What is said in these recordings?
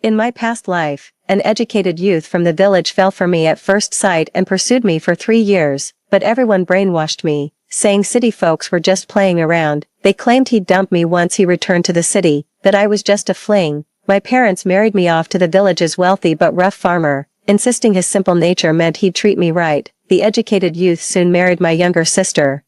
In my past life, an educated youth from the village fell for me at first sight and pursued me for 3 years, but everyone brainwashed me, saying city folks were just playing around. They claimed he'd dumped me once he returned to the city, that I was just a fling. My parents married me off to the village's wealthy but rough farmer, insisting his simple nature meant he'd treat me right. The educated youth soon married my younger sister.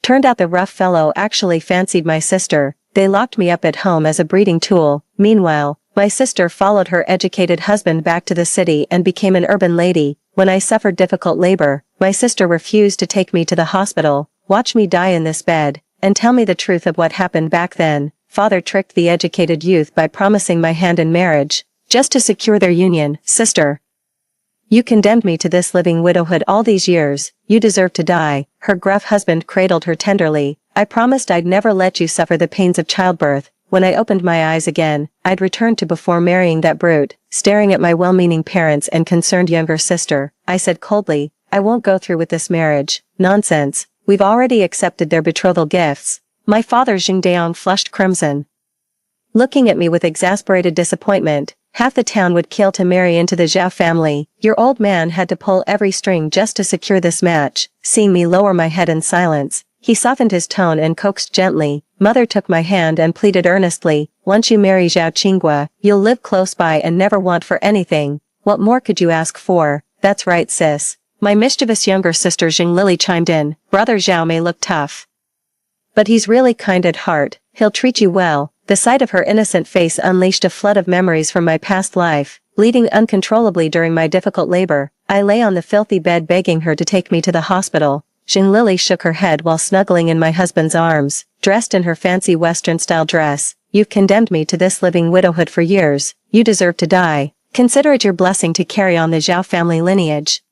Turned out the rough fellow actually fancied my sister. They locked me up at home as a breeding tool. Meanwhile, my sister followed her educated husband back to the city and became an urban lady. When I suffered difficult labor, my sister refused to take me to the hospital, watch me die in this bed, and tell me the truth of what happened back then. Father tricked the educated youth by promising my hand in marriage, just to secure their union. Sister, you condemned me to this living widowhood all these years. You deserve to die. Her gruff husband cradled her tenderly. I promised I'd never let you suffer the pains of childbirth. When I opened my eyes again, I'd returned to before marrying that brute. Staring at my well-meaning parents and concerned younger sister, I said coldly, I won't go through with this marriage. Nonsense. We've already accepted their betrothal gifts. My father Jingdaong flushed crimson, looking at me with exasperated disappointment. Half the town would kill to marry into the Zhao family. Your old man had to pull every string just to secure this match. Seeing me lower my head in silence, he softened his tone and coaxed gently. Mother took my hand and pleaded earnestly, once you marry Zhao Qinghua, you'll live close by and never want for anything. What more could you ask for? That's right, sis. My mischievous younger sister Jing Lily chimed in. Brother Zhao may look tough, but he's really kind at heart. He'll treat you well. The sight of her innocent face unleashed a flood of memories from my past life, bleeding uncontrollably during my difficult labor. I lay on the filthy bed begging her to take me to the hospital. Jing Lily shook her head while snuggling in my husband's arms, dressed in her fancy Western-style dress. You've condemned me to this living widowhood for years. You deserve to die. Consider it your blessing to carry on the Zhao family lineage.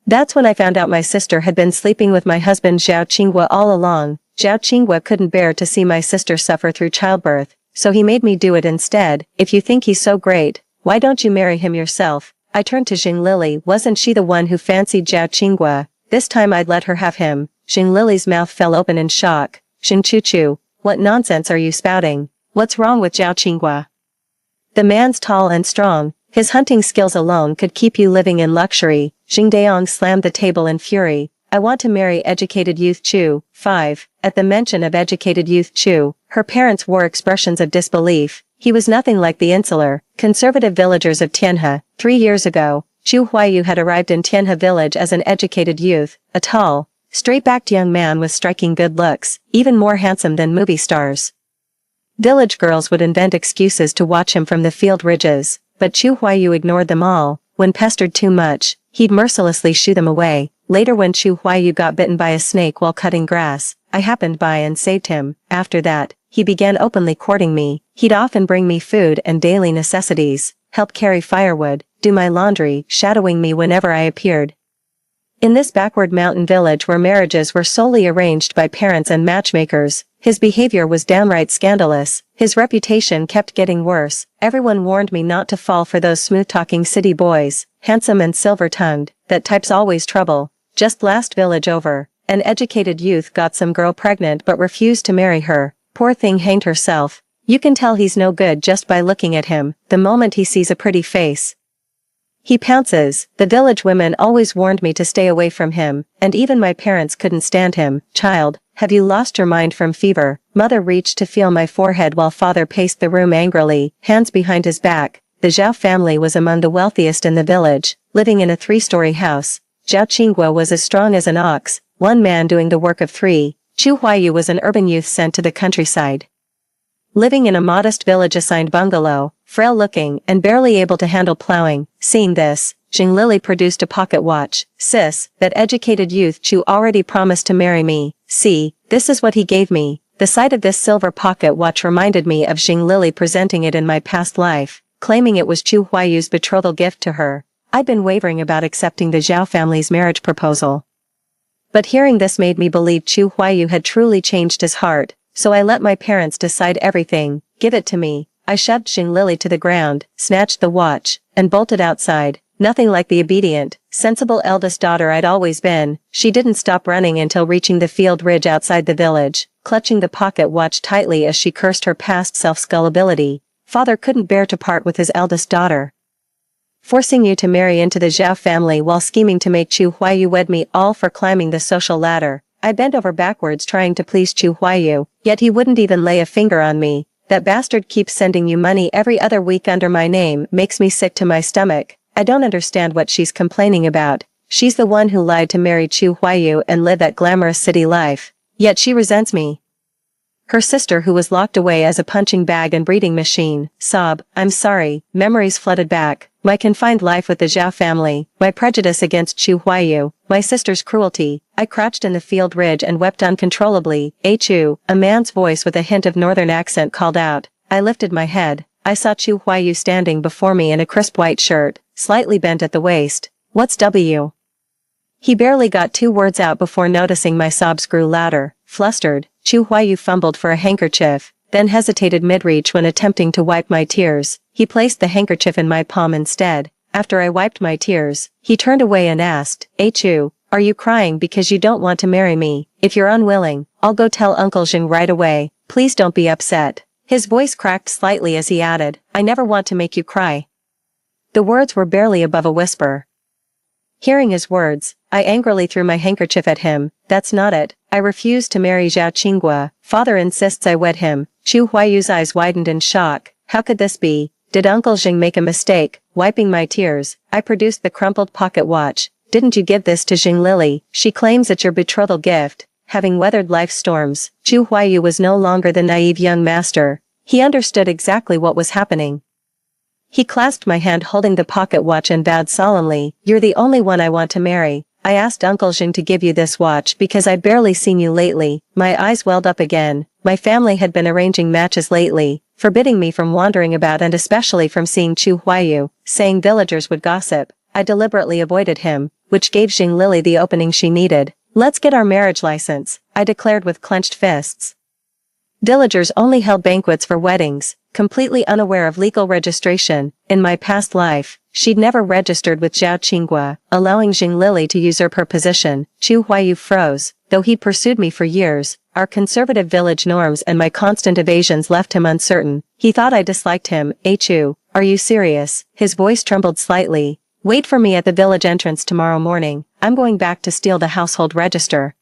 That's when I found out my sister had been sleeping with my husband Zhao Qinghua all along. Zhao Qinghua couldn't bear to see my sister suffer through childbirth, so he made me do it instead. If you think he's so great, why don't you marry him yourself? I turned to Jing Lily. Wasn't she the one who fancied Zhao Qinghua? This time I'd let her have him. Jing Lily's mouth fell open in shock. Jing Chu, what nonsense are you spouting? What's wrong with Zhao Qinghua? The man's tall and strong. His hunting skills alone could keep you living in luxury. Jingdaong slammed the table in fury. I want to marry educated youth Chu. 5. At the mention of educated youth Chu, her parents wore expressions of disbelief. He was nothing like the insular, conservative villagers of Tianhe. 3 years ago, Chu Huaiyu had arrived in Tianhe village as an educated youth, a tall, straight-backed young man with striking good looks, even more handsome than movie stars. Village girls would invent excuses to watch him from the field ridges, but Chu Huaiyu ignored them all. When pestered too much, he'd mercilessly shoo them away. Later when Chu Huaiyu got bitten by a snake while cutting grass, I happened by and saved him. After that, he began openly courting me. He'd often bring me food and daily necessities, help carry firewood, do my laundry, shadowing me whenever I appeared. In this backward mountain village where marriages were solely arranged by parents and matchmakers, his behavior was downright scandalous. His reputation kept getting worse. Everyone warned me not to fall for those smooth-talking city boys, handsome and silver-tongued. That type's always trouble. Just last village over, an educated youth got some girl pregnant but refused to marry her. Poor thing hanged herself. You can tell he's no good just by looking at him. The moment he sees a pretty face, he pounces. The village women always warned me to stay away from him, and even my parents couldn't stand him. Child, have you lost your mind from fever? Mother reached to feel my forehead while father paced the room angrily, hands behind his back. The Zhao family was among the wealthiest in the village, living in a 3-story house. Zhao Qinghua was as strong as an ox, one man doing the work of 3. Chu Huaiyu was an urban youth sent to the countryside, living in a modest village-assigned bungalow, frail-looking and barely able to handle plowing. Seeing this, Jing Lily produced a pocket watch. Sis, that educated youth Chu already promised to marry me. See, this is what he gave me. The sight of this silver pocket watch reminded me of Jing Lily presenting it in my past life, claiming it was Chu Huaiyu's betrothal gift to her. I'd been wavering about accepting the Zhao family's marriage proposal, but hearing this made me believe Chu Huaiyu had truly changed his heart, so I let my parents decide everything. Give it to me. I shoved Jing Lily to the ground, snatched the watch, and bolted outside. Nothing like the obedient, sensible eldest daughter I'd always been. She didn't stop running until reaching the field ridge outside the village, clutching the pocket watch tightly as she cursed her past self's gullibility. Father couldn't bear to part with his eldest daughter. Forcing you to marry into the Zhao family while scheming to make Chu Huayu wed me, all for climbing the social ladder. I bent over backwards trying to please Chu Huayu, yet he wouldn't even lay a finger on me. That bastard keeps sending you money every other week under my name, makes me sick to my stomach. I don't understand what she's complaining about. She's the one who lied to marry Chu Huayu and live that glamorous city life. Yet she resents me. Her sister, who was locked away as a punching bag and breeding machine, sob, I'm sorry. Memories flooded back. My confined life with the Zhao family, my prejudice against Chu Huayu, my sister's cruelty. I crouched in the field ridge and wept uncontrollably. Chu, a man's voice with a hint of northern accent called out. I lifted my head. I saw Chu Huayu standing before me in a crisp white shirt, slightly bent at the waist. What's W? He barely got 2 words out before noticing my sobs grew louder. Flustered, Chu Huayu fumbled for a handkerchief, then hesitated mid-reach when attempting to wipe my tears. He placed the handkerchief in my palm instead. After I wiped my tears, he turned away and asked, Chu, are you crying because you don't want to marry me? If you're unwilling, I'll go tell Uncle Jing right away. Please don't be upset. His voice cracked slightly as he added, I never want to make you cry. The words were barely above a whisper. Hearing his words, I angrily threw my handkerchief at him. That's not it. I refuse to marry Zhao Qinghua. Father insists I wed him. Chu Huayu's eyes widened in shock. How could this be? Did Uncle Jing make a mistake? Wiping my tears, I produced the crumpled pocket watch. Didn't you give this to Jing Lily? She claims it's your betrothal gift. Having weathered life's storms, Chu Huayu was no longer the naive young master. He understood exactly what was happening. He clasped my hand holding the pocket watch and vowed solemnly, You're the only one I want to marry. I asked Uncle Jing to give you this watch because I'd barely seen you lately. My eyes welled up again. My family had been arranging matches lately, forbidding me from wandering about and especially from seeing Chu Huayu, saying villagers would gossip. I deliberately avoided him, which gave Jing Lily the opening she needed. Let's get our marriage license, I declared with clenched fists. Villagers only held banquets for weddings, completely unaware of legal registration. In my past life, she'd never registered with Zhao Qinghua, allowing Jing Lily to usurp her position. Chu Huayu froze, though he'd pursued me for years. Our conservative village norms and my constant evasions left him uncertain. He thought I disliked him. Chu, are you serious? His voice trembled slightly. Wait for me at the village entrance tomorrow morning. I'm going back to steal the household register.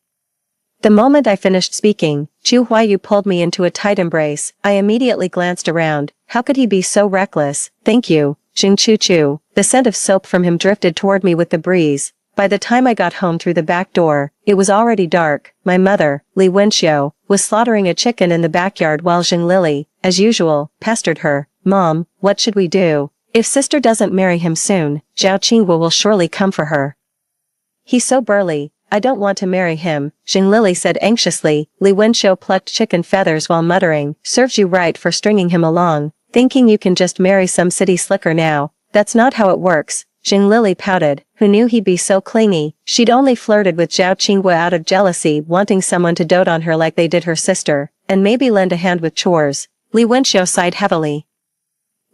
The moment I finished speaking, Chu Huayu pulled me into a tight embrace. I immediately glanced around. How could he be so reckless? Thank you, Jing Chu. The scent of soap from him drifted toward me with the breeze. By the time I got home through the back door, it was already dark. My mother, Li Wenxiu, was slaughtering a chicken in the backyard while Jing Lily, as usual, pestered her. Mom, what should we do? If sister doesn't marry him soon, Zhao Qinghua will surely come for her. He's so burly. I don't want to marry him, Jing Lily said anxiously. Li Wenxiu plucked chicken feathers while muttering, serves you right for stringing him along, thinking you can just marry some city slicker now. That's not how it works. Jing Lily pouted. Who knew he'd be so clingy? She'd only flirted with Zhao Qinghua out of jealousy, wanting someone to dote on her like they did her sister, and maybe lend a hand with chores. Li Wenxiu sighed heavily.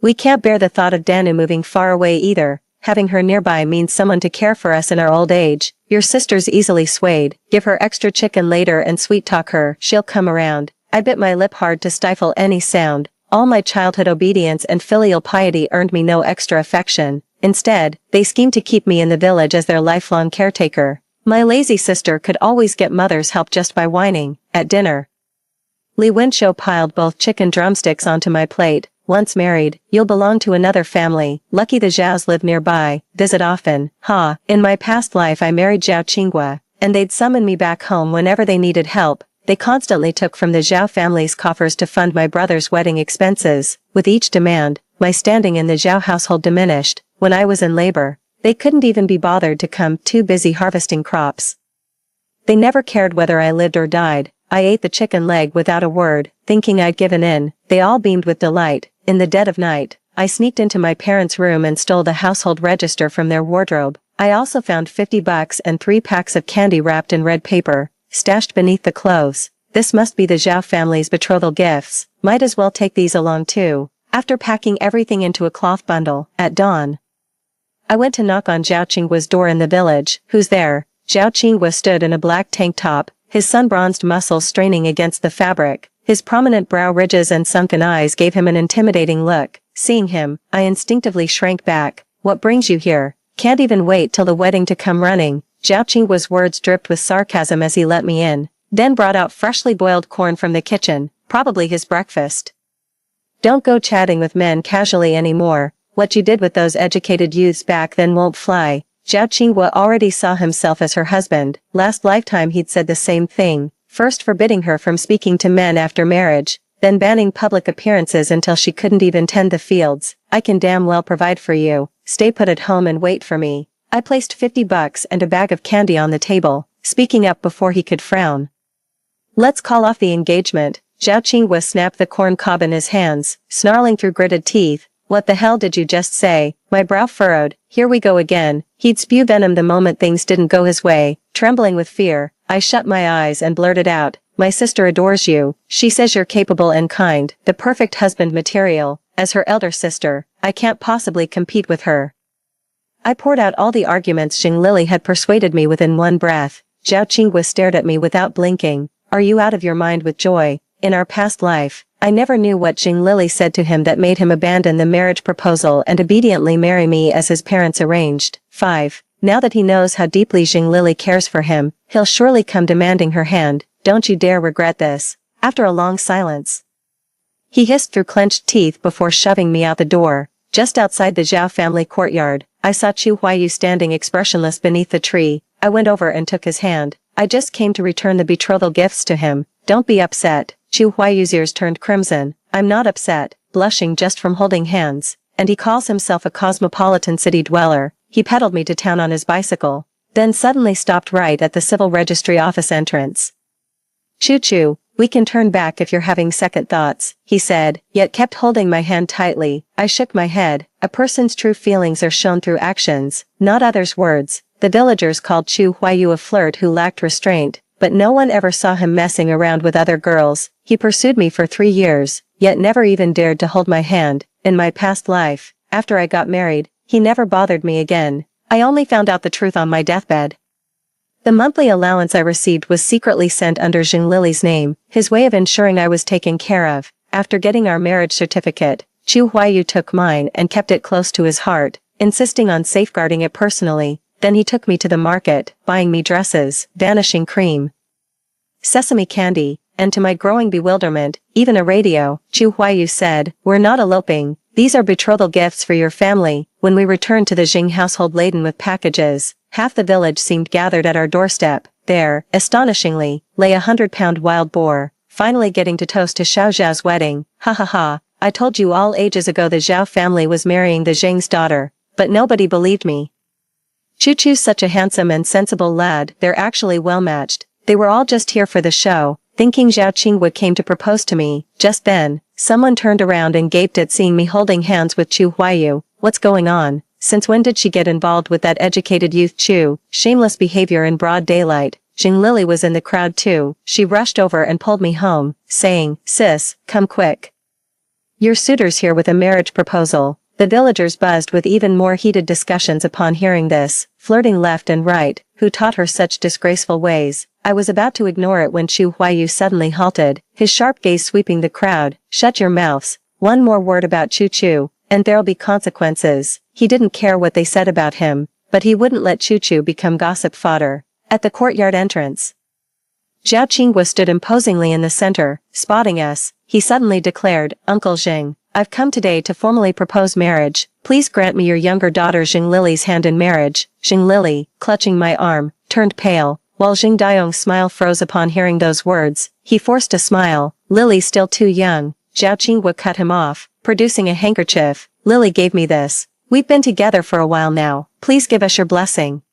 We can't bear the thought of Danu moving far away either. Having her nearby means someone to care for us in our old age. Your sister's easily swayed. Give her extra chicken later and sweet-talk her. She'll come around. I bit my lip hard to stifle any sound. All my childhood obedience and filial piety earned me no extra affection. Instead, they schemed to keep me in the village as their lifelong caretaker. My lazy sister could always get mother's help just by whining. At dinner, Li Wenxiu piled both chicken drumsticks onto my plate. Once married, you'll belong to another family. Lucky the Zhaos live nearby, visit often. In my past life I married Zhao Qinghua, and they'd summon me back home whenever they needed help. They constantly took from the Zhao family's coffers to fund my brother's wedding expenses. With each demand, my standing in the Zhao household diminished. When I was in labor, they couldn't even be bothered to come, too busy harvesting crops. They never cared whether I lived or died. I ate the chicken leg without a word, thinking I'd given in. They all beamed with delight. In the dead of night, I sneaked into my parents' room and stole the household register from their wardrobe. I also found $50 and 3 packs of candy wrapped in red paper, stashed beneath the clothes. This must be the Zhao family's betrothal gifts. Might as well take these along too. After packing everything into a cloth bundle, at dawn, I went to knock on Zhao Qinghua's door in the village. Who's there? Zhao Qinghua stood in a black tank top, his sun-bronzed muscles straining against the fabric. His prominent brow ridges and sunken eyes gave him an intimidating look. Seeing him, I instinctively shrank back. What brings you here? Can't even wait till the wedding to come running. Zhao Qingguo's words dripped with sarcasm as he let me in, then brought out freshly boiled corn from the kitchen, probably his breakfast. Don't go chatting with men casually anymore. What you did with those educated youths back then won't fly. Zhao Qingguo already saw himself as her husband. Last lifetime he'd said the same thing, first forbidding her from speaking to men after marriage, then banning public appearances until she couldn't even tend the fields. I can damn well provide for you. Stay put at home and wait for me. I placed $50 and a bag of candy on the table, speaking up before he could frown. Let's call off the engagement. Zhao Qingguo snapped the corn cob in his hands, snarling through gritted teeth. What the hell did you just say? My brow furrowed. Here we go again. He'd spew venom the moment things didn't go his way. Trembling with fear, I shut my eyes and blurted out, my sister adores you. She says you're capable and kind, the perfect husband material. As her elder sister, I can't possibly compete with her. I poured out all the arguments Xing Lili had persuaded me within one breath. Zhao Qingguo stared at me without blinking. Are you out of your mind with joy? In our past life, I never knew what Xing Lili said to him that made him abandon the marriage proposal and obediently marry me as his parents arranged. 5. Now that he knows how deeply Xing Lili cares for him, he'll surely come demanding her hand. Don't you dare regret this. After a long silence, he hissed through clenched teeth before shoving me out the door. Just outside the Zhao family courtyard, I saw Chu Huayu standing expressionless beneath the tree. I went over and took his hand. I just came to return the betrothal gifts to him. Don't be upset. Chu Huayu's ears turned crimson. I'm not upset, blushing just from holding hands. And he calls himself a cosmopolitan city dweller. He pedaled me to town on his bicycle, then suddenly stopped right at the civil registry office entrance. Chu, we can turn back if you're having second thoughts, he said, yet kept holding my hand tightly. I shook my head. A person's true feelings are shown through actions, not others' words. The villagers called Chu Huayu a flirt who lacked restraint, but no one ever saw him messing around with other girls. He pursued me for 3 years, yet never even dared to hold my hand. In my past life, after I got married, he never bothered me again. I only found out the truth on my deathbed. The monthly allowance I received was secretly sent under Xing Lili's name, his way of ensuring I was taken care of. After getting our marriage certificate, Chu Huayu took mine and kept it close to his heart, insisting on safeguarding it personally. Then he took me to the market, buying me dresses, vanishing cream, sesame candy, and to my growing bewilderment, even a radio. Chu Huayu said, we're not eloping. These are betrothal gifts for your family. When we returned to the Xing household laden with packages, half the village seemed gathered at our doorstep. There, astonishingly, lay 100-pound wild boar, finally getting to toast to Xiao Zhao's wedding. Ha ha ha, I told you all ages ago the Zhao family was marrying the Xing's daughter, but nobody believed me. Chu's such a handsome and sensible lad, they're actually well matched. They were all just here for the show, thinking Zhao Qingguo came to propose to me. Just then, someone turned around and gaped at seeing me holding hands with Chu Huayu. What's going on? Since when did she get involved with that educated youth Chu? Shameless behavior in broad daylight. Xing Lili was in the crowd too. She rushed over and pulled me home, saying, sis, come quick. Your suitor's here with a marriage proposal. The villagers buzzed with even more heated discussions upon hearing this, flirting left and right. Who taught her such disgraceful ways? I was about to ignore it when Chu Huayu suddenly halted, his sharp gaze sweeping the crowd. Shut your mouths. One more word about Chu, and there'll be consequences. He didn't care what they said about him, but he wouldn't let Chu become gossip fodder. At the courtyard entrance, Zhao Qingguo stood imposingly in the center. Spotting us, he suddenly declared, Uncle Xing, I've come today to formally propose marriage. Please grant me your younger daughter Xing Lili's hand in marriage. Xing Lili, clutching my arm, turned pale, while Xing Dayong's smile froze upon hearing those words. He forced a smile. Lily's still too young. Zhao Qingguo cut him off, producing a handkerchief. Lily gave me this. We've been together for a while now. Please give us your blessing.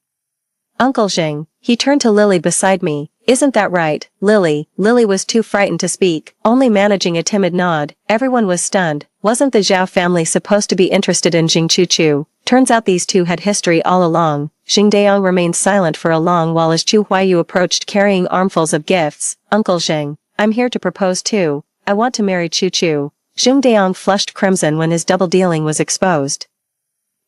Uncle Xing, he turned to Lily beside me. Isn't that right, Lily? Lily was too frightened to speak, only managing a timid nod. Everyone was stunned. Wasn't the Zhao family supposed to be interested in Xing Chu? Turns out these two had history all along. Xing Dayong remained silent for a long while as Chu Huayu approached carrying armfuls of gifts. Uncle Xing, I'm here to propose too. I want to marry Chu. Xing Dayong flushed crimson when his double dealing was exposed.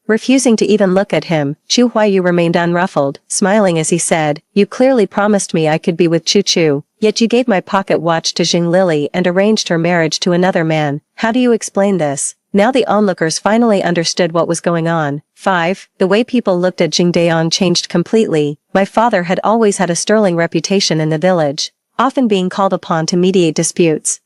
Refusing to even look at him, Chu Huayu remained unruffled, smiling as he said, You clearly promised me I could be with Chu. Yet you gave my pocket watch to Jing Lily and arranged her marriage to another man. How do you explain this? Now the onlookers finally understood what was going on. 5. The way people looked at Jing Daong changed completely. My father had always had a sterling reputation in the village, often being called upon to mediate disputes.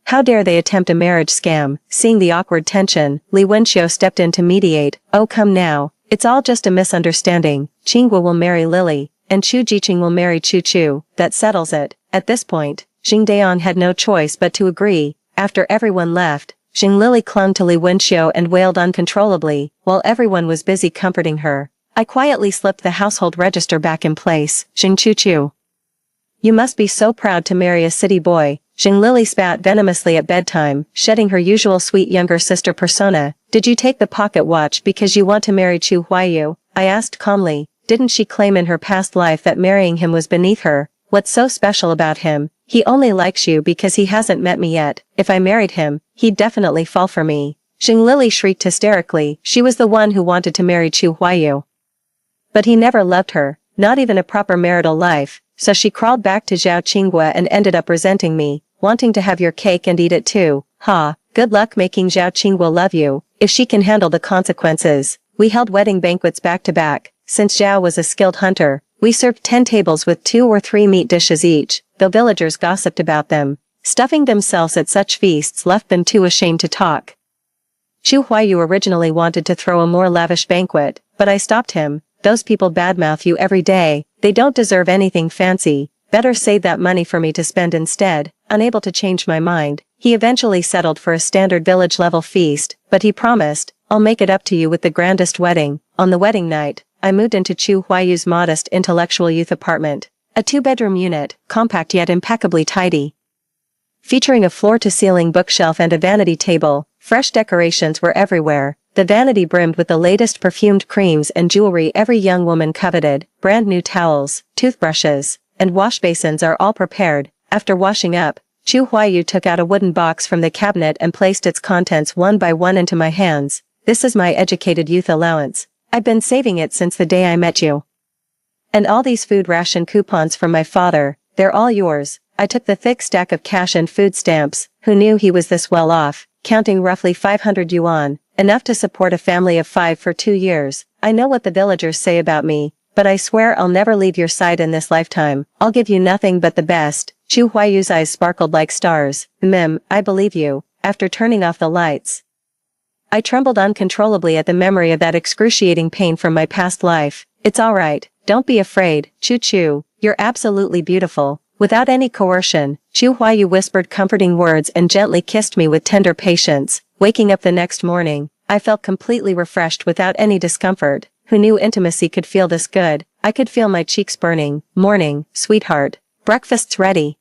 How dare they attempt a marriage scam? Seeing the awkward tension, Li Wenxiu stepped in to mediate. Oh, come now. It's all just a misunderstanding. Qinghua will marry Lily, and Chu Jiqing will marry Chu Chu. That settles it. At this point, Jing Daong had no choice but to agree. After everyone left, Jing Lily clung to Li Wenxiu and wailed uncontrollably, while everyone was busy comforting her. I quietly slipped the household register back in place. Jing Chu Chu. You must be so proud to marry a city boy. Jing Lily spat venomously at bedtime, shedding her usual sweet younger sister persona. Did you take the pocket watch because you want to marry Chu Huayu? I asked calmly. Didn't she claim in her past life that marrying him was beneath her? What's so special about him? He only likes you because he hasn't met me yet. If I married him, he'd definitely fall for me. Jing Lily shrieked hysterically. She was the one who wanted to marry Chu Huayu. But he never loved her, not even a proper marital life, so she crawled back to Zhao Qinghua and ended up resenting me, wanting to have your cake and eat it too. Ha, good luck making Zhao Qinghua love you, if she can handle the consequences. We held wedding banquets back to back. Since Zhao was a skilled hunter, we served 10 tables with 2 or 3 meat dishes each, though villagers gossiped about them. Stuffing themselves at such feasts left them too ashamed to talk. Chu Huayu originally wanted to throw a more lavish banquet, but I stopped him. Those people badmouth you every day, they don't deserve anything fancy, better save that money for me to spend instead. Unable to change my mind, he eventually settled for a standard village-level feast, but he promised, I'll make it up to you with the grandest wedding. On the wedding night, I moved into Chu Huayu's modest intellectual youth apartment, a 2-bedroom unit, compact yet impeccably tidy. Featuring a floor-to-ceiling bookshelf and a vanity table, fresh decorations were everywhere. The vanity brimmed with the latest perfumed creams and jewelry every young woman coveted. Brand new towels, toothbrushes, and wash basins are all prepared. After washing up, Chu Huayu took out a wooden box from the cabinet and placed its contents one by one into my hands. This is my educated youth allowance. I've been saving it since the day I met you. And all these food ration coupons from my father, they're all yours. I took the thick stack of cash and food stamps. Who knew he was this well off, counting roughly 500 yuan, enough to support a family of 5 for 2 years. I know what the villagers say about me, but I swear I'll never leave your side in this lifetime. I'll give you nothing but the best. Chu Huayu's eyes sparkled like stars. I believe you. After turning off the lights, I trembled uncontrollably at the memory of that excruciating pain from my past life. It's all right. Don't be afraid, Chu Chu. You're absolutely beautiful. Without any coercion, Chu Huayu whispered comforting words and gently kissed me with tender patience. Waking up the next morning, I felt completely refreshed without any discomfort. Who knew intimacy could feel this good? I could feel my cheeks burning. Morning, sweetheart. Breakfast's ready.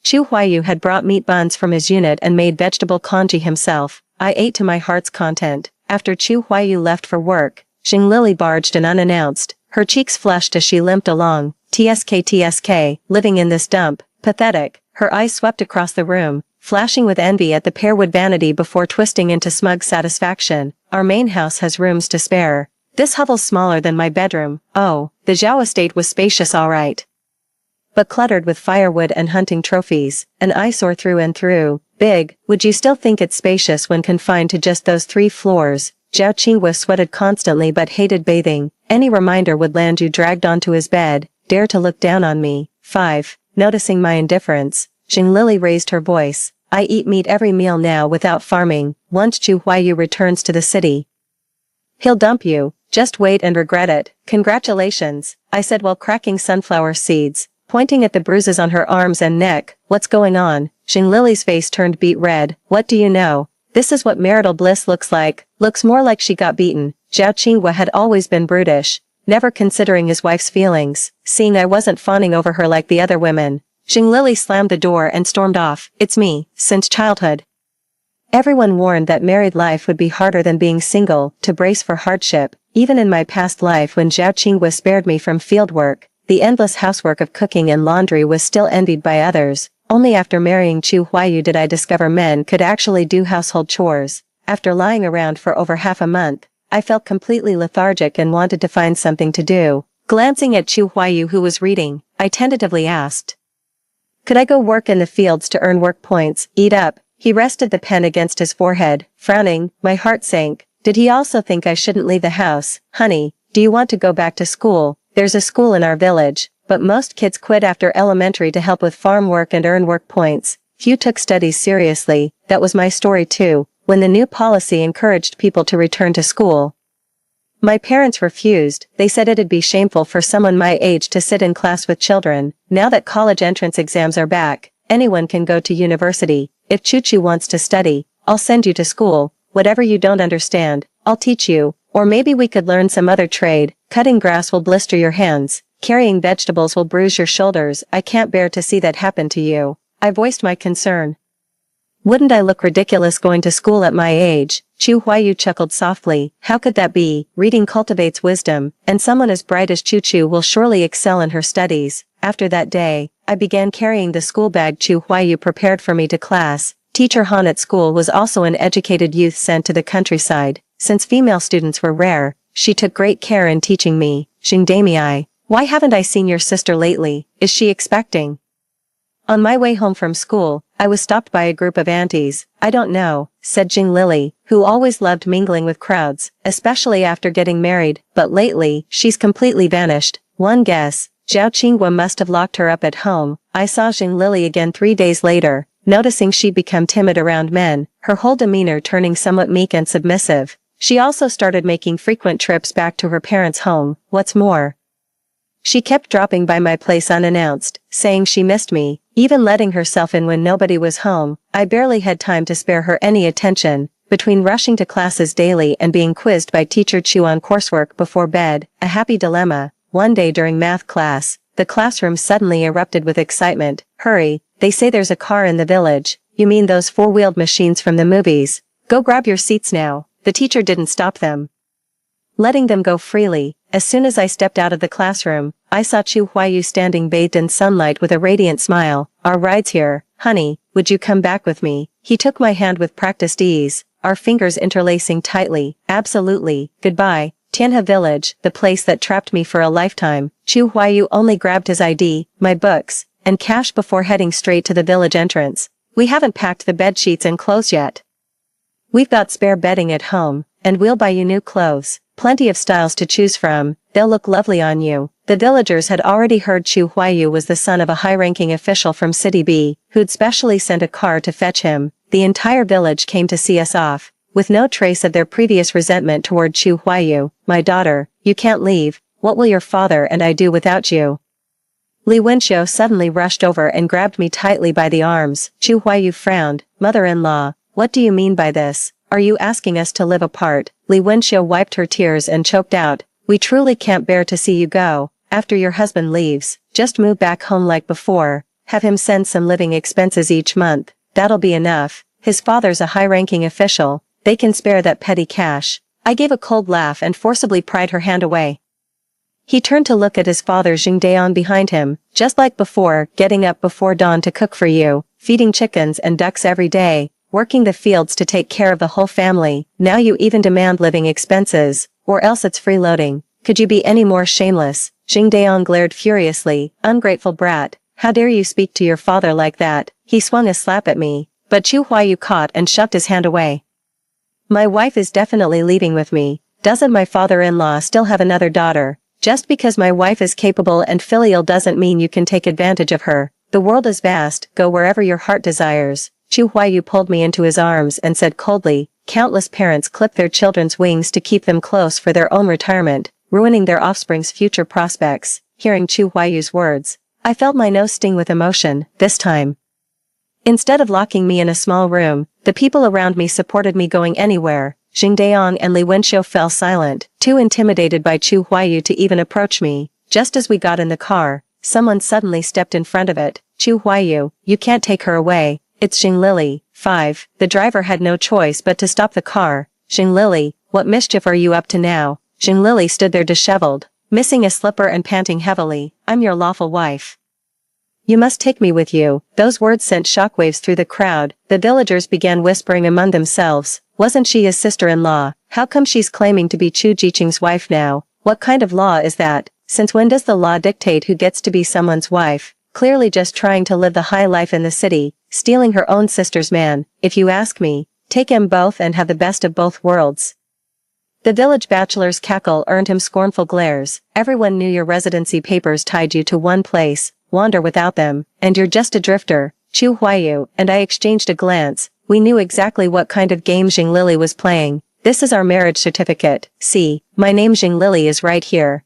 Chu Huayu had brought meat buns from his unit and made vegetable congee himself. I ate to my heart's content. After Chu Huayu left for work, Jing Lily barged in unannounced. Her cheeks flushed as she limped along. TSK, living in this dump. Pathetic. Her eyes swept across the room, flashing with envy at the pearwood vanity before twisting into smug satisfaction. Our main house has rooms to spare. This hovel's smaller than my bedroom. Oh, the Zhao estate was spacious all right, but cluttered with firewood and hunting trophies, an eyesore through and through. Big, would you still think it's spacious when confined to just those 3 floors? Zhao Qinghua sweated constantly but hated bathing. Any reminder would land you dragged onto his bed. Dare to look down on me. 5. Noticing my indifference, Jing Lily raised her voice. I eat meat every meal now without farming. Once Chu Huayu returns to the city, he'll dump you. Just wait and regret it. Congratulations, I said while cracking sunflower seeds, pointing at the bruises on her arms and neck. What's going on? Jing Lily's face turned beet red. What do you know? This is what marital bliss looks like. Looks more like she got beaten. Zhao Qinghua had always been brutish, never considering his wife's feelings. Seeing I wasn't fawning over her like the other women, Jing Lily slammed the door and stormed off. It's me, since childhood. Everyone warned that married life would be harder than being single. To brace for hardship, even in my past life when Zhao Qinghua spared me from field work, the endless housework of cooking and laundry was still envied by others. Only after marrying Chu Huayu did I discover men could actually do household chores. After lying around for over half a month, I felt completely lethargic and wanted to find something to do. Glancing at Chu Huayu who was reading, I tentatively asked, Could I go work in the fields to earn work points, eat up? He rested the pen against his forehead, frowning. My heart sank. Did he also think I shouldn't leave the house? Honey, do you want to go back to school? There's a school in our village, but most kids quit after elementary to help with farm work and earn work points. Few took studies seriously. That was my story too, when the new policy encouraged people to return to school. My parents refused. They said it'd be shameful for someone my age to sit in class with children. Now that college entrance exams are back, anyone can go to university. If Choo-Choo wants to study, I'll send you to school. Whatever you don't understand, I'll teach you. Or maybe we could learn some other trade. Cutting grass will blister your hands. Carrying vegetables will bruise your shoulders. I can't bear to see that happen to you. I voiced my concern. Wouldn't I look ridiculous going to school at my age? Chu Huayu chuckled softly. How could that be? Reading cultivates wisdom, and someone as bright as Choo-Choo will surely excel in her studies. After that day, I began carrying the school bag Chu Huayu prepared for me to class. Teacher Han at school was also an educated youth sent to the countryside. Since female students were rare, she took great care in teaching me. Xingdamii, why haven't I seen your sister lately? Is she expecting? On my way home from school, I was stopped by a group of aunties. I don't know, said Jing Lily, who always loved mingling with crowds, especially after getting married, but lately, she's completely vanished. One guess, Zhao Qinghua must have locked her up at home. I saw Jing Lily again 3 days later, noticing she'd become timid around men, her whole demeanor turning somewhat meek and submissive. She also started making frequent trips back to her parents' home. What's more, she kept dropping by my place unannounced, saying she missed me, even letting herself in when nobody was home. I barely had time to spare her any attention, between rushing to classes daily and being quizzed by teacher Chu on coursework before bed, a happy dilemma. One day during math class, the classroom suddenly erupted with excitement. Hurry, they say there's a car in the village. You mean those four-wheeled machines from the movies? Go grab your seats now. The teacher didn't stop them, letting them go freely. As soon as I stepped out of the classroom, I saw Chu Huayu standing bathed in sunlight with a radiant smile. Our ride's here, honey, would you come back with me? He took my hand with practiced ease, our fingers interlacing tightly. Absolutely. Goodbye, Tianhe Village, the place that trapped me for a lifetime. Chu Huayu only grabbed his ID, my books, and cash before heading straight to the village entrance. We haven't packed the bed sheets and clothes yet. We've got spare bedding at home, and we'll buy you new clothes. Plenty of styles to choose from. They'll look lovely on you. The villagers had already heard Chu Huayu was the son of a high-ranking official from City B, who'd specially sent a car to fetch him. The entire village came to see us off, with no trace of their previous resentment toward Chu Huayu. My daughter, you can't leave. What will your father and I do without you? Li Wenxiu suddenly rushed over and grabbed me tightly by the arms. Chu Huayu frowned. Mother-in-law, what do you mean by this? Are you asking us to live apart? Li Wenxiu wiped her tears and choked out. We truly can't bear to see you go. After your husband leaves, just move back home like before. Have him send some living expenses each month. That'll be enough. His father's a high-ranking official. They can spare that petty cash. I gave a cold laugh and forcibly pried her hand away. He turned to look at his father Xingdaon behind him, just like before, getting up before dawn to cook for you, feeding chickens and ducks every day, working the fields to take care of the whole family. Now you even demand living expenses, or else it's freeloading. Could you be any more shameless? Xingdaon glared furiously. Ungrateful brat. How dare you speak to your father like that? He swung a slap at me, but Chu Huayu caught and shoved his hand away. My wife is definitely leaving with me. Doesn't my father-in-law still have another daughter? Just because my wife is capable and filial doesn't mean you can take advantage of her. The world is vast, go wherever your heart desires. Chu Huayu pulled me into his arms and said coldly, countless parents clip their children's wings to keep them close for their own retirement, ruining their offspring's future prospects. Hearing Chu Huayu's words, I felt my nose sting with emotion. This time, instead of locking me in a small room, the people around me supported me going anywhere. Xingdaon and Li Wenxiu fell silent, too intimidated by Chu Huayu to even approach me. Just as we got in the car, someone suddenly stepped in front of it. Chu Huayu, you can't take her away. It's Xing Lily. 5. The driver had no choice but to stop the car. Xing Lily, what mischief are you up to now? Xing Lily stood there disheveled, missing a slipper and panting heavily. I'm your lawful wife. You must take me with you. Those words sent shockwaves through the crowd. The villagers began whispering among themselves. Wasn't she his sister-in-law? How come she's claiming to be Chu Jiqing's wife now? What kind of law is that? Since when does the law dictate who gets to be someone's wife? clearly just trying to live the high life in the city, stealing her own sister's man. If you ask me, take them both and have the best of both worlds. The village bachelor's cackle earned him scornful glares. Everyone knew your residency papers tied you to one place, wander without them, and you're just a drifter. Chu Huayu and I exchanged a glance. We knew exactly what kind of game Jing Lily was playing. This is our marriage certificate. See, my name Jing Lily is right here.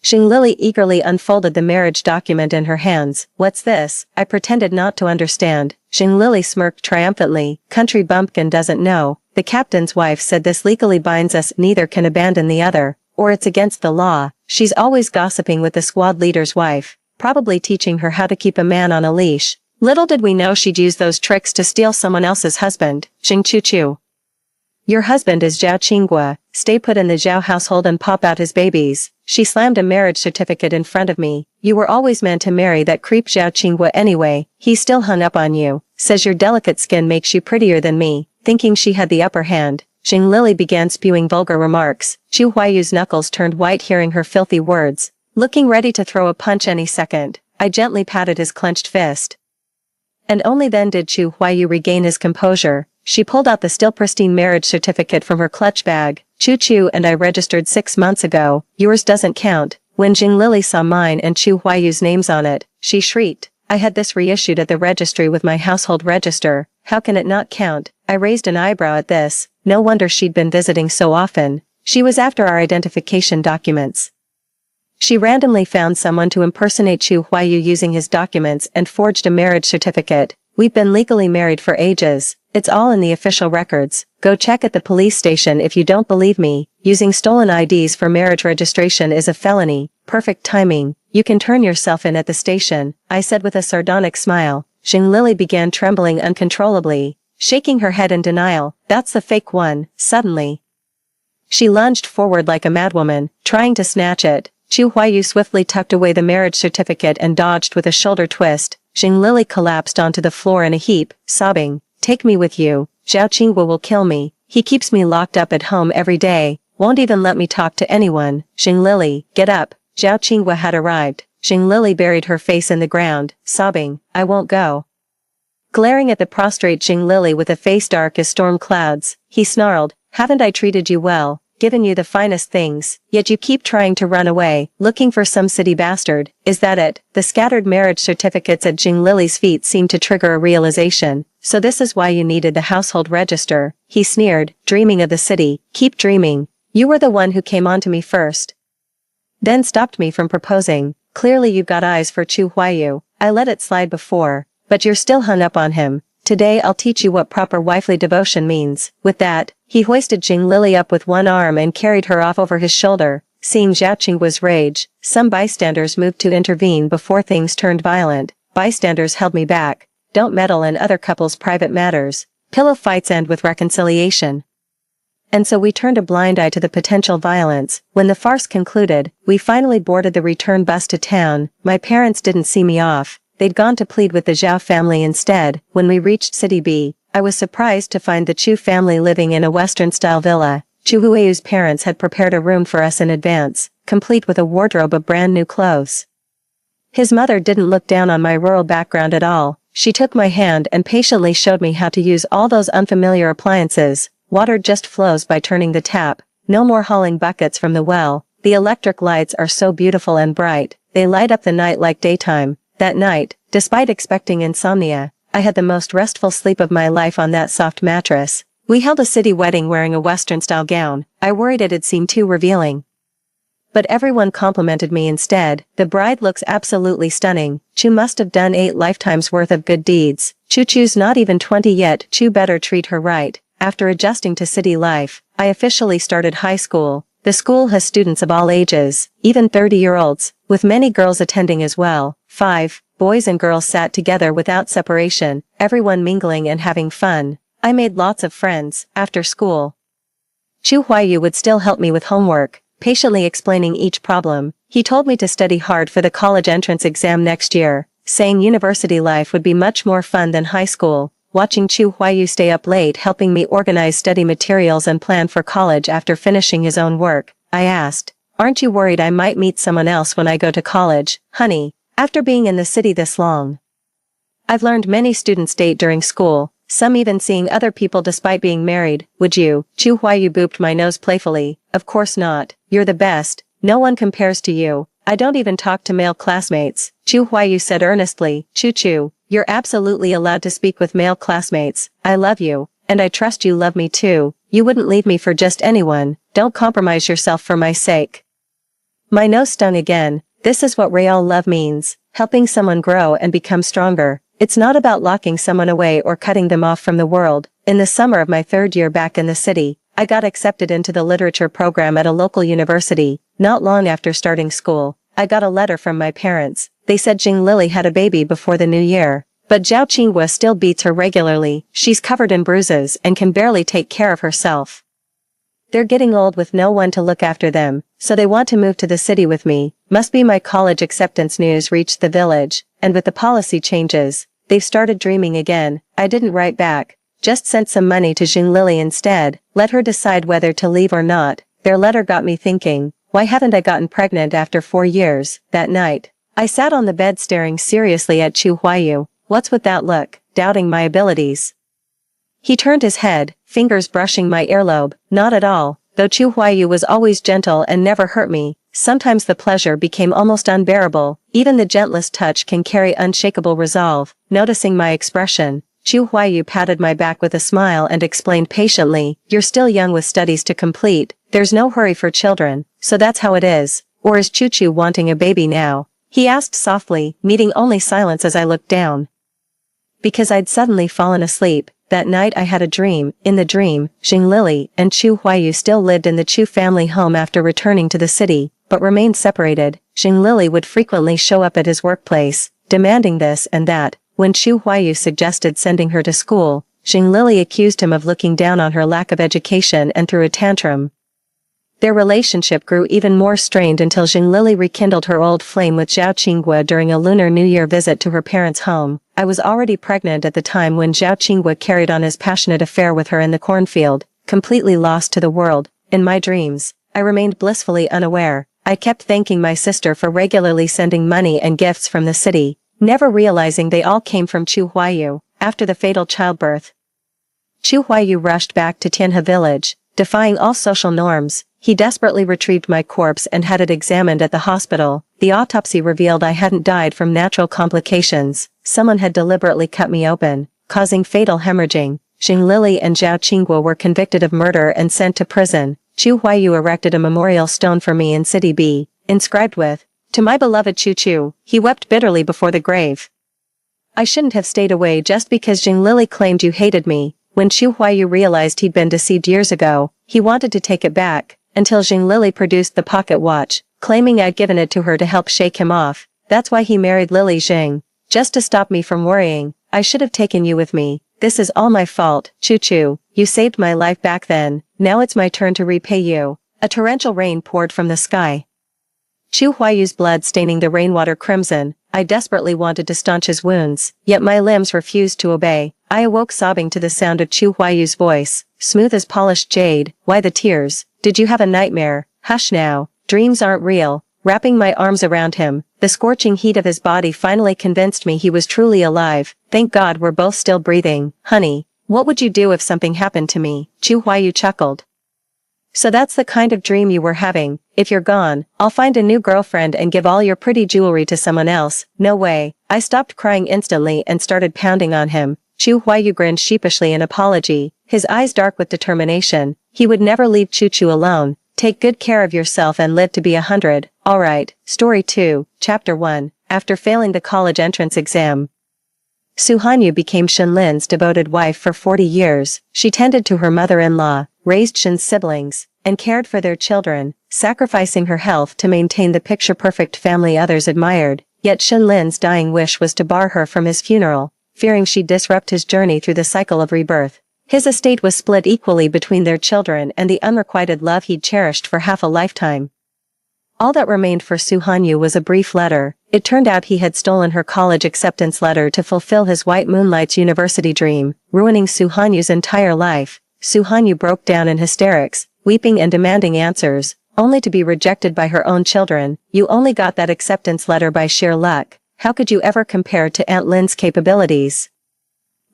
Jing Lily eagerly unfolded the marriage document in her hands. What's this? I pretended not to understand. Jing Lily smirked triumphantly. Country bumpkin doesn't know. The captain's wife said this legally binds us, neither can abandon the other, or it's against the law. She's always gossiping with the squad leader's wife, probably teaching her how to keep a man on a leash. Little did we know she'd use those tricks to steal someone else's husband. Jing Chu Chu. Your husband is Zhao Qinghua. Stay put in the Zhao household and pop out his babies. She slammed a marriage certificate in front of me. You were always meant to marry that creep Zhao Qinghua anyway. He's still hung up on you. Says your delicate skin makes you prettier than me. Thinking she had the upper hand, Jing Lily began spewing vulgar remarks. Chu Huayu's knuckles turned white hearing her filthy words. Looking ready to throw a punch any second, I gently patted his clenched fist. And only then did Chu Huayu regain his composure. She pulled out the still pristine marriage certificate from her clutch bag. Chu Chu and I registered 6 months ago. Yours doesn't count. When Jing Lily saw mine and Chu Huayu's names on it, she shrieked. I had this reissued at the registry with my household register. How can it not count? I raised an eyebrow at this. No wonder she'd been visiting so often. She was after our identification documents. She randomly found someone to impersonate Chu Huayu using his documents and forged a marriage certificate. We've been legally married for ages. It's all in the official records. Go check at the police station if you don't believe me. Using stolen IDs for marriage registration is a felony. Perfect timing. You can turn yourself in at the station, I said with a sardonic smile. Jing Lily began trembling uncontrollably, shaking her head in denial. That's the fake one. Suddenly, she lunged forward like a madwoman, trying to snatch it. Chu Huayu swiftly tucked away the marriage certificate and dodged with a shoulder twist. Jing Lily collapsed onto the floor in a heap, sobbing. Take me with you. Zhao Qinghua will kill me. He keeps me locked up at home every day. Won't even let me talk to anyone. Jing Lily, get up. Zhao Qinghua had arrived. Jing Lily buried her face in the ground, sobbing. I won't go. Glaring at the prostrate Jing Lily with a face dark as storm clouds, he snarled. Haven't I treated you well? Given you the finest things, yet you keep trying to run away, looking for some city bastard. Is that it? The scattered marriage certificates at Jing Lily's feet seemed to trigger a realization. So this is why you needed the household register, he sneered, dreaming of the city. Keep dreaming. You were the one who came on to me first. Then stopped me from proposing. Clearly you've got eyes for Chu Huayu. I let it slide before, but you're still hung up on him. Today I'll teach you what proper wifely devotion means. With that, he hoisted Jing Lily up with one arm and carried her off over his shoulder. Seeing Zhao Qinghua's rage, some bystanders moved to intervene before things turned violent. Bystanders held me back. Don't meddle in other couples' private matters. Pillow fights end with reconciliation. And so we turned a blind eye to the potential violence. When the farce concluded, we finally boarded the return bus to town. My parents didn't see me off. They'd gone to plead with the Zhao family instead. When we reached City B, I was surprised to find the Chu family living in a Western-style villa. Chu Huayu's parents had prepared a room for us in advance, complete with a wardrobe of brand new clothes. His mother didn't look down on my rural background at all. She took my hand and patiently showed me how to use all those unfamiliar appliances. Water just flows by turning the tap. No more hauling buckets from the well. The electric lights are so beautiful and bright. They light up the night like daytime. That night, despite expecting insomnia, I had the most restful sleep of my life on that soft mattress. We held a city wedding wearing a Western-style gown. I worried it'd seem too revealing. But everyone complimented me instead. The bride looks absolutely stunning. Chu must have done 8 lifetimes worth of good deeds. Chu's not even 20 yet. Chu better treat her right. After adjusting to city life, I officially started high school. The school has students of all ages, even 30-year-olds, with many girls attending as well. 5 boys and girls sat together without separation, everyone mingling and having fun. I made lots of friends. After school, Chu Huayu would still help me with homework, patiently explaining each problem. He told me to study hard for the college entrance exam next year, saying university life would be much more fun than high school. Watching Chu Huayu stay up late helping me organize study materials and plan for college after finishing his own work, I asked, "Aren't you worried I might meet someone else when I go to college, honey?" After being in the city this long, I've learned many students date during school, some even seeing other people despite being married. Would you? Chu Huayu booped my nose playfully. Of course not. You're the best. No one compares to you. I don't even talk to male classmates. Chu Huayu said earnestly. Chu, you're absolutely allowed to speak with male classmates. I love you, and I trust you love me too. You wouldn't leave me for just anyone. Don't compromise yourself for my sake. My nose stung again. This is what real love means. Helping someone grow and become stronger. It's not about locking someone away or cutting them off from the world. In the summer of my third year back in the city, I got accepted into the literature program at a local university. Not long after starting school, I got a letter from my parents. They said Jing Lily had a baby before the new year. But Zhao Qinghua still beats her regularly. She's covered in bruises and can barely take care of herself. They're getting old with no one to look after them, so they want to move to the city with me. Must be my college acceptance news reached the village, and with the policy changes, they've started dreaming again. I didn't write back, just sent some money to Jing Lily instead, let her decide whether to leave or not. Their letter got me thinking, why haven't I gotten pregnant after 4 years? That night, I sat on the bed staring seriously at Chu Huayu. What's with that look? Doubting my abilities. He turned his head, fingers brushing my earlobe. Not at all, though Chu Huayu was always gentle and never hurt me. Sometimes the pleasure became almost unbearable. Even the gentlest touch can carry unshakable resolve. Noticing my expression, Chu Huayu patted my back with a smile and explained patiently, you're still young with studies to complete. There's no hurry for children, so that's how it is. Or is Chu wanting a baby now? He asked softly, meeting only silence as I looked down. Because I'd suddenly fallen asleep. That night I had a dream. In the dream, Jing Lily and Chu Huayu still lived in the Chu family home after returning to the city, but remained separated. Jing Lily would frequently show up at his workplace, demanding this and that. When Chu Huayu suggested sending her to school, Jing Lily accused him of looking down on her lack of education and threw a tantrum. Their relationship grew even more strained until Jing Lily rekindled her old flame with Zhao Qinghua during a Lunar New Year visit to her parents' home. I was already pregnant at the time when Zhao Qinghua carried on his passionate affair with her in the cornfield, completely lost to the world. In my dreams, I remained blissfully unaware. I kept thanking my sister for regularly sending money and gifts from the city, never realizing they all came from Chu Huayu. After the fatal childbirth, Chu Huayu rushed back to Tianhe village, defying all social norms. He desperately retrieved my corpse and had it examined at the hospital. The autopsy revealed I hadn't died from natural complications. Someone had deliberately cut me open, causing fatal hemorrhaging. Jing Lily and Zhao Qinghua were convicted of murder and sent to prison. Chu Huayu erected a memorial stone for me in City B, inscribed with, "To my beloved Chu." He wept bitterly before the grave. I shouldn't have stayed away just because Jing Lily claimed you hated me. When Chu Huayu realized he'd been deceived years ago, he wanted to take it back, until Jing Lily produced the pocket watch, claiming I'd given it to her to help shake him off. That's why he married Lily Jing. Just to stop me from worrying. I should have taken you with me. This is all my fault. Chu, you saved my life back then. Now it's my turn to repay you. A torrential rain poured from the sky, Chu Huayu's blood staining the rainwater crimson. I desperately wanted to staunch his wounds, yet my limbs refused to obey. I awoke sobbing to the sound of Chu Huayu's voice, smooth as polished jade. Why the tears? Did you have a nightmare? Hush now. Dreams aren't real. Wrapping my arms around him, the scorching heat of his body finally convinced me he was truly alive. Thank God we're both still breathing. Honey, what would you do if something happened to me? Chu Huayu chuckled. So that's the kind of dream you were having. If you're gone, I'll find a new girlfriend and give all your pretty jewelry to someone else. No way. I stopped crying instantly and started pounding on him. Chu Huayu grinned sheepishly in apology, his eyes dark with determination. He would never leave Chu alone. Take good care of yourself and live to be 100. Alright. Story 2, Chapter 1. After failing the college entrance exam, Su Hanyu became Shenlin's devoted wife for 40 years. She tended to her mother-in-law, raised Shen's siblings, and cared for their children, sacrificing her health to maintain the picture-perfect family others admired. Yet Shenlin's dying wish was to bar her from his funeral, fearing she'd disrupt his journey through the cycle of rebirth. His estate was split equally between their children and the unrequited love he'd cherished for half a lifetime. All that remained for Su Hanyu was a brief letter. It turned out he had stolen her college acceptance letter to fulfill his White Moonlight's university dream, ruining Su Hanyu's entire life. Su Hanyu broke down in hysterics, weeping and demanding answers, only to be rejected by her own children. You only got that acceptance letter by sheer luck. how could you ever compare to Aunt Lynn's capabilities?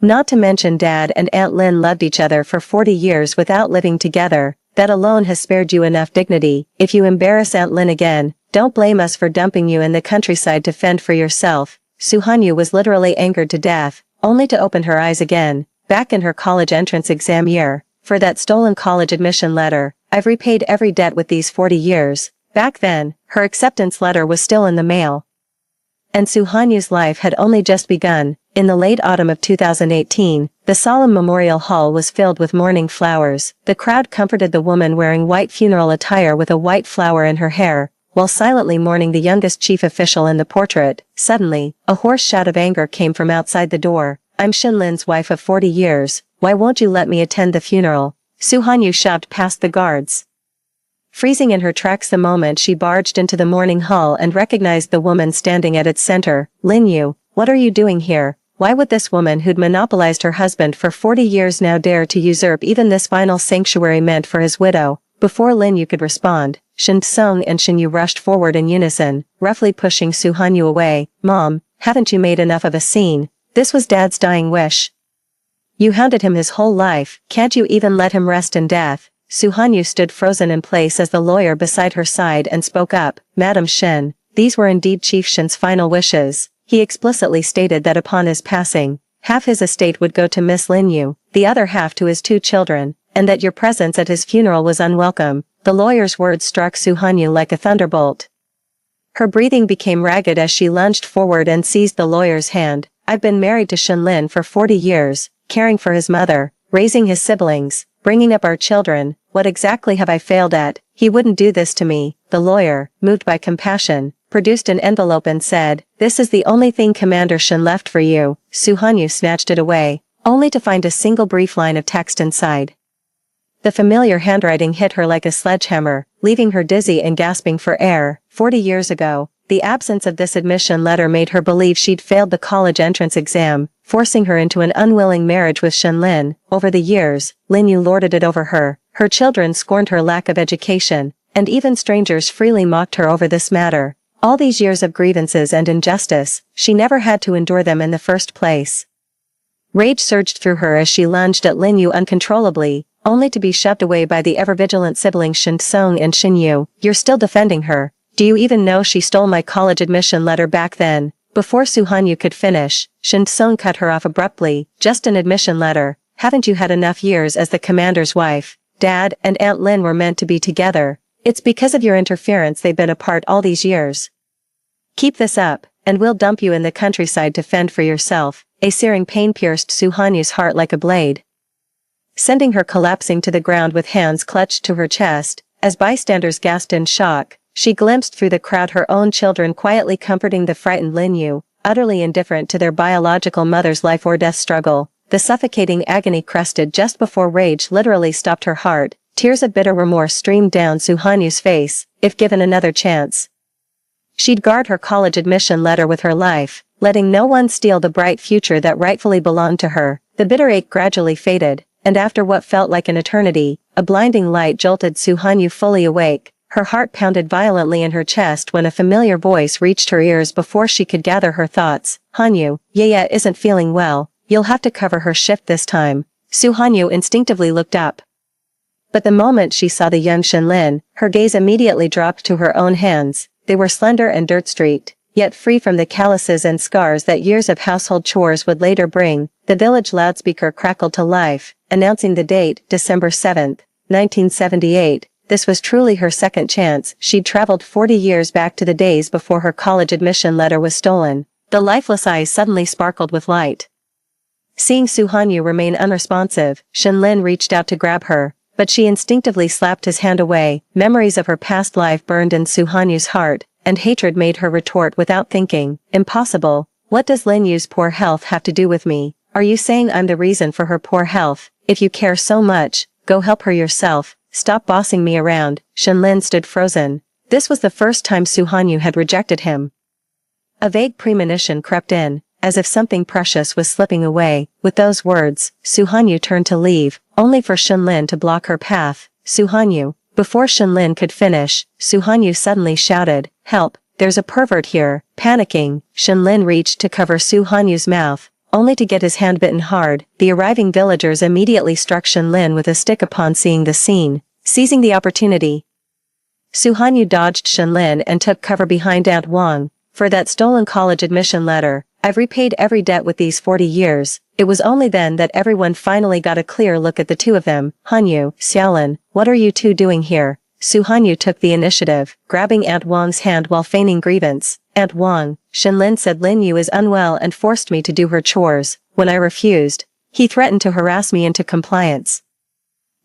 Not to mention Dad and Aunt Lynn loved each other for 40 years without living together. That alone has spared you enough dignity. If you embarrass Aunt Lynn again, don't blame us for dumping you in the countryside to fend for yourself. Suhanyu was literally angered to death, only to open her eyes again, back in her college entrance exam year. For that stolen college admission letter, I've repaid every debt with these 40 years. Back then, her acceptance letter was still in the mail. And Suhanyu's life had only just begun. In the late autumn of 2018, the solemn memorial hall was filled with mourning flowers. The crowd comforted the woman wearing white funeral attire with a white flower in her hair, while silently mourning the youngest chief official in the portrait. Suddenly, a hoarse shout of anger came from outside the door. I'm Shinlin's wife of 40 years, why won't you let me attend the funeral? Suhanyu shoved past the guards. Freezing in her tracks the moment she barged into the mourning hall and recognized the woman standing at its center. Lin Yu, what are you doing here? Why would this woman who'd monopolized her husband for 40 years now dare to usurp even this final sanctuary meant for his widow? Before Lin Yu could respond, Shin Tsung and Shin Yu rushed forward in unison, roughly pushing Suhanyu away. Mom, haven't you made enough of a scene? This was Dad's dying wish. You hounded him his whole life, can't you even let him rest in death? Suhanyu stood frozen in place as the lawyer beside her sighed and spoke up. Madam Shin, these were indeed Chief Shin's final wishes. He explicitly stated that upon his passing, half his estate would go to Miss Lin Yu, the other half to his 2 children, and that your presence at his funeral was unwelcome. The lawyer's words struck Suhanyu like a thunderbolt. Her breathing became ragged as she lunged forward and seized the lawyer's hand. I've been married to Shinlin for 40 years, caring for his mother, raising his siblings, bringing up our children. What exactly have I failed at? He wouldn't do this to me. The lawyer, moved by compassion, produced an envelope and said, this is the only thing Commander Shin left for you. Suhanyu snatched it away, only to find a single brief line of text inside. The familiar handwriting hit her like a sledgehammer, leaving her dizzy and gasping for air. 40 years ago, the absence of this admission letter made her believe she'd failed the college entrance exam, forcing her into an unwilling marriage with Shinlin. Over the years, Lin Yu lorded it over her. Her children scorned her lack of education, and even strangers freely mocked her over this matter. All these years of grievances and injustice, she never had to endure them in the first place. Rage surged through her as she lunged at Lin Yu uncontrollably, only to be shoved away by the ever-vigilant siblings Shin Tsung and Shin Yu. You're still defending her. Do you even know she stole my college admission letter back then? Before Suhanyu could finish, Shin Tsung cut her off abruptly. Just an admission letter. Haven't you had enough years as the commander's wife? Dad and Aunt Lynn were meant to be together. It's because of your interference they've been apart all these years. Keep this up, and we'll dump you in the countryside to fend for yourself. A searing pain pierced Suhanyu's heart like a blade, sending her collapsing to the ground with hands clutched to her chest. As bystanders gasped in shock, she glimpsed through the crowd her own children quietly comforting the frightened Lin Yu, utterly indifferent to their biological mother's life or death struggle. The suffocating agony crested just before rage literally stopped her heart. Tears of bitter remorse streamed down Suhanyu's face. If given another chance, she'd guard her college admission letter with her life, letting no one steal the bright future that rightfully belonged to her. The bitter ache gradually faded, and after what felt like an eternity, a blinding light jolted Suhanyu fully awake. Her heart pounded violently in her chest when a familiar voice reached her ears before she could gather her thoughts. Hanyu, Yaya isn't feeling well, you'll have to cover her shift this time. Suhanyu instinctively looked up. But the moment she saw the young Shinlin, her gaze immediately dropped to her own hands. They were slender and dirt-streaked, yet free from the calluses and scars that years of household chores would later bring. The village loudspeaker crackled to life, announcing the date, December 7th, 1978. This was truly her second chance. She'd traveled 40 years back to the days before her college admission letter was stolen. The lifeless eyes suddenly sparkled with light. Seeing Suhanyu remain unresponsive, Shinlin reached out to grab her, but she instinctively slapped his hand away. Memories of her past life burned in Suhanyu's heart, and hatred made her retort without thinking. Impossible. What does Lin Yu's poor health have to do with me? Are you saying I'm the reason for her poor health? If you care so much, go help her yourself. Stop bossing me around. Shinlin stood frozen. This was the first time Suhanyu had rejected him. A vague premonition crept in, as if something precious was slipping away. With those words, Suhanyu turned to leave, only for Shinlin to block her path. Suhanyu. Before Shinlin could finish, Suhanyu suddenly shouted, "Help, there's a pervert here. Panicking, Shenlin reached to cover Su Hanyu's mouth, only to get his hand bitten hard. The arriving villagers immediately struck Shenlin with a stick upon seeing the scene. Seizing the opportunity, Su Hanyu dodged Shenlin and took cover behind Aunt Wang. For that stolen college admission letter, I've repaid every debt with these 40 years. It was only then that everyone finally got a clear look at the two of them. Hanyu, Xiaolin, what are you two doing here? Su Hanyu took the initiative, grabbing Aunt Wang's hand while feigning grievance. Aunt Wang, Shenlin said Lin Yu is unwell and forced me to do her chores. When I refused, he threatened to harass me into compliance.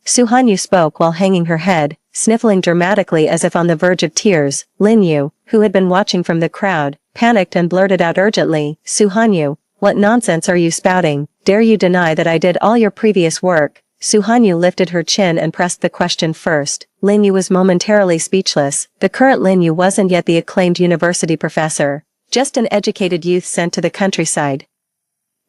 Su Hanyu spoke while hanging her head, sniffling dramatically as if on the verge of tears. Lin Yu, who had been watching from the crowd, panicked and blurted out urgently, Su Hanyu, what nonsense are you spouting? Dare you deny that I did all your previous work? Su Hanyu lifted her chin and pressed the question first. Lin Yu was momentarily speechless. The current Lin Yu wasn't yet the acclaimed university professor, just an educated youth sent to the countryside.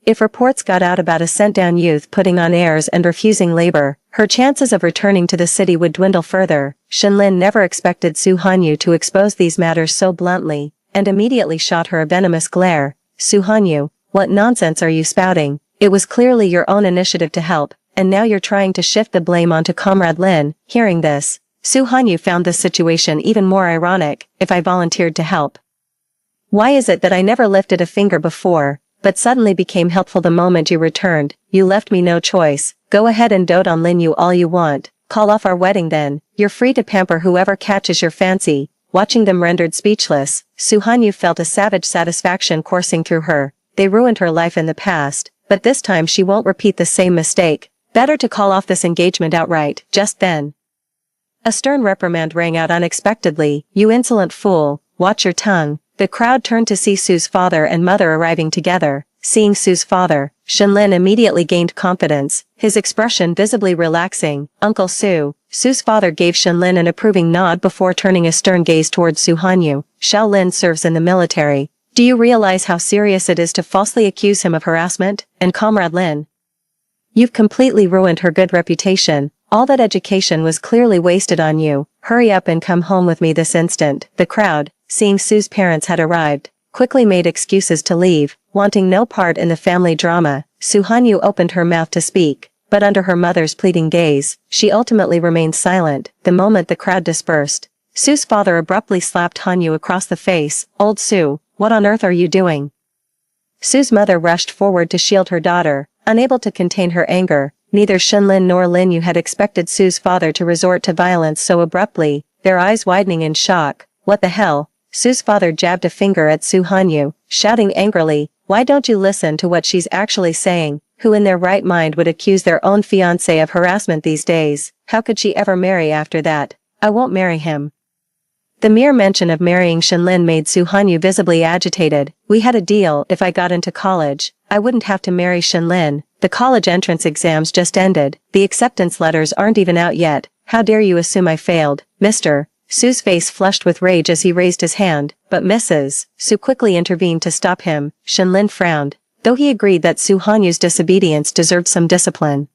If reports got out about a sent-down youth putting on airs and refusing labor, her chances of returning to the city would dwindle further. Shenlin never expected Su Hanyu to expose these matters so bluntly, and immediately shot her a venomous glare. Su Hanyu, what nonsense are you spouting? It was clearly your own initiative to help, and now you're trying to shift the blame onto Comrade Lin. Hearing this, Su Hanyu found this situation even more ironic. If I volunteered to help, why is it that I never lifted a finger before, but suddenly became helpful the moment you returned? You left me no choice. Go ahead and dote on Lin Yu all you want. Call off our wedding then. You're free to pamper whoever catches your fancy. Watching them rendered speechless, Su Hanyu felt a savage satisfaction coursing through her. They ruined her life in the past, but this time she won't repeat the same mistake. Better to call off this engagement outright. Just then, a stern reprimand rang out unexpectedly. You insolent fool, watch your tongue. The crowd turned to see Su's father and mother arriving together. Seeing Su's father, Shenlin immediately gained confidence, his expression visibly relaxing. Uncle Su. Su's father gave Shenlin an approving nod before turning a stern gaze towards Su Hanyu. Xiao Lin serves in the military. Do you realize how serious it is to falsely accuse him of harassment? And Comrade Lin, you've completely ruined her good reputation. All that education was clearly wasted on you. Hurry up and come home with me this instant. The crowd, seeing Su's parents had arrived, quickly made excuses to leave. Wanting no part in the family drama, Su Hanyu opened her mouth to speak, but under her mother's pleading gaze, she ultimately remained silent. The moment the crowd dispersed, Su's father abruptly slapped Hanyu across the face. Old Su, what on earth are you doing? Su's mother rushed forward to shield her daughter, unable to contain her anger. Neither Shenlin nor Lin Yu had expected Su's father to resort to violence so abruptly, their eyes widening in shock. What the hell? Su's father jabbed a finger at Su Hanyu, shouting angrily, why don't you listen to what she's actually saying? Who in their right mind would accuse their own fiancé of harassment these days? How could she ever marry after that? I won't marry him. The mere mention of marrying Shenlin made Su Hanyu visibly agitated. We had a deal. If I got into college, I wouldn't have to marry Shenlin. The college entrance exams just ended. The acceptance letters aren't even out yet. How dare you assume I failed, Mr. Su's face flushed with rage as he raised his hand, but Mrs. Su quickly intervened to stop him. Shenlin frowned, though he agreed that Su Hanyu's disobedience deserved some discipline.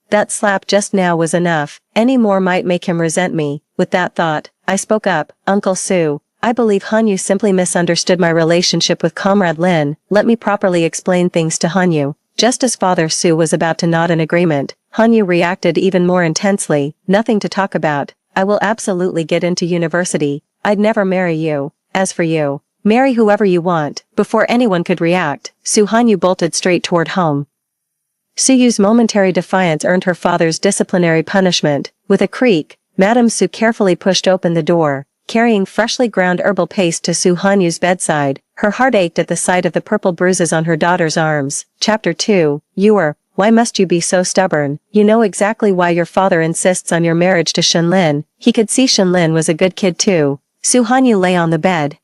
That slap just now was enough. Any more might make him resent me. With that thought, I spoke up. Uncle Su, I believe Hanyu simply misunderstood my relationship with Comrade Lin. Let me properly explain things to Hanyu. Just as Father Su was about to nod in agreement, Hanyu reacted even more intensely. Nothing to talk about. I will absolutely get into university. I'd never marry you. As for you, marry whoever you want. Before anyone could react, Su Hanyu bolted straight toward home. Suyu's momentary defiance earned her father's disciplinary punishment. With a creak, Madame Su carefully pushed open the door, carrying freshly ground herbal paste to Su Hanyu's bedside. Her heart ached at the sight of the purple bruises on her daughter's arms. Chapter 2. Why must you be so stubborn? You know exactly why your father insists on your marriage to Shenlin. He could see Shenlin was a good kid too. Su Hanyu lay on the bed,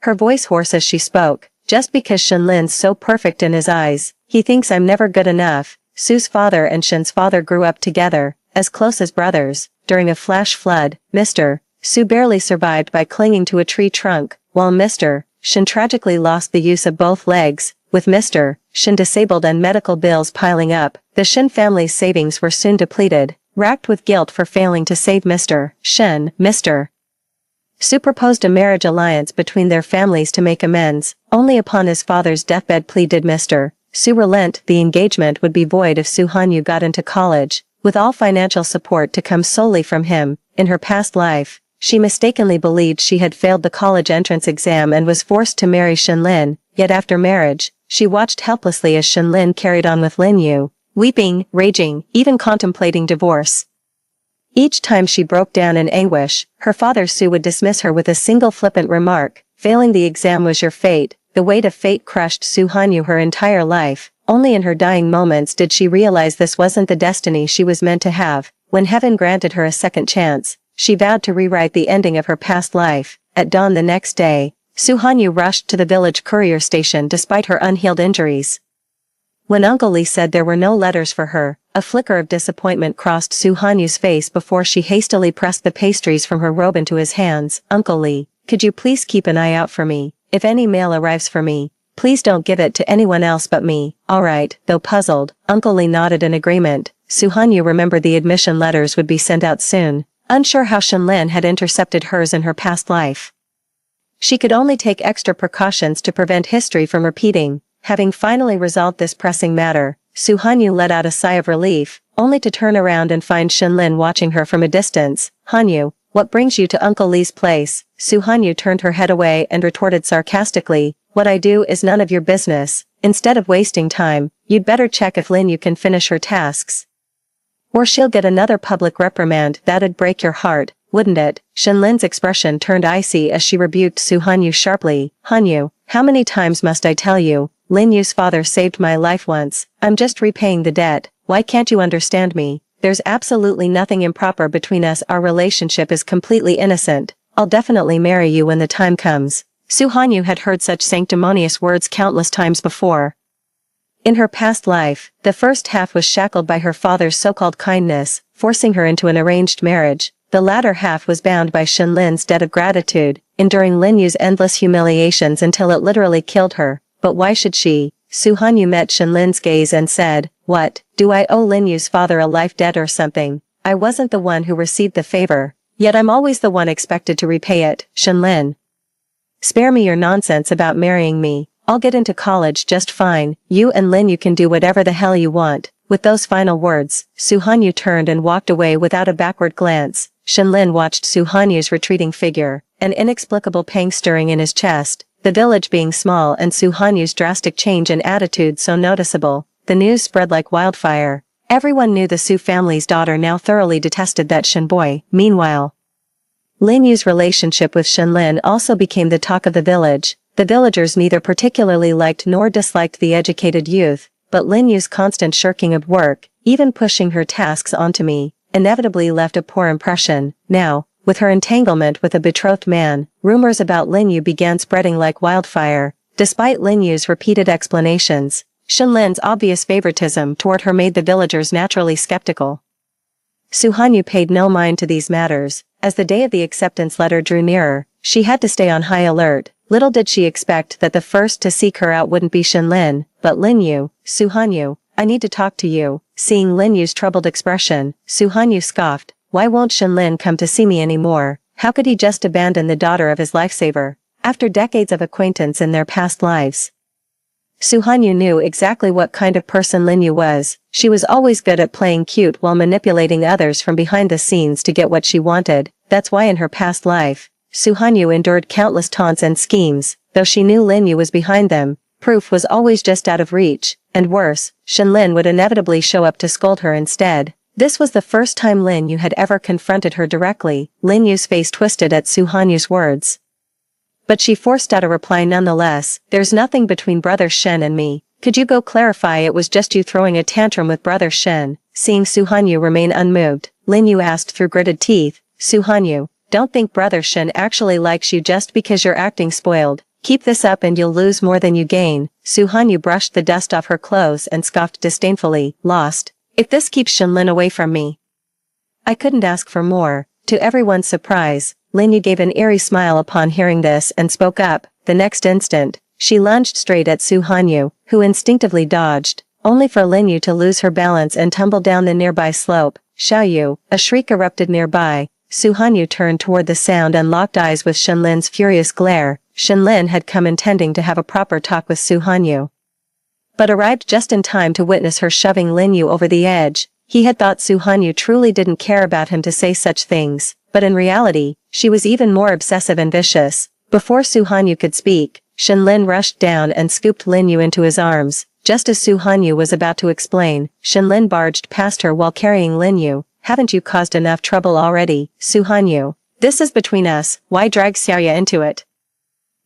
her voice hoarse as she spoke. Just because Shenlin's so perfect in his eyes, he thinks I'm never good enough. Su's father and Shen's father grew up together, as close as brothers. During a flash flood, Mr. Su barely survived by clinging to a tree trunk, while Mr. Shen tragically lost the use of both legs. With Mr. Shen disabled and medical bills piling up, the Shen family's savings were soon depleted. Racked with guilt for failing to save Mr. Shen, Mr. Su proposed a marriage alliance between their families to make amends. Only upon his father's deathbed plea did Mr. Su relent. The engagement would be void if Su Hanyu got into college, with all financial support to come solely from him. In her past life, she mistakenly believed she had failed the college entrance exam and was forced to marry Shenlin, yet after marriage, she watched helplessly as Shenlin carried on with Lin Yu, weeping, raging, even contemplating divorce. Each time she broke down in anguish, her father Su would dismiss her with a single flippant remark, "Failing the exam was your fate." The weight of fate crushed Su Hanyu her entire life. Only in her dying moments did she realize this wasn't the destiny she was meant to have. When heaven granted her a second chance, she vowed to rewrite the ending of her past life. At dawn the next day, Su Hanyu rushed to the village courier station despite her unhealed injuries. When Uncle Lee said there were no letters for her, a flicker of disappointment crossed Su Hanyu's face before she hastily pressed the pastries from her robe into his hands. "Uncle Lee, could you please keep an eye out for me? If any mail arrives for me, please don't give it to anyone else but me." "Alright." Though puzzled, Uncle Lee nodded in agreement. Su Hanyu remembered the admission letters would be sent out soon, unsure how Shenlin had intercepted hers in her past life. She could only take extra precautions to prevent history from repeating. Having finally resolved this pressing matter, Su Hanyu let out a sigh of relief, only to turn around and find Shenlin watching her from a distance. "Hanyu, what brings you to Uncle Lee's place?" Su Hanyu turned her head away and retorted sarcastically, "What I do is none of your business. Instead of wasting time, you'd better check if Lin Yu can finish her tasks. Or she'll get another public reprimand. That'd break your heart, wouldn't it?" Shenlin's expression turned icy as she rebuked Su Hanyu sharply. "Hanyu, how many times must I tell you? Lin Yu's father saved my life once. I'm just repaying the debt. Why can't you understand me? There's absolutely nothing improper between us. Our relationship is completely innocent. I'll definitely marry you when the time comes." Su Hanyu had heard such sanctimonious words countless times before. In her past life, the first half was shackled by her father's so-called kindness, forcing her into an arranged marriage. The latter half was bound by Shenlin's debt of gratitude, enduring Lin Yu's endless humiliations until it literally killed her. But why should she? Su Hanyu met Shenlin's gaze and said, "What, do I owe Lin Yu's father a life debt or something? I wasn't the one who received the favor, yet I'm always the one expected to repay it." "Shenlin, spare me your nonsense about marrying me. I'll get into college just fine. You and Lin Yu can do whatever the hell you want." With those final words, Su Hanyu turned and walked away without a backward glance. Shenlin watched Su Hanyu's retreating figure, an inexplicable pang stirring in his chest. The village being small and Su Hanyu's drastic change in attitude so noticeable, the news spread like wildfire. Everyone knew the Su family's daughter now thoroughly detested that Shen boy. Meanwhile, Lin Yu's relationship with Shenlin also became the talk of the village. The villagers neither particularly liked nor disliked the educated youth, but Lin Yu's constant shirking of work, even pushing her tasks onto me, inevitably left a poor impression. Now, with her entanglement with a betrothed man, rumors about Lin Yu began spreading like wildfire. Despite Lin Yu's repeated explanations, Shenlin's obvious favoritism toward her made the villagers naturally skeptical. Su Hanyu paid no mind to these matters. As the day of the acceptance letter drew nearer, she had to stay on high alert. Little did she expect that the first to seek her out wouldn't be Shenlin, but Lin Yu. "Su Hanyu, I need to talk to you." Seeing Lin Yu's troubled expression, Su Hanyu scoffed. Why won't Shenlin come to see me anymore? How could he just abandon the daughter of his lifesaver, after decades of acquaintance in their past lives? Su Hanyu knew exactly what kind of person Lin Yu was. She was always good at playing cute while manipulating others from behind the scenes to get what she wanted. That's why in her past life, Su Hanyu endured countless taunts and schemes. Though she knew Lin Yu was behind them, proof was always just out of reach. And worse, Shenlin would inevitably show up to scold her instead. This was the first time Lin Yu had ever confronted her directly. Lin Yu's face twisted at Su Hanyu's words, but she forced out a reply nonetheless. "There's nothing between Brother Shen and me. Could you go clarify it was just you throwing a tantrum with Brother Shen?" Seeing Su Hanyu remain unmoved, Lin Yu asked through gritted teeth, "Su Hanyu, don't think Brother Shen actually likes you just because you're acting spoiled. Keep this up and you'll lose more than you gain." Su Hanyu brushed the dust off her clothes and scoffed disdainfully. "Lost? If this keeps Shenlin away from me, I couldn't ask for more." To everyone's surprise, Lin Yu gave an eerie smile upon hearing this and spoke up. The next instant, she lunged straight at Su Hanyu, who instinctively dodged, only for Lin Yu to lose her balance and tumble down the nearby slope. "Xiao Yu!" A shriek erupted nearby, Suhanyu turned toward the sound and locked eyes with Shenlin's furious glare. Shenlin had come intending to have a proper talk with Suhanyu, but arrived just in time to witness her shoving Linyu over the edge. He had thought Suhanyu truly didn't care about him to say such things, but in reality, she was even more obsessive and vicious. Before Suhanyu could speak, Shenlin rushed down and scooped Linyu into his arms. Just as Suhanyu was about to explain, Shenlin barged past her while carrying Linyu. Haven't you caused enough trouble already, Suhanyu? This is between us, why drag Xiaoya into it?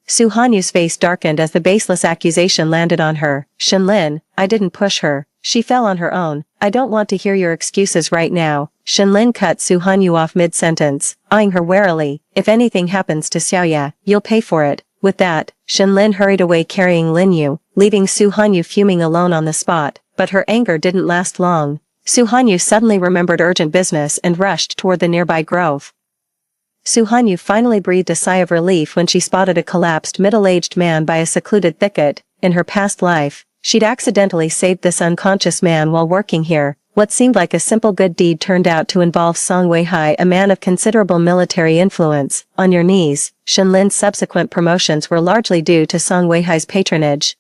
Suhanyu's face darkened as the baseless accusation landed on her. Shenlin, I didn't push her. She fell on her own. I don't want to hear your excuses right now. Shenlin cut Suhanyu off mid-sentence, eyeing her warily. If anything happens to Xiaoya, you'll pay for it. With that, Shenlin hurried away carrying Linyu, leaving Suhanyu fuming alone on the spot. But her anger didn't last long. Suhanyu suddenly remembered urgent business and rushed toward the nearby grove. Suhanyu finally breathed a sigh of relief when she spotted a collapsed middle-aged man by a secluded thicket. In her past life, she'd accidentally saved this unconscious man while working here. What seemed like a simple good deed turned out to involve Song Weihai, a man of considerable military influence. On your knees. Shenlin's subsequent promotions were largely due to Song Weihai's patronage.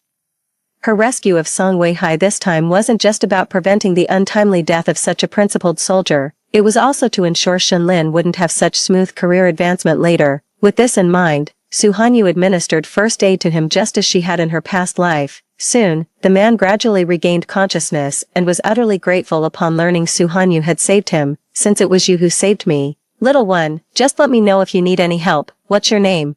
Her rescue of Song Weihai this time wasn't just about preventing the untimely death of such a principled soldier. It was also to ensure Shenlin wouldn't have such smooth career advancement later. With this in mind, Suhanyu administered first aid to him just as she had in her past life. Soon, the man gradually regained consciousness and was utterly grateful upon learning Suhanyu had saved him. Since it was you who saved me, little one, just let me know if you need any help. What's your name?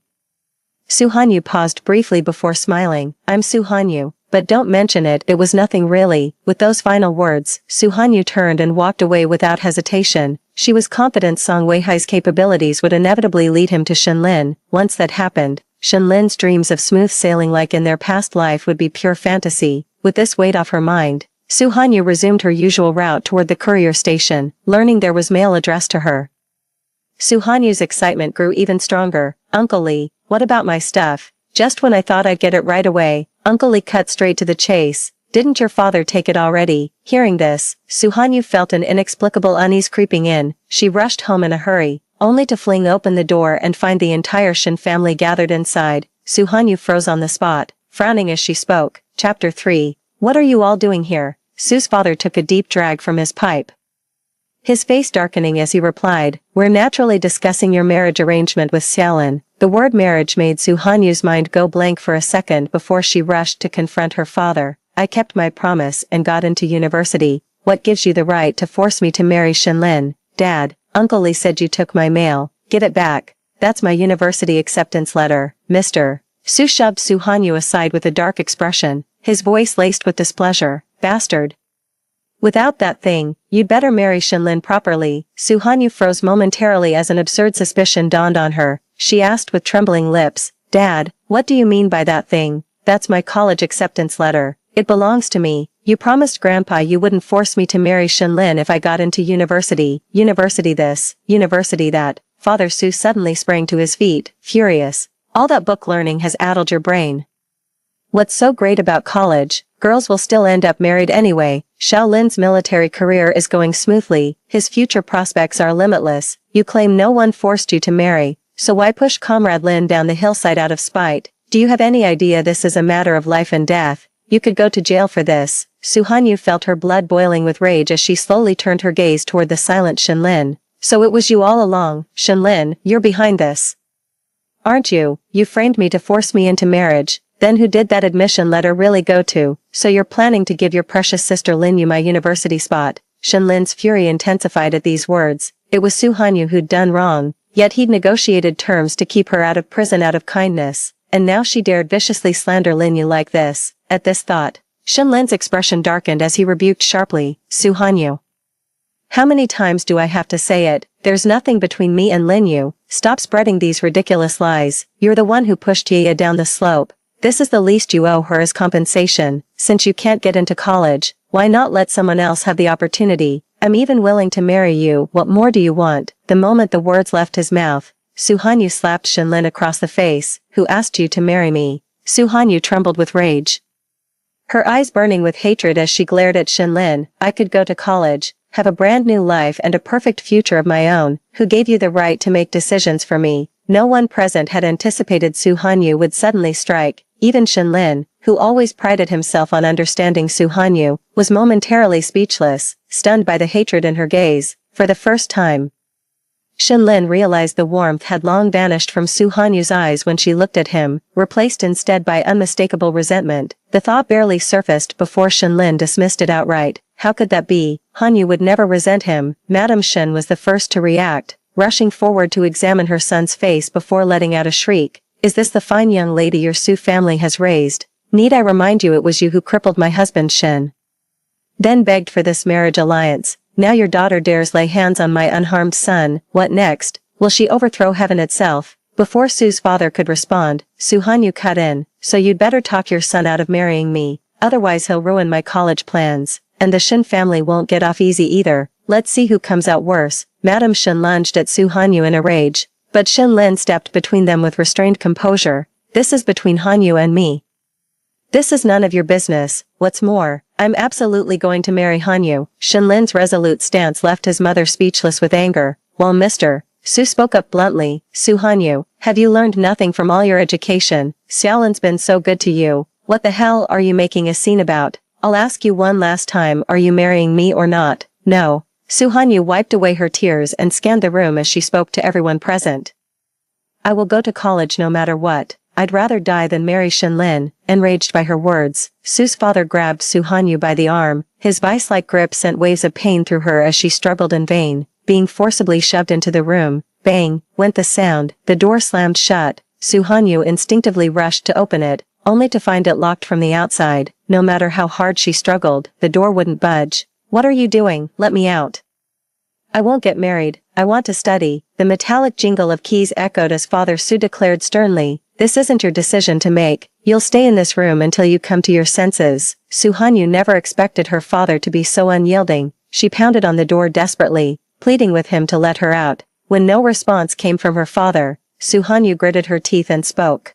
Suhanyu paused briefly before smiling. I'm Suhanyu. But don't mention it, it was nothing really. With those final words, Suhanyu turned and walked away without hesitation. She was confident Song Weihai's capabilities would inevitably lead him to Shenlin. Once that happened, Shenlin's dreams of smooth sailing like in their past life would be pure fantasy. With this weight off her mind, Suhanyu resumed her usual route toward the courier station, learning there was mail addressed to her. Suhanyu's excitement grew even stronger. Uncle Lee, what about my stuff? Just when I thought I'd get it right away, Uncle Lee cut straight to the chase. Didn't your father take it already? Hearing this, Suhanyu felt an inexplicable unease creeping in. She rushed home in a hurry, only to fling open the door and find the entire Shen family gathered inside. Suhanyu froze on the spot, frowning as she spoke. Chapter 3. What are you all doing here? Su's father took a deep drag from his pipe, his face darkening as he replied, we're naturally discussing your marriage arrangement with Xiaolin. The word marriage made Suhanyu's mind go blank for a second before she rushed to confront her father. I kept my promise and got into university. What gives you the right to force me to marry Shenlin? Dad, Uncle Lee said you took my mail. Give it back. That's my university acceptance letter, mister. Su shoved Suhanyu aside with a dark expression, his voice laced with displeasure. Bastard. Without that thing, you'd better marry Shenlin properly. Suhanyu froze momentarily as an absurd suspicion dawned on her. She asked with trembling lips, Dad, what do you mean by that thing? That's my college acceptance letter. It belongs to me. You promised Grandpa you wouldn't force me to marry Shenlin if I got into university. University this, university that. Father Su suddenly sprang to his feet, furious. All that book learning has addled your brain. What's so great about college? Girls will still end up married anyway. Xiaolin's military career is going smoothly, his future prospects are limitless. You claim no one forced you to marry, so why push Comrade Lin down the hillside out of spite? Do you have any idea this is a matter of life and death? You could go to jail for this. Suhanyu felt her blood boiling with rage as she slowly turned her gaze toward the silent Shenlin. So it was you all along, Shenlin, you're behind this. Aren't you? You framed me to force me into marriage. Then who did that admission letter really go to? So you're planning to give your precious sister Linyu my university spot? Shenlin's fury intensified at these words. It was Suhanyu who'd done wrong, yet he'd negotiated terms to keep her out of prison out of kindness, and now she dared viciously slander Linyu like this. At this thought, Shenlin's expression darkened as he rebuked sharply, Suhanyu. How many times do I have to say it? There's nothing between me and Linyu. Stop spreading these ridiculous lies. You're the one who pushed Yaya down the slope. This is the least you owe her as compensation. Since you can't get into college, why not let someone else have the opportunity? I'm even willing to marry you. What more do you want? The moment the words left his mouth, Suhanyu slapped Shenlin across the face. Who asked you to marry me? Suhanyu trembled with rage, her eyes burning with hatred as she glared at Shenlin. I could go to college. have a brand new life and a perfect future of my own, who gave you the right to make decisions for me. No one present had anticipated Su Hanyu would suddenly strike. Even Shinlin, who always prided himself on understanding Su Hanyu, was momentarily speechless, stunned by the hatred in her gaze. For the first time, Shinlin realized the warmth had long vanished from Su Hanyu's eyes when she looked at him, replaced instead by unmistakable resentment. The thought barely surfaced before Shinlin dismissed it outright. How could that be? Hanyu would never resent him. Madame Shin was the first to react, rushing forward to examine her son's face before letting out a shriek. Is this the fine young lady your Su family has raised? Need I remind you it was you who crippled my husband Shin? Then begged for this marriage alliance. Now your daughter dares lay hands on my unharmed son. What next? Will she overthrow heaven itself? Before Su's father could respond, Su Hanyu cut in. So you'd better talk your son out of marrying me, otherwise he'll ruin my college plans. And the Shin family won't get off easy either. Let's see who comes out worse. Madame Shin lunged at Su Hanyu in a rage, but Shinlin stepped between them with restrained composure. This is between Hanyu and me. This is none of your business. What's more, I'm absolutely going to marry Hanyu. Shinlin's resolute stance left his mother speechless with anger, while Su spoke up bluntly. Su Hanyu, have you learned nothing from all your education? Xiaolin's been so good to you. What the hell are you making a scene about? I'll ask you one last time, are you marrying me or not? No. Su Hanyu wiped away her tears and scanned the room as she spoke to everyone present. I will go to college no matter what. I'd rather die than marry Shinlin. Enraged by her words, Su's father grabbed Su Hanyu by the arm. His vice-like grip sent waves of pain through her as she struggled in vain, being forcibly shoved into the room. Bang, went the sound, the door slammed shut. Su Hanyu instinctively rushed to open it, only to find it locked from the outside. No matter how hard she struggled, the door wouldn't budge. What are you doing? Let me out. I won't get married. I want to study. The metallic jingle of keys echoed as Father Su declared sternly. This isn't your decision to make. You'll stay in this room until you come to your senses. Su Hanyu never expected her father to be so unyielding. She pounded on the door desperately, pleading with him to let her out. When no response came from her father, Su Hanyu gritted her teeth and spoke.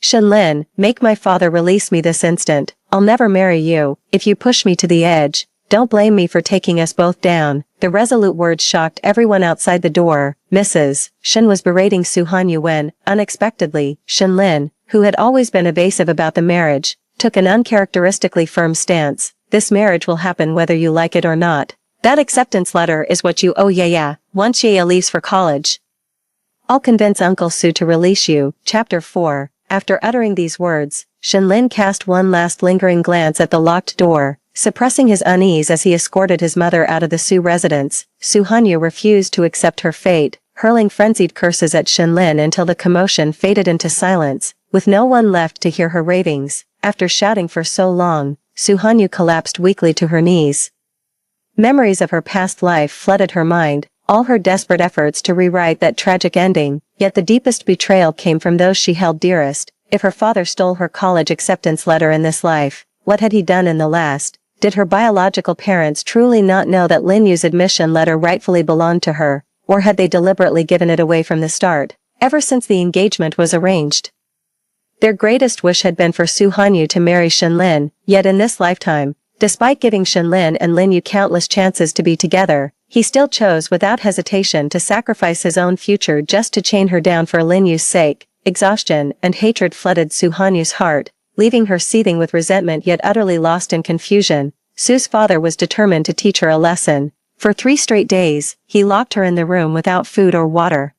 Shinlin, make my father release me this instant. I'll never marry you. If you push me to the edge, don't blame me for taking us both down. The resolute words shocked everyone outside the door. Mrs. Shin was berating Su Hanyu when, unexpectedly, Shinlin, who had always been evasive about the marriage, took an uncharacteristically firm stance. This marriage will happen whether you like it or not. That acceptance letter is what you owe. Yeah. Once Yaya leaves for college, I'll convince Uncle Su to release you. Chapter 4. After uttering these words, Shinlin cast one last lingering glance at the locked door, suppressing his unease as he escorted his mother out of the Su residence. Su Hanyu refused to accept her fate, hurling frenzied curses at Shinlin until the commotion faded into silence, with no one left to hear her ravings. After shouting for so long, Su Hanyu collapsed weakly to her knees. Memories of her past life flooded her mind, all her desperate efforts to rewrite that tragic ending, yet the deepest betrayal came from those she held dearest. If her father stole her college acceptance letter in this life, what had he done in the last? Did her biological parents truly not know that Lin Yu's admission letter rightfully belonged to her, or had they deliberately given it away from the start, ever since the engagement was arranged? Their greatest wish had been for Su Hanyu to marry Shinlin, yet in this lifetime, despite giving Shinlin and Lin Yu countless chances to be together, he still chose without hesitation to sacrifice his own future just to chain her down for Lin Yu's sake. Exhaustion and hatred flooded Su Hanyu's heart, leaving her seething with resentment yet utterly lost in confusion. Su's father was determined to teach her a lesson. For 3 straight days, he locked her in the room without food or water,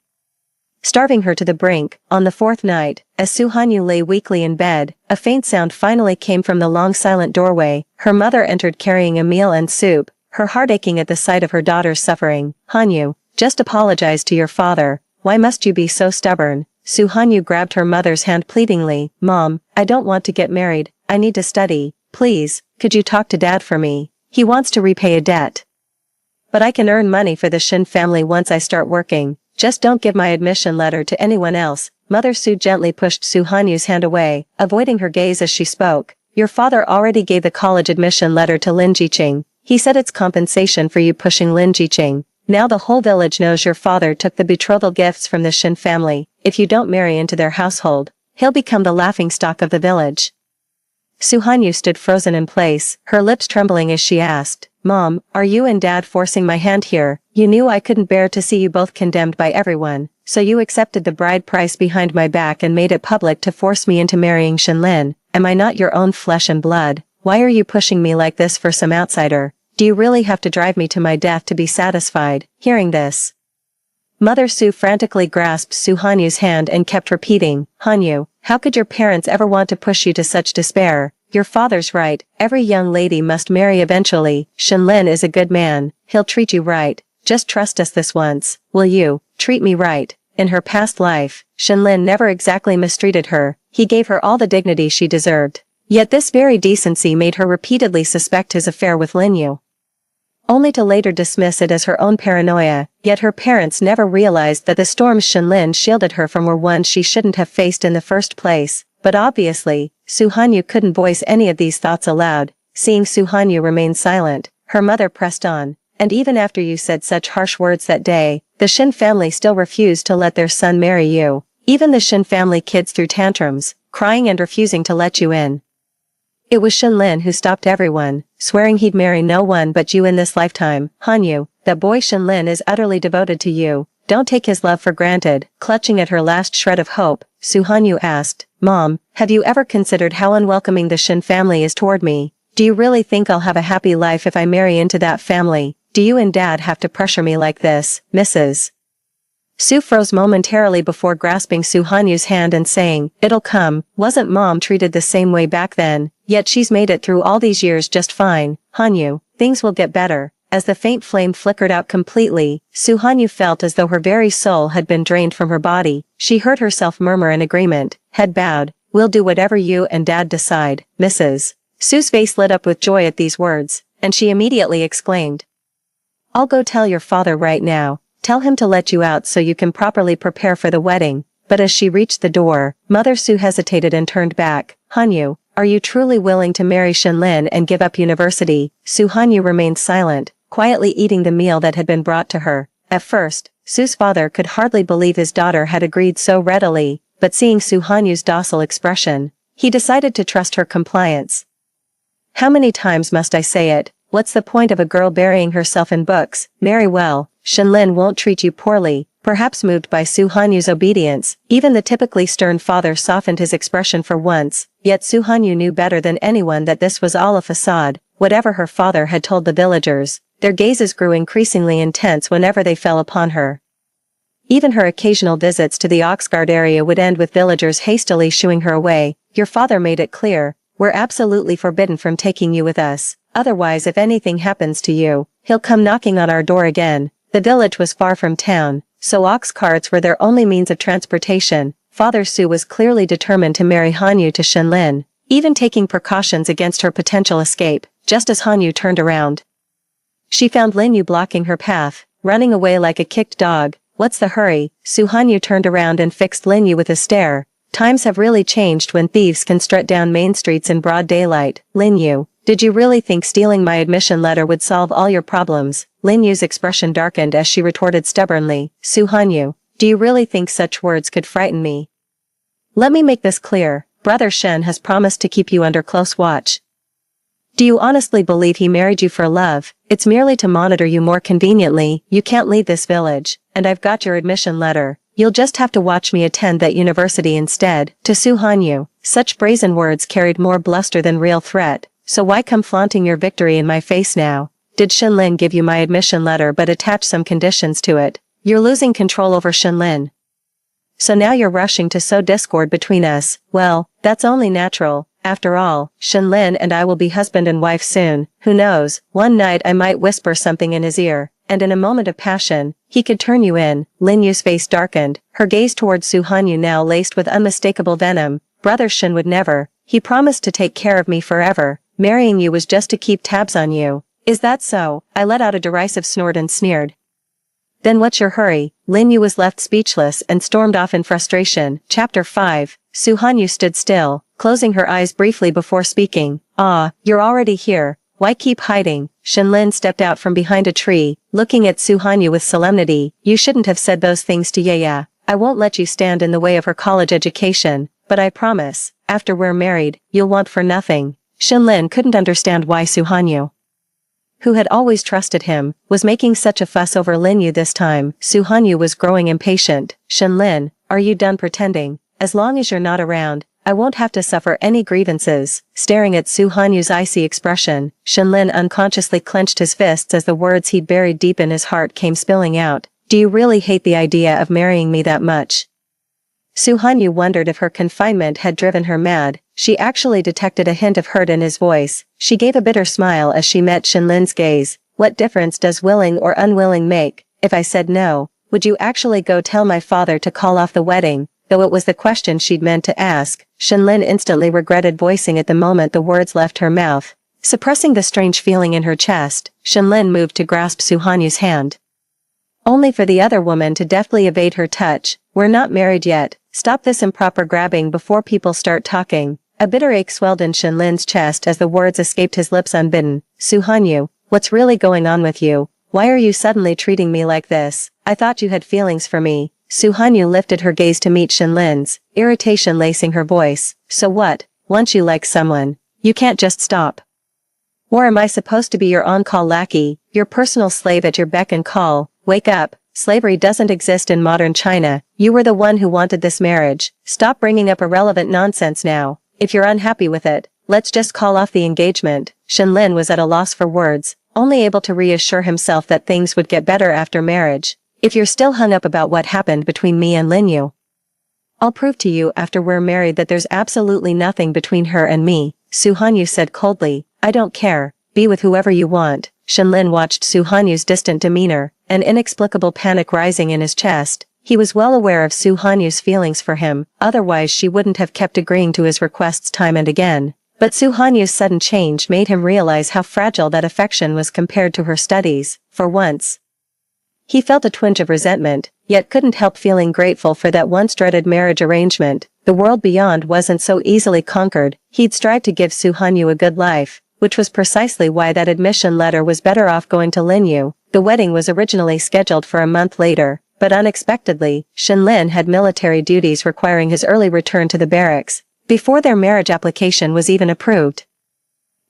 starving her to the brink. On the 4th night, as Su Hanyu lay weakly in bed, a faint sound finally came from the long silent doorway. Her mother entered carrying a meal and soup, her heart aching at the sight of her daughter's suffering. Hanyu, just apologize to your father. Why must you be so stubborn? Su Hanyu grabbed her mother's hand pleadingly. Mom, I don't want to get married. I need to study. Please, could you talk to Dad for me? He wants to repay a debt. But I can earn money for the Shin family once I start working. Just don't give my admission letter to anyone else. Mother Su gently pushed Su Hanyu's hand away, avoiding her gaze as she spoke. Your father already gave the college admission letter to Lin Jiqing. He said it's compensation for you pushing Lin Jiqing. Now the whole village knows your father took the betrothal gifts from the Shin family. If you don't marry into their household, he'll become the laughingstock of the village. Su Hanyu stood frozen in place, her lips trembling as she asked, Mom, are you and Dad forcing my hand here? You knew I couldn't bear to see you both condemned by everyone, so you accepted the bride price behind my back and made it public to force me into marrying Shinlin. Am I not your own flesh and blood? Why are you pushing me like this for some outsider? Do you really have to drive me to my death to be satisfied? Hearing this, Mother Su frantically grasped Su Hanyu's hand and kept repeating, Hanyu, how could your parents ever want to push you to such despair? Your father's right, every young lady must marry eventually. Shinlin is a good man, he'll treat you right. Just trust us this once, will you? Treat me right. In her past life, Shinlin never exactly mistreated her, he gave her all the dignity she deserved. Yet this very decency made her repeatedly suspect his affair with Linyu, only to later dismiss it as her own paranoia. Yet her parents never realized that the storms Shinlin shielded her from were ones she shouldn't have faced in the first place. But obviously, Su Hanyu couldn't voice any of these thoughts aloud. Seeing Su Hanyu remain silent, her mother pressed on, and even after you said such harsh words that day, the Shin family still refused to let their son marry you. Even the Shin family kids threw tantrums, crying and refusing to let you in. It was Shinlin who stopped everyone, swearing he'd marry no one but you in this lifetime. Hanyu, that boy Shinlin is utterly devoted to you. Don't take his love for granted. Clutching at her last shred of hope, Su Hanyu asked, Mom, have you ever considered how unwelcoming the Shin family is toward me? Do you really think I'll have a happy life if I marry into that family? Do you and Dad have to pressure me like this, Mrs. Su froze momentarily before grasping Su Hanyu's hand and saying, It'll come. Wasn't Mom treated the same way back then? Yet she's made it through all these years just fine. Hanyu, things will get better. As the faint flame flickered out completely, Su Hanyu felt as though her very soul had been drained from her body. She heard herself murmur in agreement, head bowed, We'll do whatever you and Dad decide, Mrs. Su's face lit up with joy at these words, and she immediately exclaimed, I'll go tell your father right now. Tell him to let you out so you can properly prepare for the wedding. But as she reached the door, Mother Su hesitated and turned back. Hanyu, are you truly willing to marry Shinlin and give up university? Su Hanyu remained silent, quietly eating the meal that had been brought to her. At first, Su's father could hardly believe his daughter had agreed so readily, but seeing Su Hanyu's docile expression, he decided to trust her compliance. How many times must I say it? What's the point of a girl burying herself in books? Marry well. Shinlin won't treat you poorly. Perhaps moved by Su Hanyu's obedience, even the typically stern father softened his expression for once, yet Su Hanyu knew better than anyone that this was all a facade. Whatever her father had told the villagers, their gazes grew increasingly intense whenever they fell upon her. Even her occasional visits to the Oxguard area would end with villagers hastily shooing her away. Your father made it clear, we're absolutely forbidden from taking you with us. Otherwise, if anything happens to you, he'll come knocking on our door again. The village was far from town, so ox carts were their only means of transportation. Father Su was clearly determined to marry Hanyu to Shinlin, even taking precautions against her potential escape. Just as Hanyu turned around, she found Linyu blocking her path, running away like a kicked dog. What's the hurry? Su Hanyu turned around and fixed Linyu with a stare. Times have really changed when thieves can strut down main streets in broad daylight. Linyu, did you really think stealing my admission letter would solve all your problems? Linyu's expression darkened as she retorted stubbornly, Su Hanyu, do you really think such words could frighten me? Let me make this clear, Brother Shen has promised to keep you under close watch. Do you honestly believe he married you for love? It's merely to monitor you more conveniently. You can't leave this village, and I've got your admission letter. You'll just have to watch me attend that university instead. To Su Hanyu, such brazen words carried more bluster than real threat, so why come flaunting your victory in my face now? Did Shinlin give you my admission letter but attach some conditions to it? You're losing control over Shinlin. So now you're rushing to sow discord between us. Well, that's only natural. After all, Shinlin and I will be husband and wife soon. Who knows, one night I might whisper something in his ear, and in a moment of passion, he could turn you in. Linyu's face darkened, her gaze towards Su Hanyu now laced with unmistakable venom. Brother Shin would never. He promised to take care of me forever. Marrying you was just to keep tabs on you. Is that so? I let out a derisive snort and sneered. Then what's your hurry? Linyu was left speechless and stormed off in frustration. Chapter 5. Su Hanyu stood still, closing her eyes briefly before speaking. Ah, you're already here. Why keep hiding? Shinlin stepped out from behind a tree, looking at Su Hanyu with solemnity. You shouldn't have said those things to Yaya. I won't let you stand in the way of her college education, but I promise, after we're married, you'll want for nothing. Shinlin couldn't understand why Su Hanyu who had always trusted him, was making such a fuss over Linyu this time. Su Hanyu was growing impatient. Shenlin, are you done pretending? As long as you're not around, I won't have to suffer any grievances. Staring at Su Hanyu's icy expression, Shenlin unconsciously clenched his fists as the words he'd buried deep in his heart came spilling out. Do you really hate the idea of marrying me that much? Su Hanyu wondered if her confinement had driven her mad. She actually detected a hint of hurt in his voice. She gave a bitter smile as she met Shenlin's gaze. What difference does willing or unwilling make? If I said no, would you actually go tell my father to call off the wedding? Though it was the question she'd meant to ask, Shenlin instantly regretted voicing it the moment the words left her mouth. Suppressing the strange feeling in her chest, Shenlin moved to grasp Su Hanyu's hand. Only for the other woman to deftly evade her touch. We're not married yet. Stop this improper grabbing before people start talking. A bitter ache swelled in Shenlin's chest as the words escaped his lips unbidden. Su Hanyu, what's really going on with you? Why are you suddenly treating me like this? I thought you had feelings for me. Su Hanyu lifted her gaze to meet Shenlin's, irritation lacing her voice. So what? Once you like someone, you can't just stop. Or am I supposed to be your on-call lackey, your personal slave at your beck and call? Wake up. Slavery doesn't exist in modern China. You were the one who wanted this marriage. Stop bringing up irrelevant nonsense now. If you're unhappy with it, let's just call off the engagement. Shenlin was at a loss for words, only able to reassure himself that things would get better after marriage. If you're still hung up about what happened between me and Linyu, I'll prove to you after we're married that there's absolutely nothing between her and me, Su Hanyu said coldly. I don't care. Be with whoever you want. Shenlin watched Su Hanyu's distant demeanor, an inexplicable panic rising in his chest. He was well aware of Su Hanyu's feelings for him, otherwise she wouldn't have kept agreeing to his requests time and again. But Su Hanyu's sudden change made him realize how fragile that affection was compared to her studies. For once, he felt a twinge of resentment, yet couldn't help feeling grateful for that once-dreaded marriage arrangement. The world beyond wasn't so easily conquered. He'd strive to give Su Hanyu a good life, which was precisely why that admission letter was better off going to Linyu. The wedding was originally scheduled for a month later, but unexpectedly, Shenlin had military duties requiring his early return to the barracks, before their marriage application was even approved.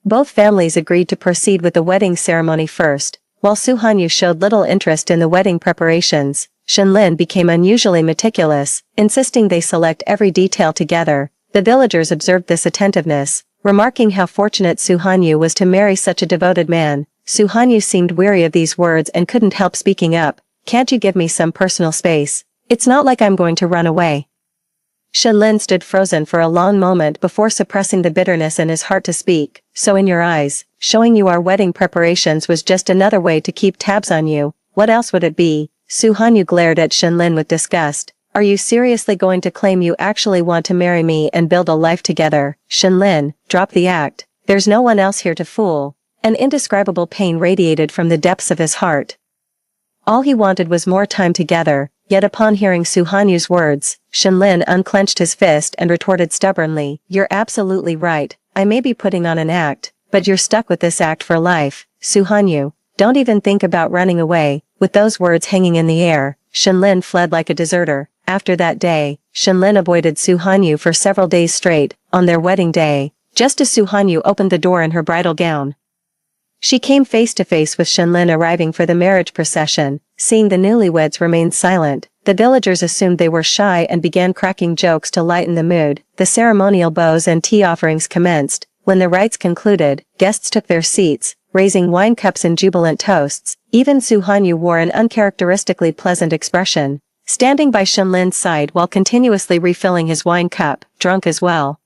Both families agreed to proceed with the wedding ceremony first. While Su Hanyu showed little interest in the wedding preparations, Shenlin became unusually meticulous, insisting they select every detail together. The villagers observed this attentiveness, remarking how fortunate Su Hanyu was to marry such a devoted man. Su Hanyu seemed weary of these words and couldn't help speaking up. Can't you give me some personal space? It's not like I'm going to run away. Shenlin stood frozen for a long moment before suppressing the bitterness in his heart to speak. So in your eyes, showing you our wedding preparations was just another way to keep tabs on you. What else would it be? Su Hanyu glared at Shenlin with disgust. Are you seriously going to claim you actually want to marry me and build a life together? Shenlin, drop the act. There's no one else here to fool. An indescribable pain radiated from the depths of his heart. All he wanted was more time together, yet upon hearing Su Hanyu's words, Shenlin unclenched his fist and retorted stubbornly, You're absolutely right. I may be putting on an act, but you're stuck with this act for life. Su Hanyu, don't even think about running away. With those words hanging in the air, Shenlin fled like a deserter. After that day, Shenlin avoided Su Hanyu for several days straight. On their wedding day, just as Su Hanyu opened the door in her bridal gown, she came face to face with Shenlin arriving for the marriage procession. Seeing the newlyweds remain silent, the villagers assumed they were shy and began cracking jokes to lighten the mood. The ceremonial bows and tea offerings commenced. When the rites concluded, guests took their seats, raising wine cups in jubilant toasts. Even Su Hanyu wore an uncharacteristically pleasant expression, standing by Shenlin's side while continuously refilling his wine cup, drunk as well.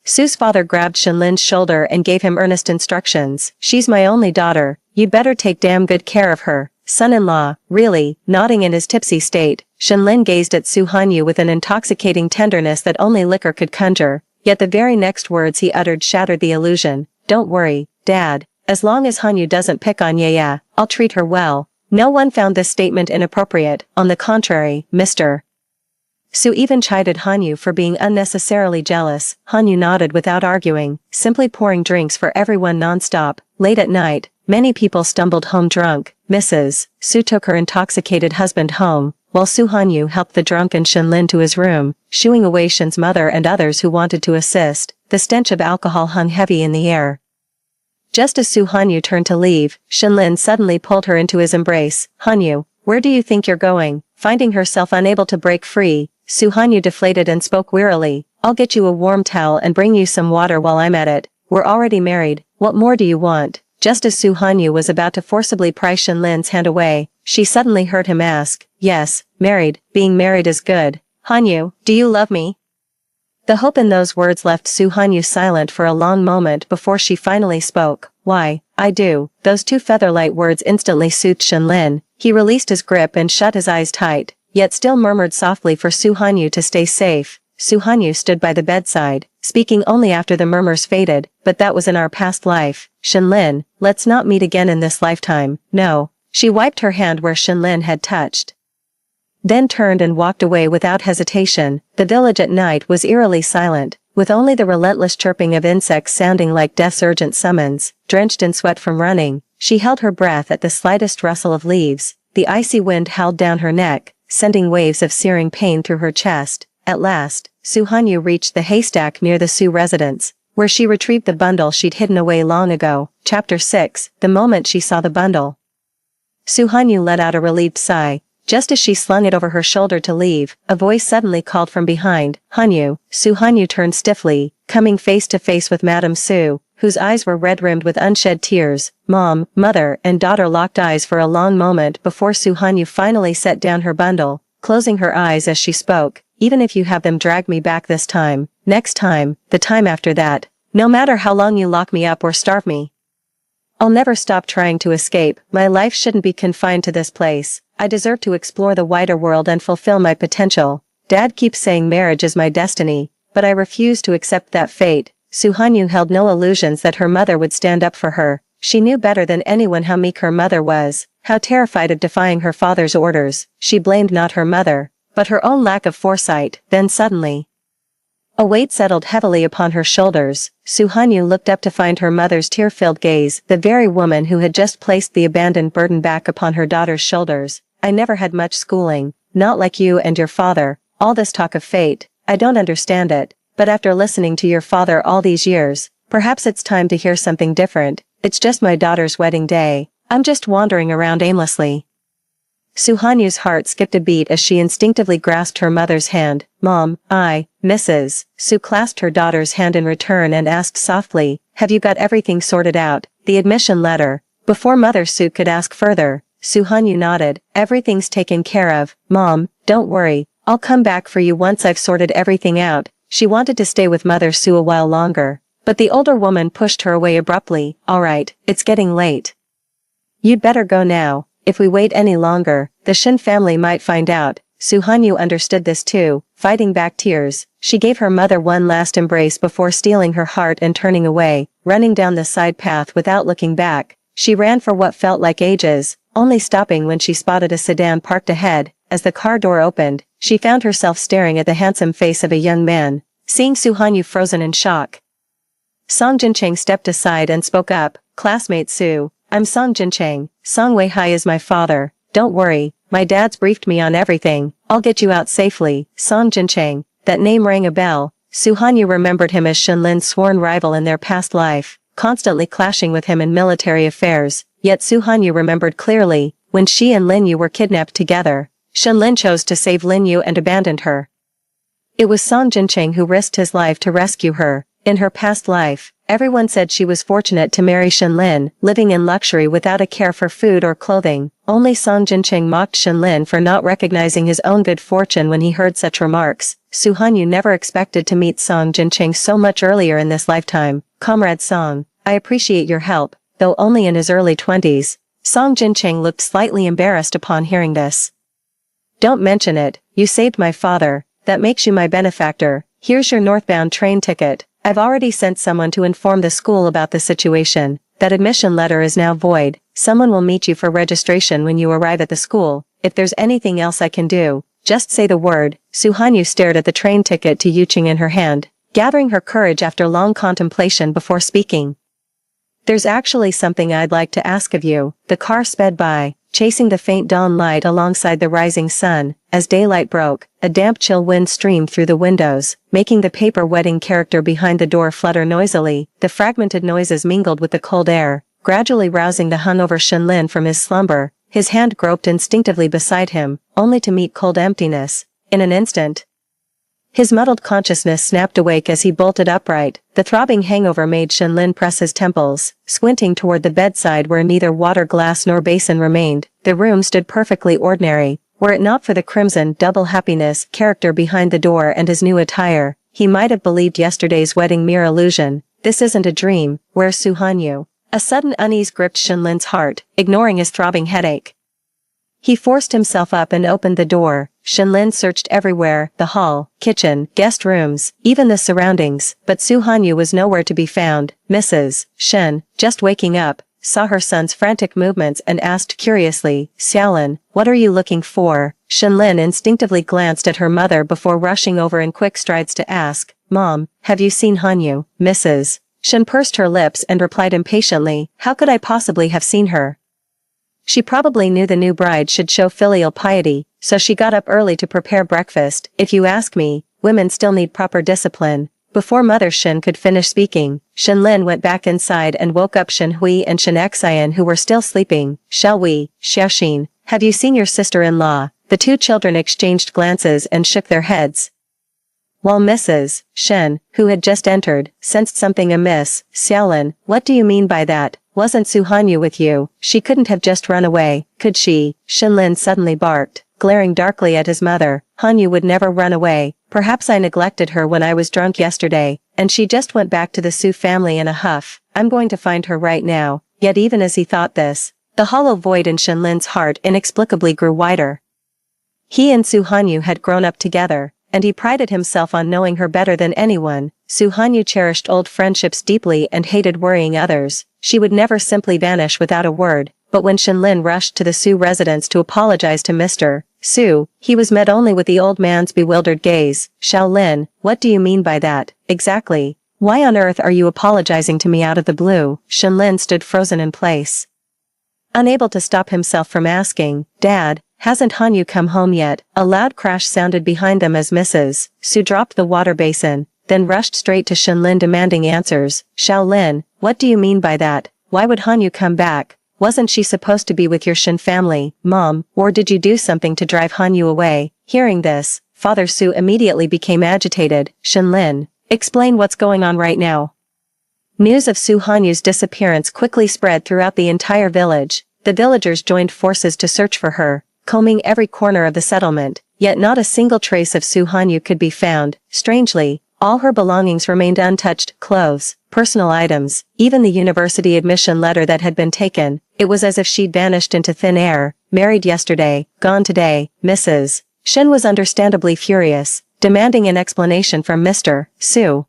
Su's father grabbed Shenlin's shoulder and gave him earnest instructions. She's my only daughter, you'd better take damn good care of her. Son-in-law, really, nodding in his tipsy state, Shenlin gazed at Su Hanyu with an intoxicating tenderness that only liquor could conjure, yet the very next words he uttered shattered the illusion. Don't worry, Dad, as long as Hanyu doesn't pick on Yaya, I'll treat her well. No one found this statement inappropriate. On the contrary, Mr. Su even chided Hanyu for being unnecessarily jealous. Hanyu nodded without arguing, simply pouring drinks for everyone non-stop. Late at night, many people stumbled home drunk. Mrs. Su took her intoxicated husband home, while Su Hanyu helped the drunken Shenlin to his room, shooing away Shen's mother and others who wanted to assist. The stench of alcohol hung heavy in the air. Just as Su Hanyu turned to leave, Shenlin suddenly pulled her into his embrace. Hanyu, where do you think you're going? Finding herself unable to break free, Su Hanyu deflated and spoke wearily. I'll get you a warm towel and bring you some water while I'm at it. We're already married, what more do you want? Just as Su Hanyu was about to forcibly pry Shenlin's hand away, she suddenly heard him ask, yes, married, being married is good. Hanyu, do you love me? The hope in those words left Su Hanyu silent for a long moment before she finally spoke. Why, I do. Those two featherlight words instantly soothed Shenlin. He released his grip and shut his eyes tight, yet still murmured softly for Su Hanyu to stay safe. Su Hanyu stood by the bedside, speaking only after the murmurs faded, but that was in our past life. Shenlin, let's not meet again in this lifetime, no. She wiped her hand where Shenlin had touched, then turned and walked away without hesitation. The village at night was eerily silent, with only the relentless chirping of insects sounding like death's urgent summons. Drenched in sweat from running, she held her breath at the slightest rustle of leaves. The icy wind howled down her neck, sending waves of searing pain through her chest. At last, Su Hanyu reached the haystack near the Su residence, where she retrieved the bundle she'd hidden away long ago. Chapter 6. The moment she saw the bundle, Su Hanyu let out a relieved sigh. Just as she slung it over her shoulder to leave, a voice suddenly called from behind. Hanyu. Su Hanyu turned stiffly, coming face to face with Madame Su, whose eyes were red-rimmed with unshed tears. Mom, mother, and daughter locked eyes for a long moment before Su Hanyu finally set down her bundle, closing her eyes as she spoke. Even if you have them drag me back this time, next time, the time after that, no matter how long you lock me up or starve me, I'll never stop trying to escape. My life shouldn't be confined to this place. I deserve to explore the wider world and fulfill my potential. Dad keeps saying marriage is my destiny, but I refuse to accept that fate. Su Hanyu held no illusions that her mother would stand up for her. She knew better than anyone how meek her mother was, how terrified of defying her father's orders. She blamed not her mother, but her own lack of foresight. Then suddenly, a weight settled heavily upon her shoulders. Su Hanyu looked up to find her mother's tear-filled gaze, the very woman who had just placed the abandoned burden back upon her daughter's shoulders. I never had much schooling, not like you and your father. All this talk of fate, I don't understand it, but after listening to your father all these years, perhaps it's time to hear something different. It's just my daughter's wedding day. I'm just wandering around aimlessly. Su Hanyu's heart skipped a beat as she instinctively grasped her mother's hand. Mom, Mrs. Su clasped her daughter's hand in return and asked softly, have you got everything sorted out? The admission letter. Before Mother Su could ask further, Su Hanyu nodded. Everything's taken care of, Mom, don't worry, I'll come back for you once I've sorted everything out. She wanted to stay with Mother Su a while longer, but the older woman pushed her away abruptly. Alright, it's getting late. You'd better go now. If we wait any longer, the Shin family might find out. Su Hanyu understood this too. Fighting back tears, she gave her mother one last embrace before steeling her heart and turning away. Running down the side path without looking back, she ran for what felt like ages, only stopping when she spotted a sedan parked ahead. As the car door opened, she found herself staring at the handsome face of a young man. Seeing Su Hanyu frozen in shock, Song Jincheng stepped aside and spoke up. Classmate Su, I'm Song Jincheng. Song Weihai is my father. Don't worry, my dad's briefed me on everything. I'll get you out safely. Song Jincheng. That name rang a bell. Su Hanyu remembered him as Shenlin's sworn rival in their past life, constantly clashing with him in military affairs. Yet Su Hanyu remembered clearly, when she and Lin Yu were kidnapped together, Shenlin chose to save Lin Yu and abandoned her. It was Song Jincheng who risked his life to rescue her. In her past life, everyone said she was fortunate to marry Shenlin, living in luxury without a care for food or clothing. Only Song Jincheng mocked Shenlin for not recognizing his own good fortune when he heard such remarks. Su Hanyu never expected to meet Song Jincheng so much earlier in this lifetime. Comrade Song, I appreciate your help, though only in his early 20s. Song Jincheng looked slightly embarrassed upon hearing this. Don't mention it, you saved my father, that makes you my benefactor. Here's your northbound train ticket. I've already sent someone to inform the school about the situation. That admission letter is now void. Someone will meet you for registration when you arrive at the school. If there's anything else I can do, just say the word. Su Hanyu stared at the train ticket to Yuqing in her hand, gathering her courage after long contemplation before speaking. There's actually something I'd like to ask of you. The car sped by, chasing the faint dawn light alongside the rising sun. As daylight broke, a damp chill wind streamed through the windows, making the paper wedding character behind the door flutter noisily. The fragmented noises mingled with the cold air, gradually rousing the hungover Shenlin from his slumber. His hand groped instinctively beside him, only to meet cold emptiness. In an instant, his muddled consciousness snapped awake as he bolted upright. The throbbing hangover made Shenlin press his temples, squinting toward the bedside where neither water glass nor basin remained. The room stood perfectly ordinary. Were it not for the crimson double happiness character behind the door and his new attire, he might have believed yesterday's wedding mere illusion. This isn't a dream. Where's Su Hanyu? A sudden unease gripped Shenlin's heart, ignoring his throbbing headache. He forced himself up and opened the door. Shenlin searched everywhere, the hall, kitchen, guest rooms, even the surroundings, but Su Hanyu was nowhere to be found. Mrs. Shen, just waking up, saw her son's frantic movements and asked curiously, "Xiaolin, what are you looking for?" Shenlin instinctively glanced at her mother before rushing over in quick strides to ask, "Mom, have you seen Hanyu?" Mrs. Shen pursed her lips and replied impatiently, "How could I possibly have seen her?" She probably knew the new bride should show filial piety, so she got up early to prepare breakfast. "If you ask me, women still need proper discipline." Before Mother Shen could finish speaking, Shenlin went back inside and woke up Shen Hui and Shen Xian who were still sleeping. "Shall we, Xiaoxin, have you seen your sister-in-law?" The two children exchanged glances and shook their heads, while Mrs. Shen, who had just entered, sensed something amiss. "Xiaolin, what do you mean by that? Wasn't Su Hanyu with you? She couldn't have just run away, could she?" Shenlin suddenly barked, glaring darkly at his mother. "Hanyu would never run away. Perhaps I neglected her when I was drunk yesterday, and she just went back to the Su family in a huff. I'm going to find her right now." Yet even as he thought this, the hollow void in Shenlin's heart inexplicably grew wider. He and Su Hanyu had grown up together, and he prided himself on knowing her better than anyone. Su Hanyu cherished old friendships deeply and hated worrying others. She would never simply vanish without a word, but when Shenlin rushed to the Su residence to apologize to Mr. Su, he was met only with the old man's bewildered gaze. "Xiaolin, what do you mean by that, exactly? Why on earth are you apologizing to me out of the blue?" Shenlin stood frozen in place, unable to stop himself from asking, "Dad, hasn't Hanyu come home yet?" A loud crash sounded behind them as Mrs. Su dropped the water basin, then rushed straight to Shenlin demanding answers. "Xiaolin, what do you mean by that? Why would Hanyu come back? Wasn't she supposed to be with your Shen family, Mom, or did you do something to drive Hanyu away?" Hearing this, Father Su immediately became agitated. "Shenlin, explain what's going on right now." News of Su Hanyu's disappearance quickly spread throughout the entire village. The villagers joined forces to search for her, combing every corner of the settlement, yet not a single trace of Su Hanyu could be found. Strangely, all her belongings remained untouched: clothes, personal items, even the university admission letter that had been taken. It was as if she'd vanished into thin air, married yesterday, gone today. Mrs. Shen was understandably furious, demanding an explanation from Mr. Su.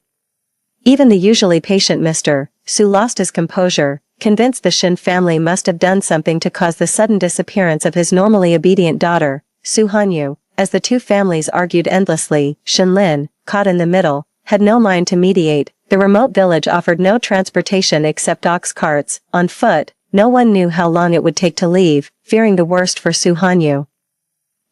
Even the usually patient Mr. Su lost his composure, convinced the Shen family must have done something to cause the sudden disappearance of his normally obedient daughter, Su Hanyu. As the two families argued endlessly, Shenlin, caught in the middle, had no mind to mediate. The remote village offered no transportation except ox carts. On foot, no one knew how long it would take to leave. Fearing the worst for Su Hanyu,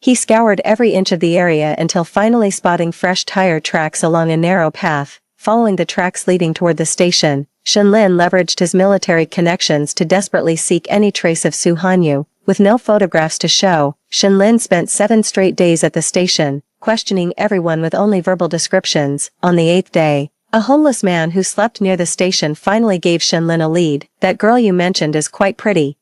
he scoured every inch of the area until finally spotting fresh tire tracks along a narrow path. Following the tracks leading toward the station, Shenlin leveraged his military connections to desperately seek any trace of Su Hanyu. With no photographs to show, Shenlin spent 7 straight days at the station, questioning everyone with only verbal descriptions. On the 8th day, a homeless man who slept near the station finally gave Shenlin a lead. "That girl you mentioned is quite pretty."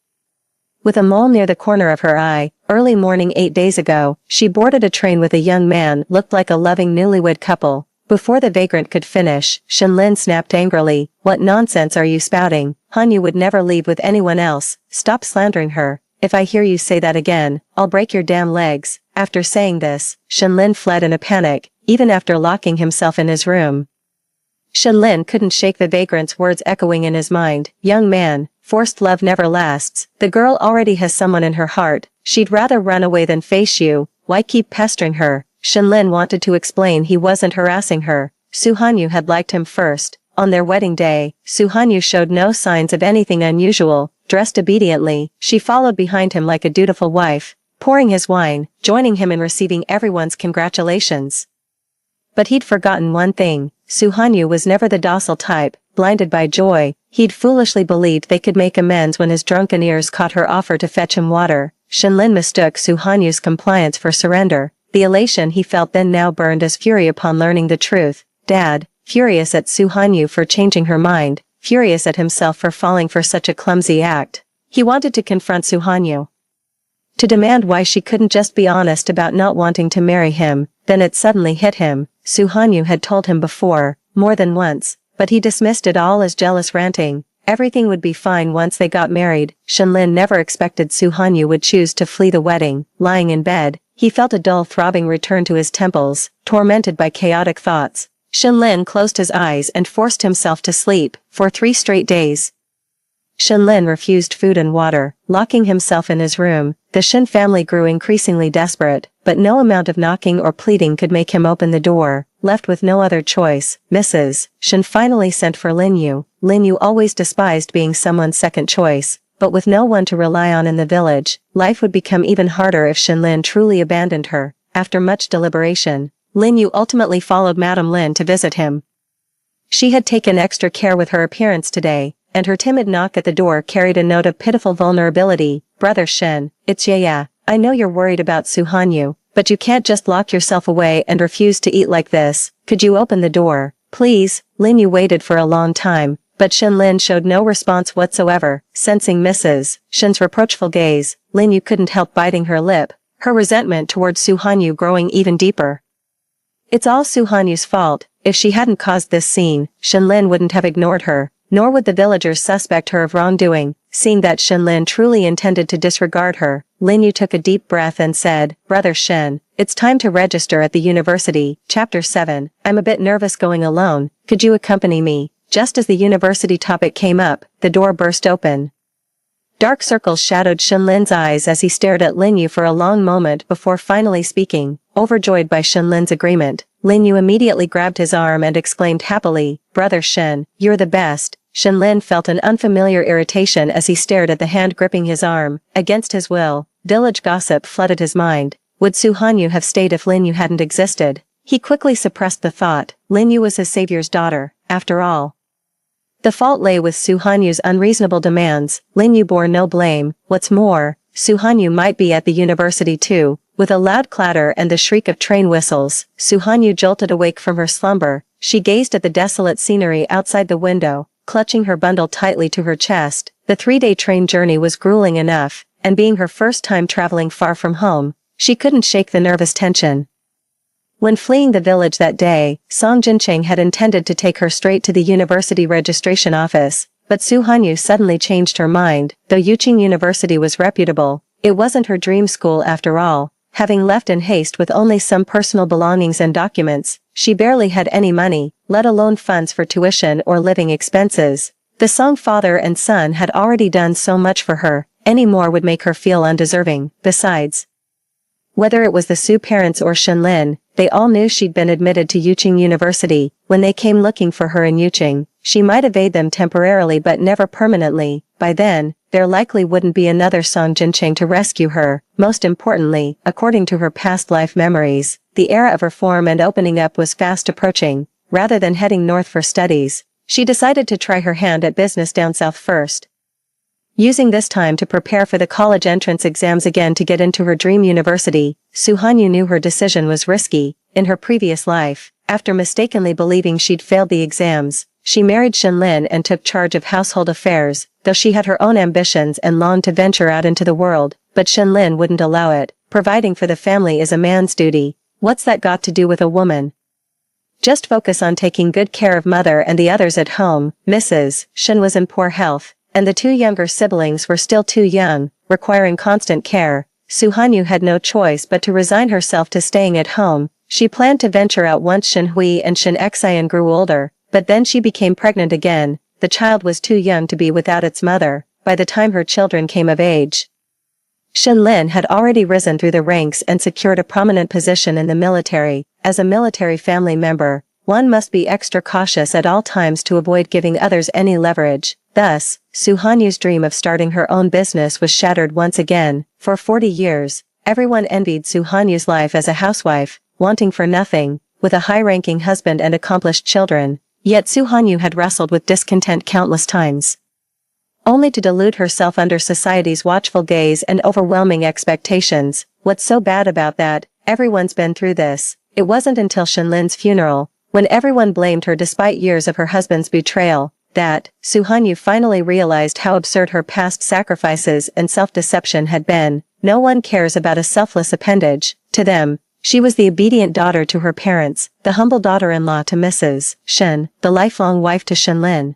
With a mole near the corner of her eye, early morning 8 days ago, she boarded a train with a young man looked like a loving newlywed couple. Before the vagrant could finish, Shenlin snapped angrily, "What nonsense are you spouting? Hanyu would never leave with anyone else. Stop slandering her. If I hear you say that again, I'll break your damn legs." After saying this, Shenlin fled in a panic, even after locking himself in his room. Shenlin couldn't shake the vagrant's words echoing in his mind. "Young man, forced love never lasts. The girl already has someone in her heart. She'd rather run away than face you. Why keep pestering her?" Shenlin wanted to explain he wasn't harassing her. Su Hanyu had liked him first. On their wedding day, Su Hanyu showed no signs of anything unusual. dressed obediently, she followed behind him like a dutiful wife, pouring his wine, joining him in receiving everyone's congratulations. But he'd forgotten one thing: Suhanyu was never the docile type. Blinded by joy, he'd foolishly believed they could make amends when his drunken ears caught her offer to fetch him water. Shenlin mistook Suhanyu's compliance for surrender. The elation he felt then now burned as fury upon learning the truth. Dad, furious at Suhanyu for changing her mind, furious at himself for falling for such a clumsy act. He wanted to confront Suhanyu, to demand why she couldn't just be honest about not wanting to marry him. Then it suddenly hit him. Suhanyu had told him before, more than once, but he dismissed it all as jealous ranting. Everything would be fine once they got married. Shenlin never expected Suhanyu would choose to flee the wedding. Lying in bed, he felt a dull throbbing return to his temples, tormented by chaotic thoughts. Shenlin closed his eyes and forced himself to sleep. For 3 straight days, Shenlin refused food and water, locking himself in his room. The Shen family grew increasingly desperate, but no amount of knocking or pleading could make him open the door. Left with no other choice, Mrs. Shen finally sent for Lin Yu. Lin Yu always despised being someone's second choice, but with no one to rely on in the village, life would become even harder if Shenlin truly abandoned her. After much deliberation, Lin Yu ultimately followed Madame Lin to visit him. She had taken extra care with her appearance today, and her timid knock at the door carried a note of pitiful vulnerability. Brother Shen, it's Yaya. I know you're worried about Suhanyu, but you can't just lock yourself away and refuse to eat like this. Could you open the door, please? Lin Yu waited for a long time, but Shenlin showed no response whatsoever. Sensing Mrs. Shen's reproachful gaze, Lin Yu couldn't help biting her lip, her resentment towards Suhanyu growing even deeper. It's all Suhanyu's fault. If she hadn't caused this scene, Shenlin wouldn't have ignored her, nor would the villagers suspect her of wrongdoing. Seeing that Shenlin truly intended to disregard her, Lin Yu took a deep breath and said, Brother Shen, it's time to register at the university. Chapter 7. I'm a bit nervous going alone. Could you accompany me? Just as the university topic came up, the door burst open. Dark circles shadowed Shenlin's eyes as he stared at Lin Yu for a long moment before finally speaking. Overjoyed by Shenlin's agreement, Lin Yu immediately grabbed his arm and exclaimed happily, Brother Shen, you're the best. Shenlin felt an unfamiliar irritation as he stared at the hand gripping his arm. Against his will, village gossip flooded his mind. Would Suhanyu have stayed if Lin Yu hadn't existed? He quickly suppressed the thought. Lin Yu was his savior's daughter, after all. The fault lay with Suhanyu's unreasonable demands. Lin Yu bore no blame. What's more, Suhanyu might be at the university too. With a loud clatter and the shriek of train whistles, Suhanyu jolted awake from her slumber. She gazed at the desolate scenery outside the window, clutching her bundle tightly to her chest. The 3-day train journey was grueling enough, and being her first time traveling far from home, she couldn't shake the nervous tension. When fleeing the village that day, Song Jincheng had intended to take her straight to the university registration office, but Suhanyu suddenly changed her mind. Though Yuqing University was reputable, it wasn't her dream school after all. Having left in haste with only some personal belongings and documents, she barely had any money, let alone funds for tuition or living expenses. The Song father and son had already done so much for her, any more would make her feel undeserving. Besides, whether it was the Su parents or Shenlin, they all knew she'd been admitted to Yuqing University. When they came looking for her in Yuqing, she might evade them temporarily but never permanently. By then, there likely wouldn't be another Song Jincheng to rescue her. Most importantly, according to her past life memories, the era of reform and opening up was fast approaching. Rather than heading north for studies, she decided to try her hand at business down south first, using this time to prepare for the college entrance exams again to get into her dream university. Suhanyu knew her decision was risky. In her previous life, after mistakenly believing she'd failed the exams, she married Shenlin and took charge of household affairs, though she had her own ambitions and longed to venture out into the world, but Shenlin wouldn't allow it. Providing for the family is a man's duty. What's that got to do with a woman? Just focus on taking good care of mother and the others at home. Mrs. Shen was in poor health, and the 2 younger siblings were still too young, requiring constant care. Suhanyu had no choice but to resign herself to staying at home. She planned to venture out once Shen Hui and Shen Xian grew older, but then she became pregnant again. The child was too young to be without its mother. By the time her children came of age, Shenlin had already risen through the ranks and secured a prominent position in the military. As a military family member, one must be extra cautious at all times to avoid giving others any leverage. Thus, Suhanyu's dream of starting her own business was shattered once again. For 40 years, everyone envied Suhanyu's life as a housewife, wanting for nothing, with a high-ranking husband and accomplished children. Yet Suhanyu had wrestled with discontent countless times, only to delude herself under society's watchful gaze and overwhelming expectations. What's so bad about that? Everyone's been through this. It wasn't until Shenlin's funeral, when everyone blamed her despite years of her husband's betrayal, that Suhanyu finally realized how absurd her past sacrifices and self-deception had been. No one cares about a selfless appendage. To them, she was the obedient daughter to her parents, the humble daughter-in-law to Mrs. Shen, the lifelong wife to Shenlin,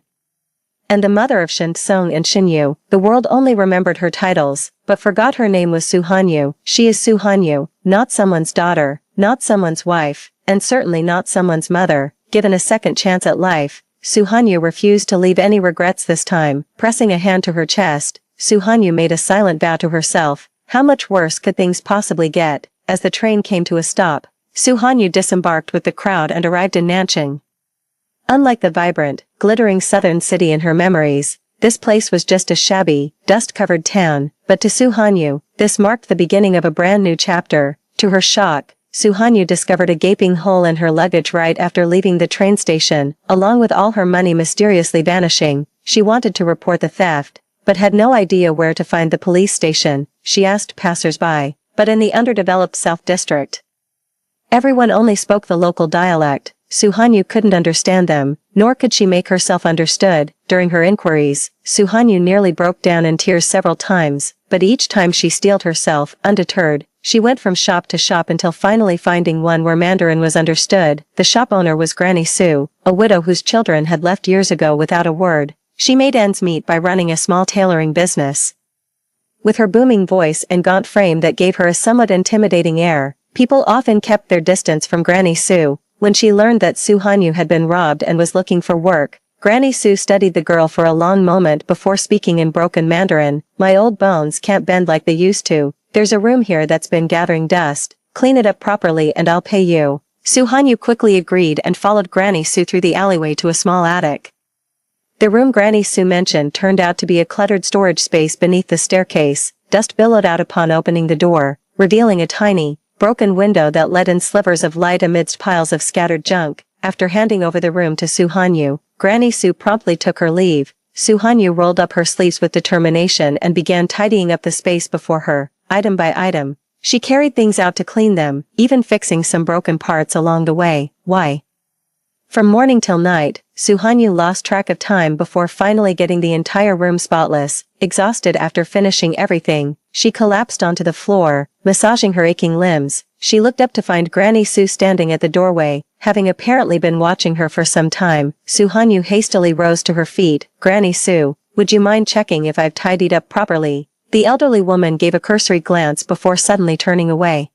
and the mother of Shen Tsung and Shinyu. The world only remembered her titles, but forgot her name was Suhanyu. She is Suhanyu, not someone's daughter, not someone's wife, and certainly not someone's mother. Given a second chance at life, Suhanyu refused to leave any regrets this time. Pressing a hand to her chest, Suhanyu made a silent vow to herself. How much worse could things possibly get? As the train came to a stop, Suhanyu disembarked with the crowd and arrived in Nanjing. Unlike the vibrant, glittering southern city in her memories, this place was just a shabby, dust-covered town. But to Suhanyu, this marked the beginning of a brand new chapter. To her shock, Suhanyu discovered a gaping hole in her luggage right after leaving the train station, along with all her money mysteriously vanishing. She wanted to report the theft, but had no idea where to find the police station. She asked passers-by, but in the underdeveloped South District, everyone only spoke the local dialect. Suhanyu couldn't understand them, nor could she make herself understood. During her inquiries, Suhanyu nearly broke down in tears several times, but each time she steeled herself. Undeterred, she went from shop to shop until finally finding one where Mandarin was understood. The shop owner was Granny Su, a widow whose children had left years ago without a word. She made ends meet by running a small tailoring business. With her booming voice and gaunt frame that gave her a somewhat intimidating air, people often kept their distance from Granny Su. When she learned that Suhanyu had been robbed and was looking for work, Granny Su studied the girl for a long moment before speaking in broken Mandarin. My old bones can't bend like they used to. There's a room here that's been gathering dust. Clean it up properly and I'll pay you. Suhanyu quickly agreed and followed Granny Su through the alleyway to a small attic. The room Granny Su mentioned turned out to be a cluttered storage space beneath the staircase. Dust billowed out upon opening the door, revealing a tiny, broken window that let in slivers of light amidst piles of scattered junk. After handing over the room to Suhanyu, Granny Su promptly took her leave. Suhanyu rolled up her sleeves with determination and began tidying up the space before her, item by item. She carried things out to clean them, even fixing some broken parts along the way. Why? From morning till night, Suhanyu lost track of time before finally getting the entire room spotless. Exhausted after finishing everything, she collapsed onto the floor, massaging her aching limbs. She looked up to find Granny Su standing at the doorway, having apparently been watching her for some time. Suhanyu hastily rose to her feet. Granny Su, would you mind checking if I've tidied up properly? The elderly woman gave a cursory glance before suddenly turning away.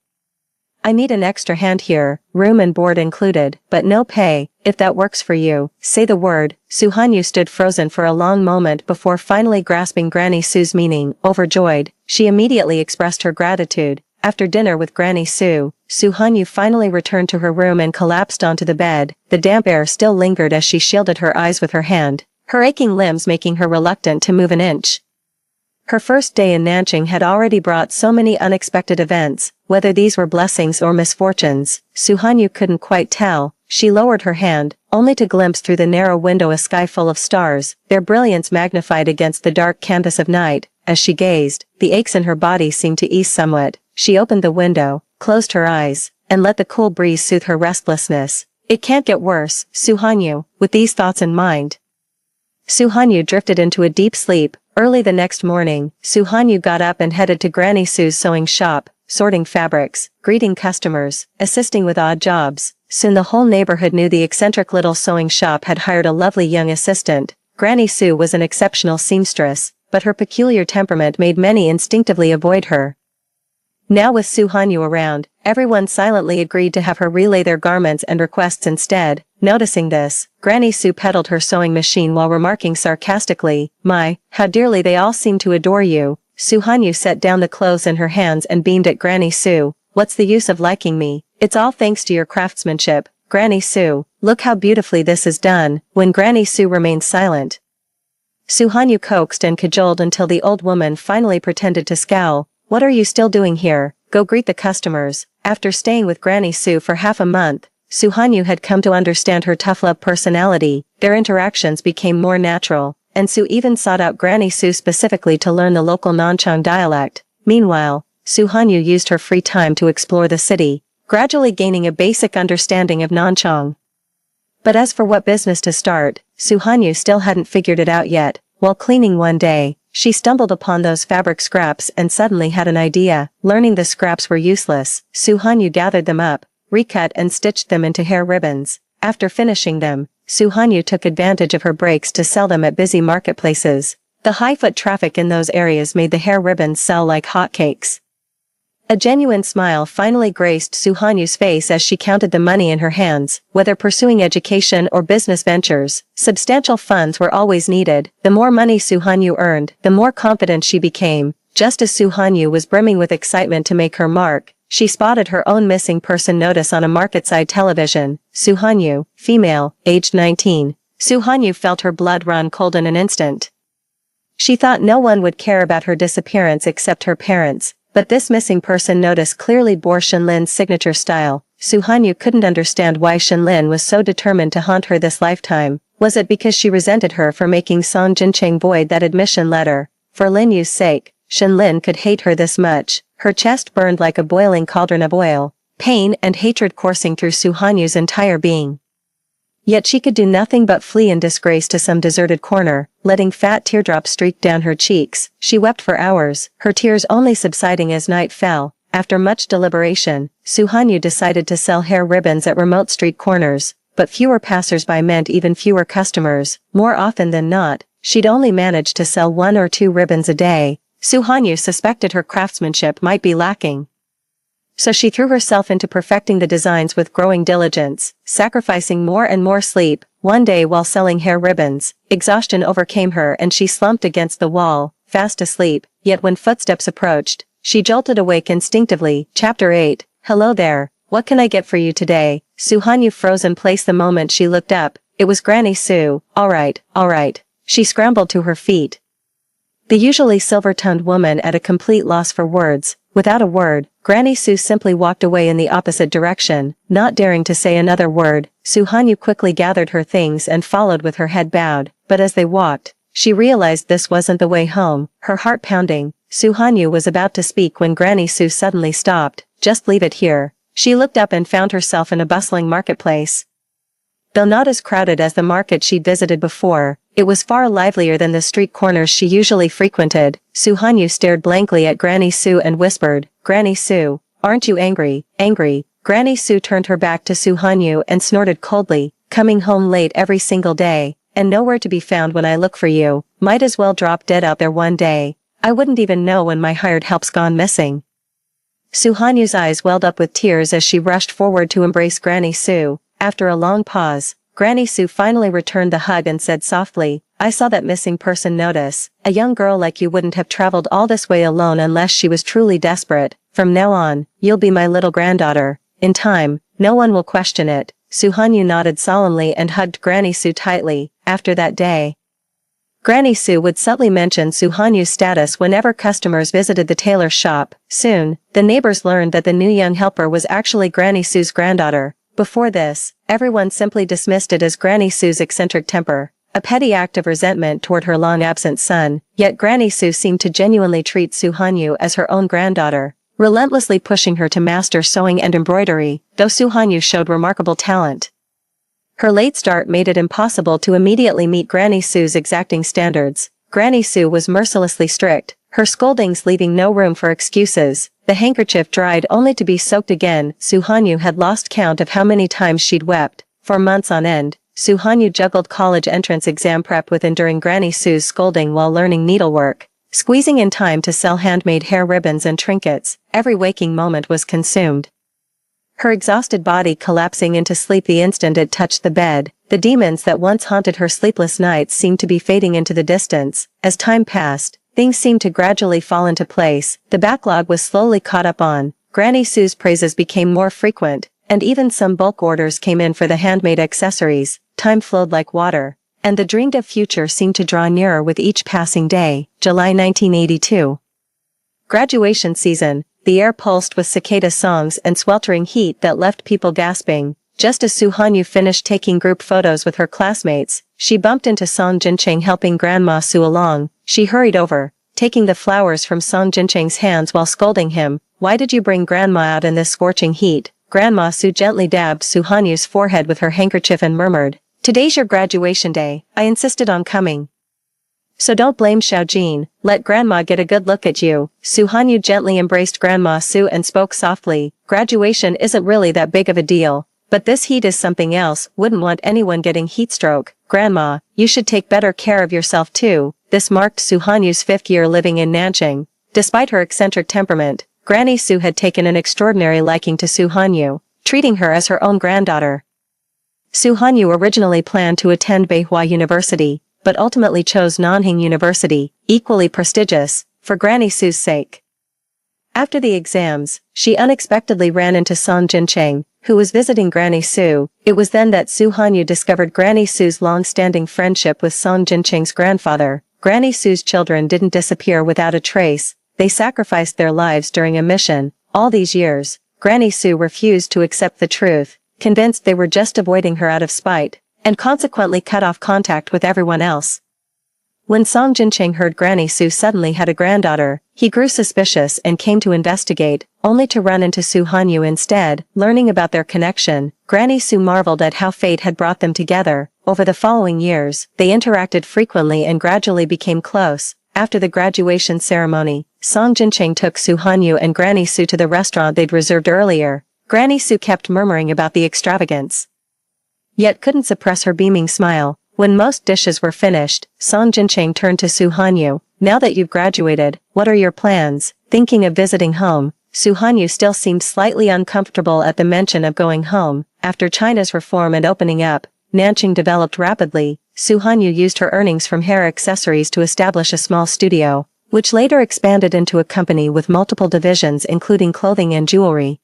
I need an extra hand here, room and board included, but no pay. If that works for you, say the word. Suhanyu stood frozen for a long moment before finally grasping Granny Su's meaning. Overjoyed, she immediately expressed her gratitude. After dinner with Granny Su, Suhanyu finally returned to her room and collapsed onto the bed. The damp air still lingered as she shielded her eyes with her hand, her aching limbs making her reluctant to move an inch. Her first day in Nanjing had already brought so many unexpected events. Whether these were blessings or misfortunes, Suhanyu couldn't quite tell. She lowered her hand, only to glimpse through the narrow window a sky full of stars, their brilliance magnified against the dark canvas of night. As she gazed, the aches in her body seemed to ease somewhat. She opened the window, closed her eyes, and let the cool breeze soothe her restlessness. It can't get worse, Suhanyu. With these thoughts in mind, Suhanyu drifted into a deep sleep. Early the next morning, Suhanyu got up and headed to Granny Su's sewing shop, sorting fabrics, greeting customers, assisting with odd jobs. Soon the whole neighborhood knew the eccentric little sewing shop had hired a lovely young assistant. Granny Su was an exceptional seamstress, but her peculiar temperament made many instinctively avoid her. Now with Suhanyu around, everyone silently agreed to have her relay their garments and requests instead. Noticing this, Granny Su pedaled her sewing machine while remarking sarcastically, "My, how dearly they all seem to adore you." Suhanyu set down the clothes in her hands and beamed at Granny Su. "What's the use of liking me? It's all thanks to your craftsmanship. Granny Su, look how beautifully this is done." When Granny Su remained silent, Suhanyu coaxed and cajoled until the old woman finally pretended to scowl. "What are you still doing here? Go greet the customers." After staying with Granny Sue for half a month, Suhanyu had come to understand her tough love personality. Their interactions became more natural, and Sue even sought out Granny Sue specifically to learn the local Nanchang dialect. Meanwhile, Suhanyu used her free time to explore the city, gradually gaining a basic understanding of Nanchang. But as for what business to start, Suhanyu still hadn't figured it out yet. While cleaning one day, she stumbled upon those fabric scraps and suddenly had an idea. Learning the scraps were useless, Suhanyu gathered them up, recut and stitched them into hair ribbons. After finishing them, Suhanyu took advantage of her breaks to sell them at busy marketplaces. The high foot traffic in those areas made the hair ribbons sell like hotcakes. A genuine smile finally graced Suhanyu's face as she counted the money in her hands. Whether pursuing education or business ventures, substantial funds were always needed. The more money Suhanyu earned, the more confident she became. Just as Suhanyu was brimming with excitement to make her mark, she spotted her own missing person notice on a market-side television. Suhanyu, female, aged 19. Suhanyu felt her blood run cold in an instant. She thought no one would care about her disappearance except her parents. But this missing person notice clearly bore Shenlin's signature style. Suhanyu couldn't understand why Shenlin was so determined to haunt her this lifetime. Was it because she resented her for making Song Jincheng void that admission letter? For Lin Yu's sake, Shenlin could hate her this much. Her chest burned like a boiling cauldron of oil, pain and hatred coursing through Suhanyu's entire being. Yet she could do nothing but flee in disgrace to some deserted corner, letting fat teardrops streak down her cheeks. She wept for hours, her tears only subsiding as night fell. After much deliberation, Suhanyu decided to sell hair ribbons at remote street corners, but fewer passers-by meant even fewer customers. More often than not, she'd only manage to sell 1 or 2 ribbons a day. Suhanyu suspected her craftsmanship might be lacking. So she threw herself into perfecting the designs with growing diligence, sacrificing more and more sleep. One day while selling hair ribbons, exhaustion overcame her and she slumped against the wall, fast asleep. Yet when footsteps approached, she jolted awake instinctively. Chapter 8. Hello there, what can I get for you today? Suhanyu froze in place the moment she looked up. It was Granny Sue. All right. She scrambled to her feet. The usually silver-tongued woman at a complete loss for words. Without a word, Granny Sue simply walked away in the opposite direction, not daring to say another word. Suhanyu quickly gathered her things and followed with her head bowed, but as they walked, she realized this wasn't the way home, her heart pounding. Suhanyu was about to speak when Granny Sue suddenly stopped. Just leave it here. She looked up and found herself in a bustling marketplace. Though not as crowded as the market she'd visited before, it was far livelier than the street corners she usually frequented. Suhanyu stared blankly at Granny Sue and whispered, "Granny Sue, aren't you angry?" Angry? Granny Sue turned her back to Suhanyu and snorted coldly, "Coming home late every single day, and nowhere to be found when I look for you. Might as well drop dead out there one day. I wouldn't even know when my hired help's gone missing." Suhanyu's eyes welled up with tears as she rushed forward to embrace Granny Sue. After a long pause, Granny Sue finally returned the hug and said softly, "I saw that missing person notice. A young girl like you wouldn't have traveled all this way alone unless she was truly desperate. From now on, you'll be my little granddaughter. In time, no one will question it." Suhanyu nodded solemnly and hugged Granny Sue tightly. After that day, Granny Sue would subtly mention Suhanyu's status whenever customers visited the tailor shop. Soon, the neighbors learned that the new young helper was actually Granny Sue's granddaughter. Before this, everyone simply dismissed it as Granny Sue's eccentric temper, a petty act of resentment toward her long-absent son. Yet Granny Sue seemed to genuinely treat Suhanyu as her own granddaughter, relentlessly pushing her to master sewing and embroidery. Though Suhanyu showed remarkable talent, her late start made it impossible to immediately meet Granny Sue's exacting standards. Granny Sue was mercilessly strict, her scoldings leaving no room for excuses. The handkerchief dried only to be soaked again. Suhanyu had lost count of how many times she'd wept. For months on end, Suhanyu juggled college entrance exam prep with enduring Granny Sue's scolding while learning needlework, squeezing in time to sell handmade hair ribbons and trinkets. Every waking moment was consumed, her exhausted body collapsing into sleep the instant it touched the bed. The demons that once haunted her sleepless nights seemed to be fading into the distance. As time passed, things seemed to gradually fall into place. The backlog was slowly caught up on. Granny Sue's praises became more frequent, and even some bulk orders came in for the handmade accessories. Time flowed like water, and the dreamed-of future seemed to draw nearer with each passing day. July 1982. Graduation season. The air pulsed with cicada songs and sweltering heat that left people gasping. Just as Soo Han-yu finished taking group photos with her classmates, she bumped into Song Jincheng helping Grandma Soo along. She hurried over, taking the flowers from Song Jincheng's hands while scolding him. "Why did you bring Grandma out in this scorching heat?" Grandma Soo gently dabbed Soo Han-yu's forehead with her handkerchief and murmured, "Today's your graduation day, I insisted on coming. So don't blame Xiaojin, let Grandma get a good look at you." Soo Han-yu gently embraced Grandma Soo and spoke softly, "Graduation isn't really that big of a deal. But this heat is something else, wouldn't want anyone getting heat stroke. Grandma, you should take better care of yourself too." This marked Soo Han-yu's 5th year living in Nanjing. Despite her eccentric temperament, Granny Soo had taken an extraordinary liking to Soo Han-yu, treating her as her own granddaughter. Soo Han-yu originally planned to attend Beihua University, but ultimately chose Nanjing University, equally prestigious, for Granny Soo's sake. After the exams, she unexpectedly ran into Song Jincheng, who was visiting Granny Soo. It was then that Soo Han-yu discovered Granny Soo's long-standing friendship with Song Jincheng's grandfather. Granny Soo's children didn't disappear without a trace, they sacrificed their lives during a mission. All these years, Granny Soo refused to accept the truth, convinced they were just avoiding her out of spite, and consequently cut off contact with everyone else. When Song Jincheng heard Granny Soo suddenly had a granddaughter, he grew suspicious and came to investigate, only to run into Soo Han-yu instead. Learning about their connection, Granny Soo marveled at how fate had brought them together. Over the following years, they interacted frequently and gradually became close. After the graduation ceremony, Song Jincheng took Soo Han-yu and Granny Soo to the restaurant they'd reserved earlier. Granny Soo kept murmuring about the extravagance, yet couldn't suppress her beaming smile. When most dishes were finished, Song Jincheng turned to Soo Han-yu. "Now that you've graduated, what are your plans?" Thinking of visiting home, Soo Han-yu still seemed slightly uncomfortable at the mention of going home. After China's reform and opening up, Nanjing developed rapidly. Soo Han-yu used her earnings from hair accessories to establish a small studio, which later expanded into a company with multiple divisions including clothing and jewelry.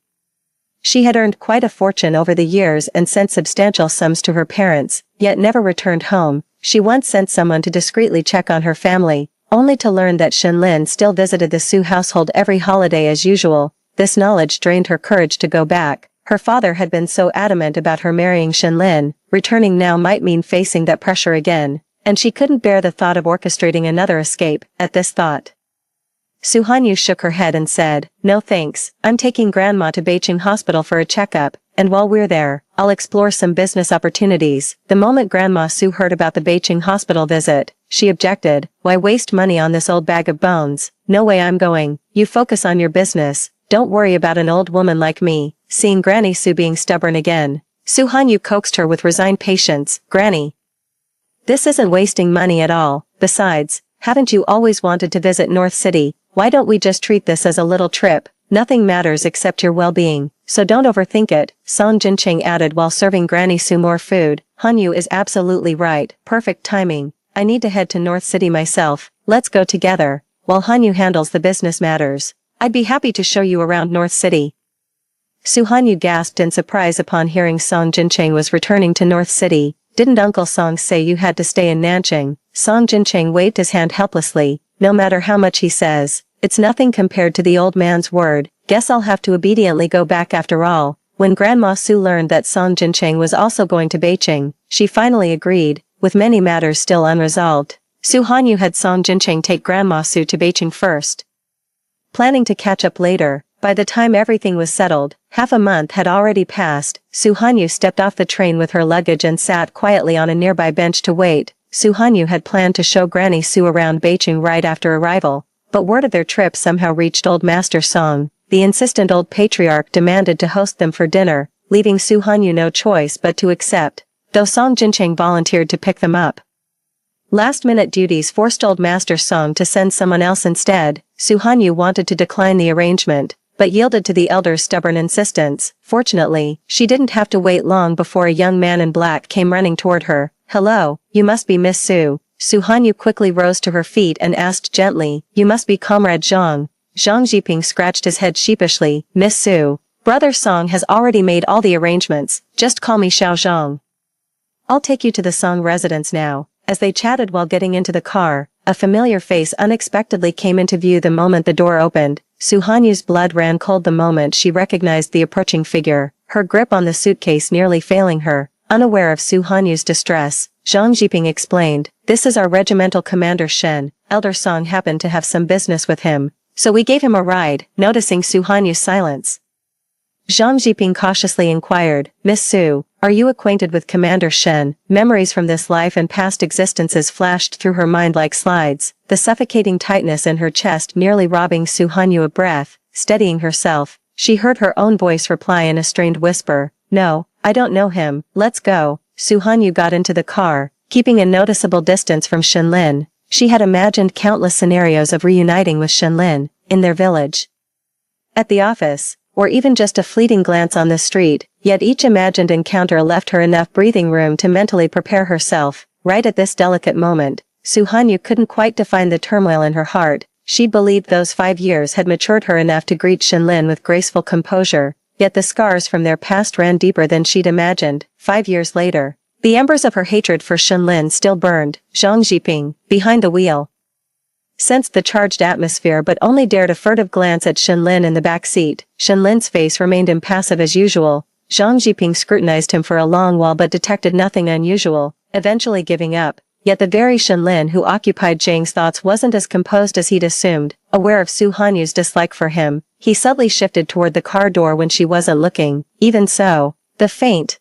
She had earned quite a fortune over the years and sent substantial sums to her parents, yet never returned home. She once sent someone to discreetly check on her family, only to learn that Shenlin still visited the Soo household every holiday as usual. This knowledge drained her courage to go back. Her father had been so adamant about her marrying Shenlin, returning now might mean facing that pressure again, and she couldn't bear the thought of orchestrating another escape. At this thought, Soo Han-yu shook her head and said, "No thanks, I'm taking Grandma to Beijing Hospital for a checkup, and while we're there, I'll explore some business opportunities." The moment Grandma Soo heard about the Beijing Hospital visit, she objected, "Why waste money on this old bag of bones? No way I'm going. You focus on your business, don't worry about an old woman like me." Seeing Granny Soo being stubborn again, Soo Han-yu coaxed her with resigned patience, "Granny, this isn't wasting money at all. Besides, haven't you always wanted to visit North City? Why don't we just treat this as a little trip? Nothing matters except your well-being, so don't overthink it." Song Jincheng added while serving Granny Soo more food, "Han-yu is absolutely right. Perfect timing. I need to head to North City myself. Let's go together. While Han-yu handles the business matters, I'd be happy to show you around North City." Soo Han-yu gasped in surprise upon hearing Song Jincheng was returning to North City. "Didn't Uncle Song say you had to stay in Nanjing?" Song Jincheng waved his hand helplessly. "No matter how much he says, it's nothing compared to the old man's word. Guess I'll have to obediently go back after all." When Grandma Soo learned that Song Jincheng was also going to Beijing, she finally agreed, with many matters still unresolved. Soo Han-yu had Song Jincheng take Grandma Soo to Beijing first, planning to catch up later. By the time everything was settled, half a month had already passed. Soo Han-yu stepped off the train with her luggage and sat quietly on a nearby bench to wait. Soo Han-yu had planned to show Granny Soo around Beijing right after arrival, but word of their trip somehow reached old Master Song. The insistent old patriarch demanded to host them for dinner, leaving Soo Han-yu no choice but to accept, though Song Jincheng volunteered to pick them up. Last-minute duties forced old Master Song to send someone else instead. Soo Han-yu wanted to decline the arrangement, but yielded to the elder's stubborn insistence. Fortunately, she didn't have to wait long before a young man in black came running toward her. "Hello, you must be Miss Soo." Soo Han-yu quickly rose to her feet and asked gently, "You must be Comrade Zhang." Zhang Jiping scratched his head sheepishly. "Miss Soo, Brother Song has already made all the arrangements, just call me Xiao Zhang. I'll take you to the Song residence now." As they chatted while getting into the car, a familiar face unexpectedly came into view the moment the door opened. Suhanyu's blood ran cold the moment she recognized the approaching figure, her grip on the suitcase nearly failing her. Unaware of Suhanyu's distress, Zhang Jiping explained, "This is our regimental commander Shen. Elder Song happened to have some business with him, so we gave him a ride," noticing Suhanyu's silence. Zhang Jiping cautiously inquired, "Miss Su, are you acquainted with Commander Shen?" Memories from this life and past existences flashed through her mind like slides, the suffocating tightness in her chest nearly robbing Suhanyu of breath. Steadying herself, she heard her own voice reply in a strained whisper, "No, I don't know him, let's go." Suhanyu got into the car, keeping a noticeable distance from Shenlin. She had imagined countless scenarios of reuniting with Shenlin, in their village, at the office, or even just a fleeting glance on the street, yet each imagined encounter left her enough breathing room to mentally prepare herself. Right at this delicate moment, Suhanyu couldn't quite define the turmoil in her heart. She believed those 5 years had matured her enough to greet Shenlin with graceful composure, yet the scars from their past ran deeper than she'd imagined. 5 years later, the embers of her hatred for Shenlin still burned. Zhang Jiping, behind the wheel, sensed the charged atmosphere but only dared a furtive glance at Shenlin in the back seat. Shenlin's face remained impassive as usual. Zhang Jiping scrutinized him for a long while but detected nothing unusual, eventually giving up. Yet the very Shenlin who occupied Zhang's thoughts wasn't as composed as he'd assumed. Aware of Suhanyu's dislike for him, he subtly shifted toward the car door when she wasn't looking. Even so, the faint,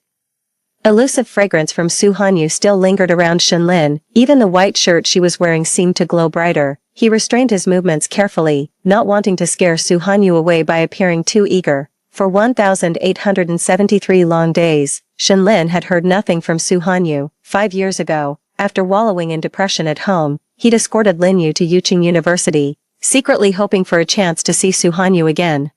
elusive fragrance from Suhanyu still lingered around Shenlin. Even the white shirt she was wearing seemed to glow brighter. He restrained his movements carefully, not wanting to scare Suhanyu away by appearing too eager. For 1,873 long days, Shenlin had heard nothing from Suhanyu. 5 years ago, after wallowing in depression at home, he'd escorted Linyu to Yuqing University, secretly hoping for a chance to see Suhanyu again.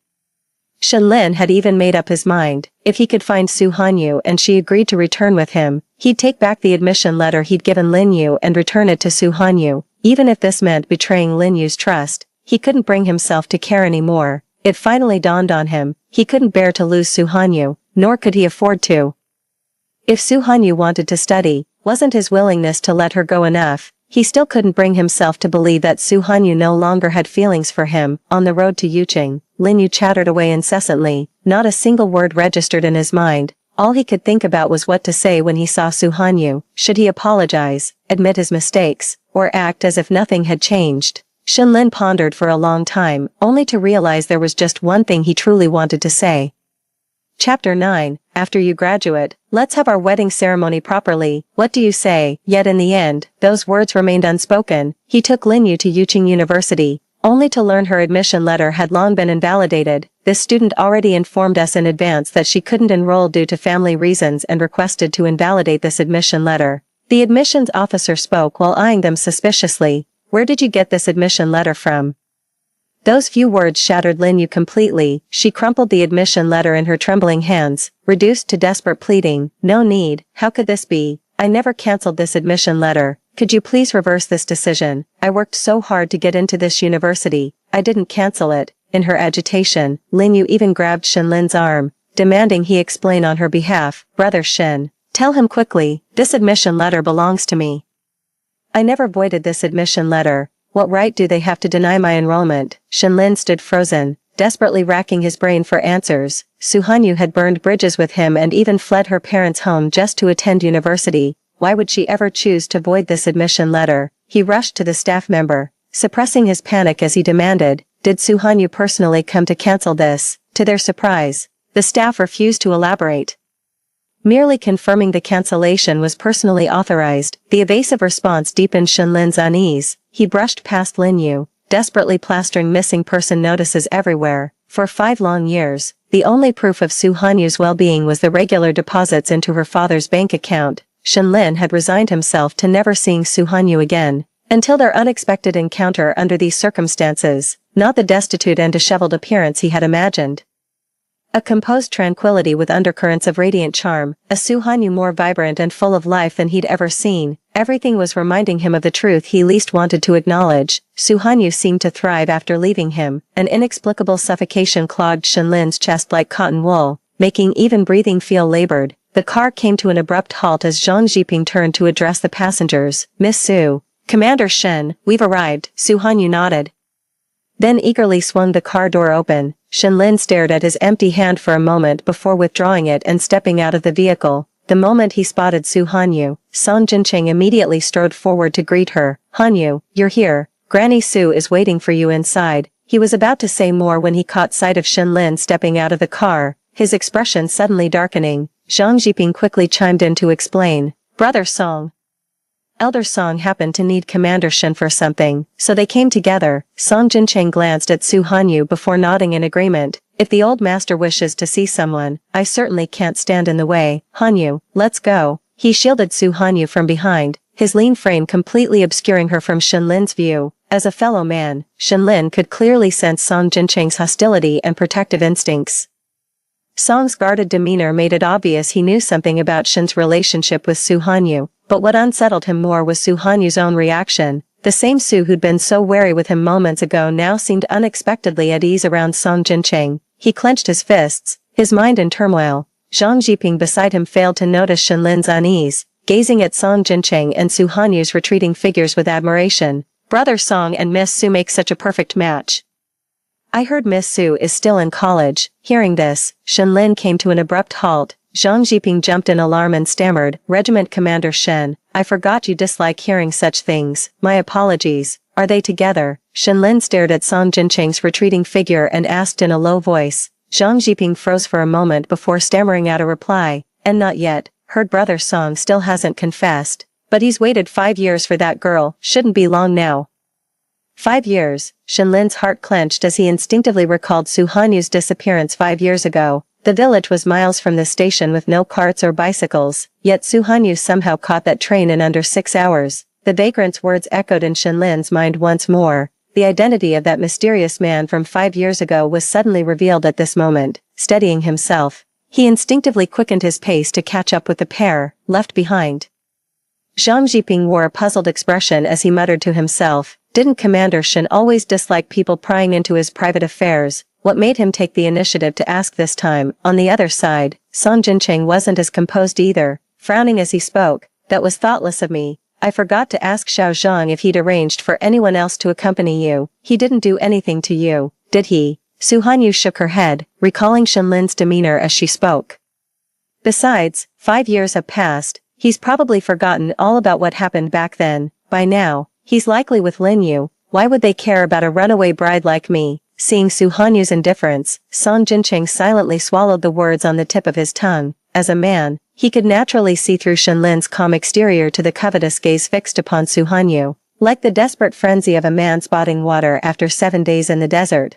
Shenlin had even made up his mind, if he could find Suhanyu and she agreed to return with him, he'd take back the admission letter he'd given Linyu and return it to Suhanyu. Even if this meant betraying Linyu's trust, he couldn't bring himself to care anymore. It finally dawned on him, he couldn't bear to lose Suhanyu, nor could he afford to. If Suhanyu wanted to study, wasn't his willingness to let her go enough? He still couldn't bring himself to believe that Suhanyu no longer had feelings for him. On the road to Yuqing, Linyu chattered away incessantly, not a single word registered in his mind. All he could think about was what to say when he saw Suhanyu. Should he apologize, admit his mistakes, or act as if nothing had changed? Shenlin pondered for a long time, only to realize there was just one thing he truly wanted to say. Chapter 9, After you graduate, let's have our wedding ceremony properly, what do you say? Yet in the end, those words remained unspoken. He took Linyu to Yuqing University, only to learn her admission letter had long been invalidated. This student already informed us in advance that she couldn't enroll due to family reasons and requested to invalidate this admission letter. The admissions officer spoke while eyeing them suspiciously. Where did you get this admission letter from? Those few words shattered Linyu completely. She crumpled the admission letter in her trembling hands, reduced to desperate pleading. No need, how could this be? I never cancelled this admission letter. Could you please reverse this decision? I worked so hard to get into this university. I didn't cancel it. In her agitation, Linyu even grabbed Shenlin's arm, demanding he explain on her behalf. Brother Shen, tell him quickly, this admission letter belongs to me. I never voided this admission letter. What right do they have to deny my enrollment? Shenlin stood frozen, desperately racking his brain for answers. Suhanyu had burned bridges with him and even fled her parents' home just to attend university. Why would she ever choose to void this admission letter? He rushed to the staff member, suppressing his panic as he demanded, did Suhanyu personally come to cancel this? To their surprise, the staff refused to elaborate, merely confirming the cancellation was personally authorized. The evasive response deepened Shenlin's unease. He brushed past Linyu, desperately plastering missing person notices everywhere. For 5 long years, the only proof of Suhanyu's well-being was the regular deposits into her father's bank account. Shenlin had resigned himself to never seeing Suhanyu again, until their unexpected encounter under these circumstances, not the destitute and disheveled appearance he had imagined. A composed tranquility with undercurrents of radiant charm, a Suhanyu more vibrant and full of life than he'd ever seen. Everything was reminding him of the truth he least wanted to acknowledge. Suhanyu seemed to thrive after leaving him. An inexplicable suffocation clogged Shenlin's chest like cotton wool, making even breathing feel labored. the car came to an abrupt halt as Zhang Zhiping turned to address the passengers. Miss Su. Commander Shen, we've arrived, Su Hanyu nodded. Then eagerly swung the car door open. Shenlin stared at his empty hand for a moment before withdrawing it and stepping out of the vehicle. The moment he spotted Su Hanyu, Song Jincheng immediately strode forward to greet her. Hanyu, you're here. Granny Su is waiting for you inside. He was about to say more when he caught sight of Shenlin stepping out of the car, his expression suddenly darkening. Zhang Zhiping quickly chimed in to explain. Brother Song. Elder Song happened to need Commander Shen for something, so they came together. Song Jincheng glanced at Su Hanyu before nodding in agreement. If the old master wishes to see someone, I certainly can't stand in the way. Hanyu, let's go. He shielded Su Hanyu from behind, his lean frame completely obscuring her from Shenlin's view. As a fellow man, Shenlin could clearly sense Song Jincheng's hostility and protective instincts. Song's guarded demeanor made it obvious he knew something about Shen's relationship with Su Hanyu, but what unsettled him more was Su Hanyu's own reaction. The same Su who'd been so wary with him moments ago now seemed unexpectedly at ease around Song Jincheng. He clenched his fists, his mind in turmoil. Zhang Zhiping beside him failed to notice Shenlin's unease, gazing at Song Jincheng and Su Hanyu's retreating figures with admiration. Brother Song and Miss Su make such a perfect match. I heard Miss Su is still in college. Hearing this, Shenlin came to an abrupt halt. Zhang Zhiping jumped in alarm and stammered, Regiment Commander Shen, I forgot you dislike hearing such things. My apologies. Are they together? Shenlin stared at Song Jincheng's retreating figure and asked in a low voice. Zhang Zhiping froze for a moment before stammering out a reply. And not yet. Heard Brother Song still hasn't confessed. But he's waited 5 years for that girl, shouldn't be long now. 5 years, Shenlin's heart clenched as he instinctively recalled Su Hanyu's disappearance 5 years ago. The village was miles from the station with no carts or bicycles, yet Su Hanyu somehow caught that train in under 6 hours. The vagrant's words echoed in Shenlin's mind once more. The identity of that mysterious man from 5 years ago was suddenly revealed at this moment. Steadying himself, he instinctively quickened his pace to catch up with the pair, left behind. Zhang Zhiping wore a puzzled expression as he muttered to himself, didn't Commander Shen always dislike people prying into his private affairs? What made him take the initiative to ask this time? On the other side, Song Jincheng wasn't as composed either, frowning as he spoke. That was thoughtless of me. I forgot to ask Xiao Zhang if he'd arranged for anyone else to accompany you. He didn't do anything to you, did he? Su Hanyu shook her head, recalling Shenlin's demeanor as she spoke. Besides, 5 years have passed. He's probably forgotten all about what happened back then. By now, he's likely with Lin Yu. Why would they care about a runaway bride like me? Seeing Su Hanyu's indifference, Song Jincheng silently swallowed the words on the tip of his tongue. As a man, he could naturally see through Shenlin's calm exterior to the covetous gaze fixed upon Su Hanyu, like the desperate frenzy of a man spotting water after 7 days in the desert.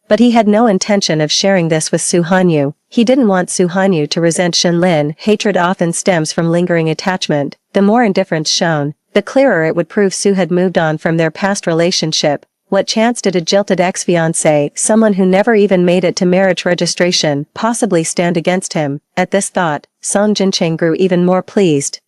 But he had no intention of sharing this with Su Hanyu. He didn't want Su Hanyu to resent Shenlin. Hatred often stems from lingering attachment. The more indifference shown, the clearer it would prove Su had moved on from their past relationship. What chance did a jilted ex-fiancé, someone who never even made it to marriage registration, possibly stand against him? At this thought, Song Jincheng grew even more pleased.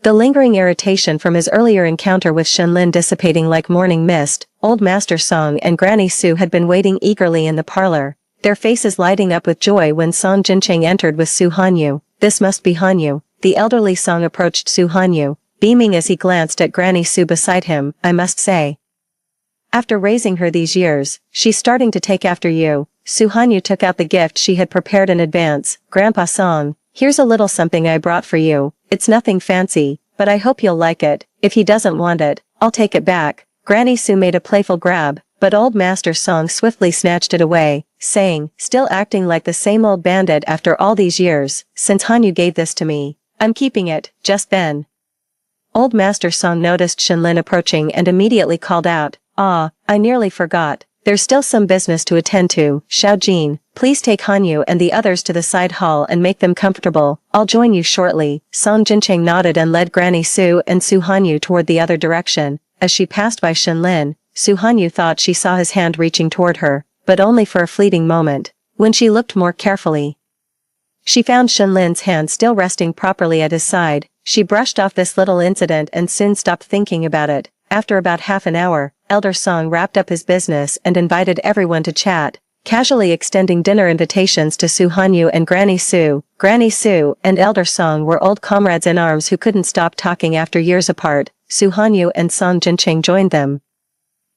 The lingering irritation from his earlier encounter with Shenlin dissipating like morning mist, Old Master Song and Granny Su had been waiting eagerly in the parlor, their faces lighting up with joy when Song Jincheng entered with Su Hanyu. This must be Hanyu. The elderly Song approached Su Hanyu, beaming as he glanced at Granny Su beside him. I must say, after raising her these years, she's starting to take after you. Su Hanyu took out the gift she had prepared in advance. Grandpa Song, here's a little something I brought for you. It's nothing fancy, but I hope you'll like it. If he doesn't want it, I'll take it back. Granny Su made a playful grab, but Old Master Song swiftly snatched it away, saying, still acting like the same old bandit after all these years, since Hanyu gave this to me, I'm keeping it. Just then, Old Master Song noticed Shenlin approaching and immediately called out, ah, I nearly forgot. There's still some business to attend to. Xiao Jin, please take Hanyu and the others to the side hall and make them comfortable. I'll join you shortly. Song Jincheng nodded and led Granny Su and Su Hanyu toward the other direction. As she passed by Shenlin, Su Hanyu thought she saw his hand reaching toward her, but only for a fleeting moment. When she looked more carefully, she found Shenlin's hand still resting properly at his side. She brushed off this little incident and soon stopped thinking about it. After about half an hour, Elder Song wrapped up his business and invited everyone to chat. casually extending dinner invitations to Su Hanyu and Granny Su. Granny Su and Elder Song were old comrades in arms who couldn't stop talking after years apart. Su Hanyu and Song Jincheng joined them,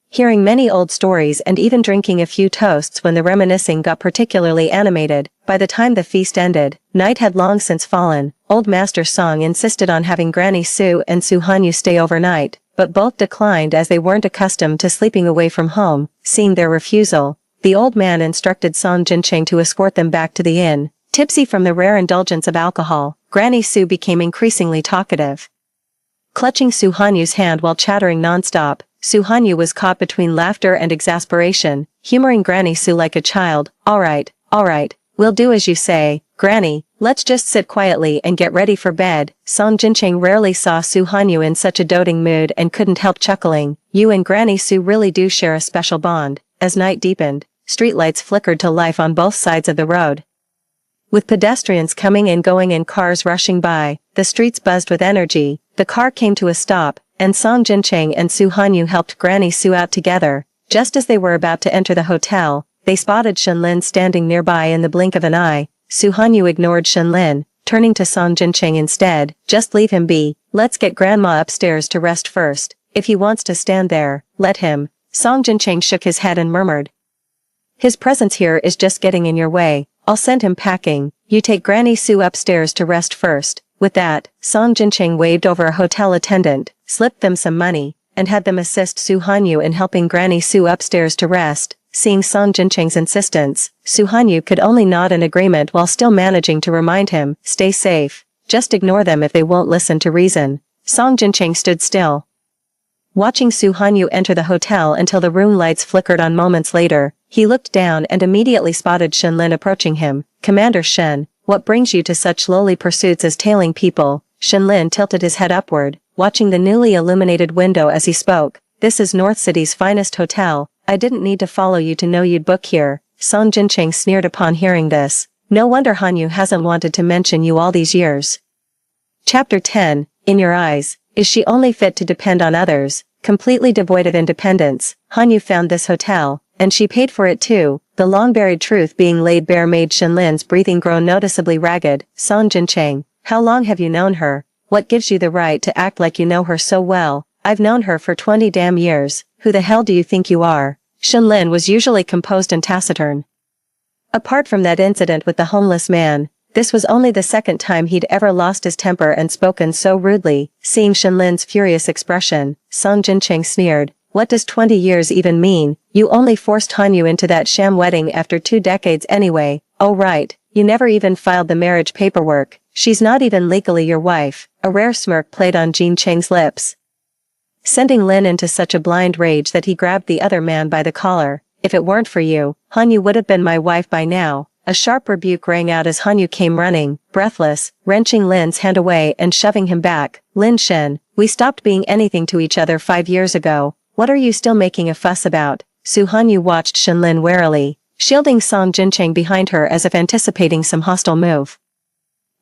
hearing many old stories and even drinking a few toasts when the reminiscing got particularly animated. By the time the feast ended, night had long since fallen. Old Master Song insisted on having Granny Su and Su Hanyu stay overnight, but both declined as they weren't accustomed to sleeping away from home. Seeing their refusal, the old man instructed Song Jincheng to escort them back to the inn. Tipsy from the rare indulgence of alcohol, Granny Su became increasingly talkative, clutching Su Hanyu's hand while chattering nonstop. Su Hanyu was caught between laughter and exasperation, humoring Granny Su like a child. All right, we'll do as you say, Granny, let's just sit quietly and get ready for bed. Song Jincheng rarely saw Su Hanyu in such a doting mood and couldn't help chuckling. You and Granny Su really do share a special bond. As night deepened, streetlights flickered to life on both sides of the road, with pedestrians coming and going and cars rushing by. The streets buzzed with energy. The car came to a stop, and Song Jincheng and Su Hanyu helped Granny Su out together. Just as they were about to enter the hotel, they spotted Shenlin standing nearby. In the blink of an eye, Su Hanyu ignored Shenlin, turning to Song Jincheng instead. Just leave him be. Let's get Grandma upstairs to rest first. If he wants to stand there, let him. Song Jincheng shook his head and murmured, his presence here is just getting in your way. I'll send him packing. You take Granny Su upstairs to rest first. With that, Song Jincheng waved over a hotel attendant, slipped them some money, and had them assist Su Hanyu in helping Granny Su upstairs to rest. Seeing Song Jincheng's insistence, Su Hanyu could only nod in agreement while still managing to remind him, stay safe. Just ignore them if they won't listen to reason. Song Jincheng stood still, watching Su Hanyu enter the hotel until the room lights flickered on. Moments later, he looked down and immediately spotted Shenlin approaching him. Commander Shen, what brings you to such lowly pursuits as tailing people? Shenlin tilted his head upward, watching the newly illuminated window as he spoke. This is North City's finest hotel. I didn't need to follow you to know you'd book here. Song Jincheng sneered upon hearing this. No wonder Hanyu hasn't wanted to mention you all these years. Chapter 10, In Your Eyes. Is she only fit to depend on others, completely devoid of independence? Hanyu found this hotel, and she paid for it too. The long-buried truth being laid bare made Shenlin's breathing grow noticeably ragged. Song Jincheng, how long have you known her? What gives you the right to act like you know her so well? I've known her for 20 damn years. Who the hell do you think you are? Shenlin was usually composed and taciturn. Apart from that incident with the homeless man, this was only the second time he'd ever lost his temper and spoken so rudely. Seeing Shenlin's furious expression, Song Jincheng sneered, what does 20 years even mean? You only forced Hanyu into that sham wedding after 2 decades anyway. Oh right, you never even filed the marriage paperwork. She's not even legally your wife. A rare smirk played on Jin Cheng's lips, sending Lin into such a blind rage that he grabbed the other man by the collar. If it weren't for you, Hanyu would have been my wife by now. A sharp rebuke rang out as Hanyu came running, breathless, wrenching Lin's hand away and shoving him back. Lin Shen, we stopped being anything to each other 5 years ago. What are you still making a fuss about? Su Hanyu watched Shenlin warily, shielding Song Jincheng behind her as if anticipating some hostile move.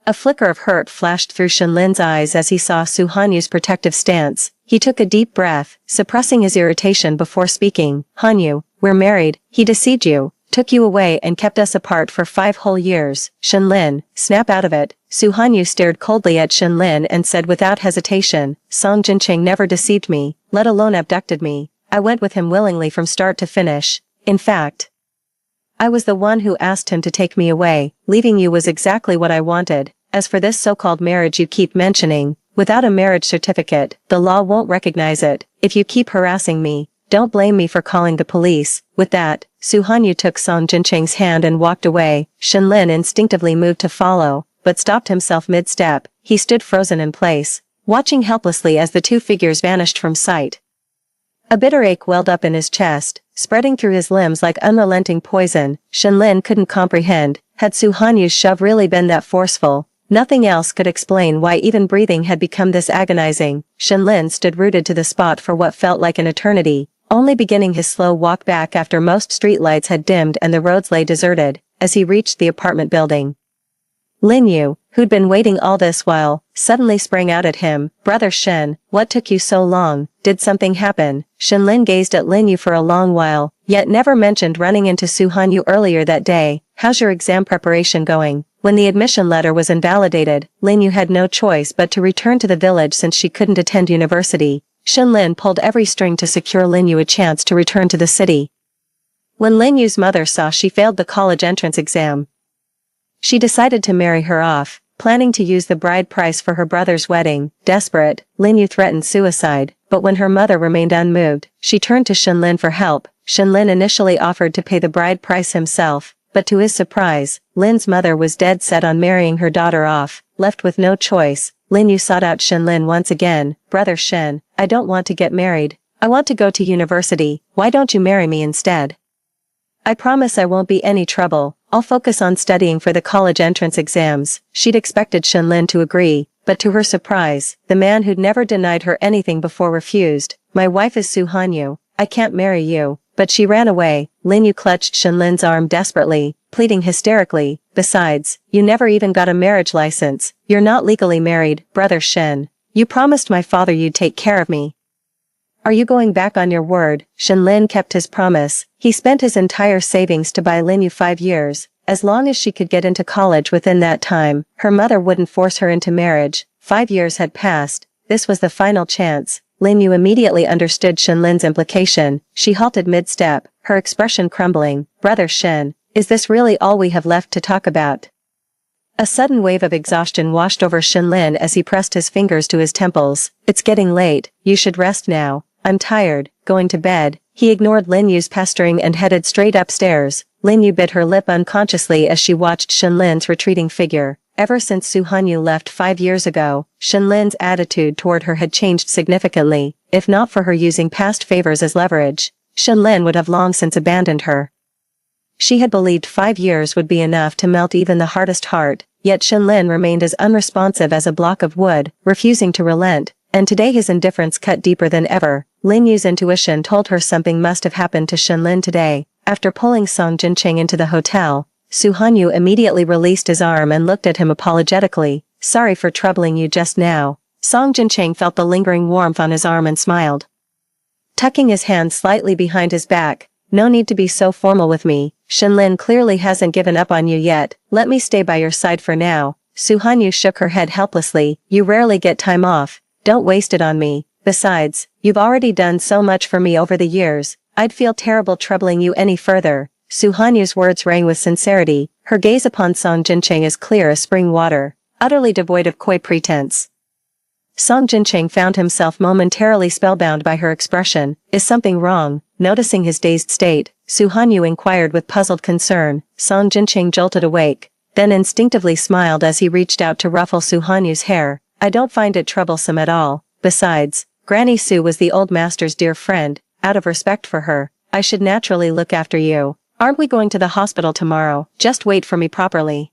A flicker of hurt flashed through Shenlin's eyes as he saw Su Hanyu's protective stance. He took a deep breath, suppressing his irritation before speaking. Hanyu, we're married. He deceived you, took you away and kept us apart for 5 whole years. Shenlin, snap out of it. Su Hanyu stared coldly at Shenlin and said without hesitation, Song Jincheng never deceived me, let alone abducted me. I went with him willingly from start to finish. In fact, I was the one who asked him to take me away. Leaving you was exactly what I wanted. As for this so-called marriage you keep mentioning, without a marriage certificate, the law won't recognize it. If you keep harassing me, don't blame me for calling the police. With that, Su Hanyu took Song Jincheng's hand and walked away. Shenlin instinctively moved to follow, but stopped himself mid-step. He stood frozen in place, watching helplessly as the two figures vanished from sight. A bitter ache welled up in his chest, spreading through his limbs like unrelenting poison. Shenlin couldn't comprehend, had Su Hanyu's shove really been that forceful? Nothing else could explain why even breathing had become this agonizing. Shenlin stood rooted to the spot for what felt like an eternity, only beginning his slow walk back after most streetlights had dimmed and the roads lay deserted. As he reached the apartment building, Lin Yu, who'd been waiting all this while, suddenly sprang out at him. "Brother Shen, what took you so long? Did something happen?" Shenlin gazed at Lin Yu for a long while, yet never mentioned running into Su Hanyu earlier that day. "How's your exam preparation going?" When the admission letter was invalidated, Lin Yu had no choice but to return to the village since she couldn't attend university. Shenlin pulled every string to secure Lin Yu a chance to return to the city. When Lin Yu's mother saw she failed the college entrance exam, she decided to marry her off, planning to use the bride price for her brother's wedding. Desperate, Lin Yu threatened suicide, but when her mother remained unmoved, she turned to Shenlin for help. Shenlin initially offered to pay the bride price himself, but to his surprise, Lin's mother was dead set on marrying her daughter off. Left with no choice, Lin Yu sought out Shenlin once again. "Brother Shen, I don't want to get married. I want to go to university. Why don't you marry me instead? I promise I won't be any trouble. I'll focus on studying for the college entrance exams." She'd expected Shenlin to agree, but to her surprise, the man who'd never denied her anything before refused. "My wife is Su Hanyu. I can't marry you." But she ran away. Lin Yu clutched Shenlin's arm desperately, pleading hysterically, "Besides, you never even got a marriage license. You're not legally married, Brother Shen. You promised my father you'd take care of me. Are you going back on your word?" Shenlin kept his promise. He spent his entire savings to buy Lin Yu 5 years. As long as she could get into college within that time, her mother wouldn't force her into marriage. 5 years had passed. This was the final chance. Lin Yu immediately understood Shenlin's implication. She halted mid-step, her expression crumbling. "Brother Shen, is this really all we have left to talk about?" A sudden wave of exhaustion washed over Shenlin as he pressed his fingers to his temples. "It's getting late. You should rest now." "I'm tired. Going to bed." He ignored Lin Yu's pestering and headed straight upstairs. Lin Yu bit her lip unconsciously as she watched Shenlin's retreating figure. Ever since Su Hanyu left 5 years ago, Shenlin's attitude toward her had changed significantly. If not for her using past favors as leverage, Shenlin would have long since abandoned her. She had believed 5 years would be enough to melt even the hardest heart, yet Shenlin remained as unresponsive as a block of wood, refusing to relent, and today his indifference cut deeper than ever. Lin Yu's intuition told her something must have happened to Shenlin today. After pulling Song Jincheng into the hotel, Su Hanyu immediately released his arm and looked at him apologetically. "Sorry for troubling you just now." Song Jincheng felt the lingering warmth on his arm and smiled, tucking his hand slightly behind his back. "No need to be so formal with me. Shenlin clearly hasn't given up on you yet. Let me stay by your side for now." Su Hanyu shook her head helplessly. "You rarely get time off. Don't waste it on me. Besides, you've already done so much for me over the years. I'd feel terrible troubling you any further." Su Hanyu's words rang with sincerity, her gaze upon Song Jincheng as clear as spring water, utterly devoid of coy pretense. Song Jincheng found himself momentarily spellbound by her expression. "Is something wrong?" Noticing his dazed state, Su Hanyu inquired with puzzled concern. Song Jincheng jolted awake, then instinctively smiled as he reached out to ruffle Su Hanyu's hair. "I don't find it troublesome at all. Besides, Granny Su was the old master's dear friend. Out of respect for her, I should naturally look after you. Aren't we going to the hospital tomorrow? Just wait for me properly."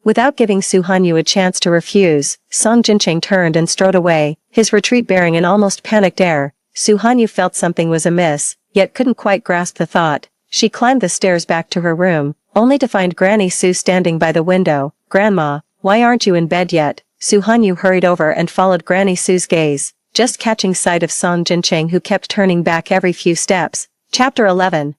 Without giving Su Hanyu a chance to refuse, Song Jincheng turned and strode away, his retreat bearing an almost panicked air. Su Hanyu felt something was amiss, yet couldn't quite grasp the thought. She climbed the stairs back to her room, only to find Granny Su standing by the window. "Grandma, why aren't you in bed yet?" Su Hanyu hurried over and followed Granny Su's gaze, just catching sight of Song Jincheng, who kept turning back every few steps. Chapter 11.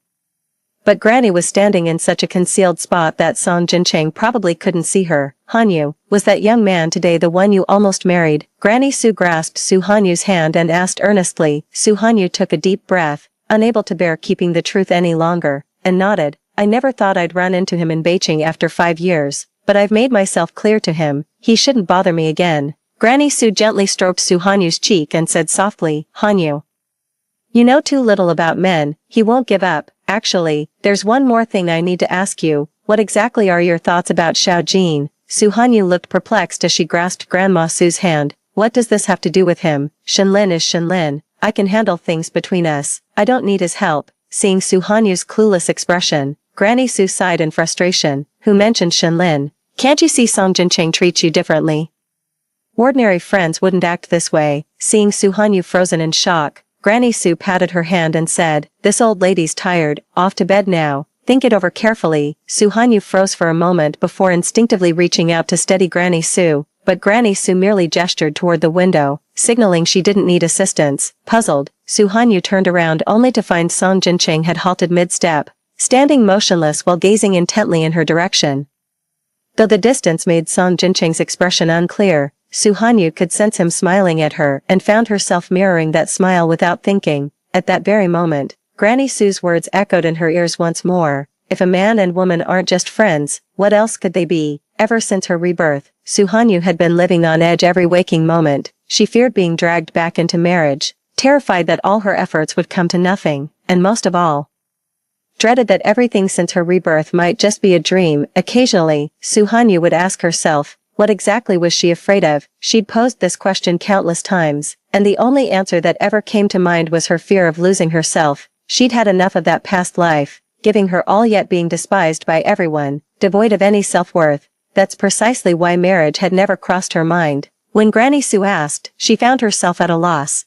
But Granny was standing in such a concealed spot that Song Jincheng probably couldn't see her. "Hanyu, was that young man today the one you almost married?" Granny Su grasped Su Hanyu's hand and asked earnestly. Su Hanyu took a deep breath, unable to bear keeping the truth any longer, and nodded. "I never thought I'd run into him in Beijing after 5 years, but I've made myself clear to him. He shouldn't bother me again." Granny Su gently stroked Su Hanyu's cheek and said softly, "Hanyu, you know too little about men. He won't give up. Actually, there's one more thing I need to ask you. What exactly are your thoughts about Xiao Jin?" Su Hanyu looked perplexed as she grasped Grandma Su's hand. "What does this have to do with him? Shenlin is Shenlin. I can handle things between us. I don't need his help." Seeing Su Hanyu's clueless expression, Granny Su sighed in frustration. "Who mentioned Shenlin? Can't you see Song Jincheng treats you differently? Ordinary friends wouldn't act this way." Seeing Su Hanyu frozen in shock, Granny Su patted her hand and said, "This old lady's tired, off to bed now." Think it over carefully. Soo-hanyu froze for a moment before instinctively reaching out to steady Granny Sue, but Granny Sue merely gestured toward the window, signaling she didn't need assistance. Puzzled, Soo-hanyu turned around only to find Song Jincheng had halted mid-step, standing motionless while gazing intently in her direction. Though the distance made Song Jincheng's expression unclear, Soo-hanyu could sense him smiling at her and found herself mirroring that smile without thinking. At that very moment, Granny Sue's words echoed in her ears once more. If a man and woman aren't just friends, what else could they be? Ever since her rebirth, Soo-hanyu had been living on edge every waking moment. She feared being dragged back into marriage, terrified that all her efforts would come to nothing, and most of all, dreaded that everything since her rebirth might just be a dream. Occasionally, Soo-hanyu would ask herself, what exactly was she afraid of? She'd posed this question countless times, and the only answer that ever came to mind was her fear of losing herself. She'd had enough of that past life, giving her all yet being despised by everyone, devoid of any self-worth. That's precisely why marriage had never crossed her mind. When Granny Sue asked, she found herself at a loss.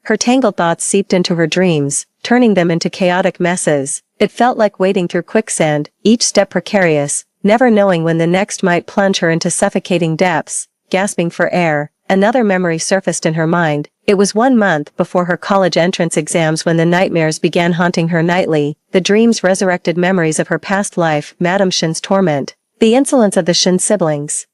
Her tangled thoughts seeped into her dreams, turning them into chaotic messes. It felt like wading through quicksand, each step precarious, never knowing when the next might plunge her into suffocating depths. Gasping for air, another memory surfaced in her mind. It was 1 month before her college entrance exams when the nightmares began haunting her nightly. The dreams resurrected memories of her past life, Madame Shin's torment, the insolence of the Shin siblings,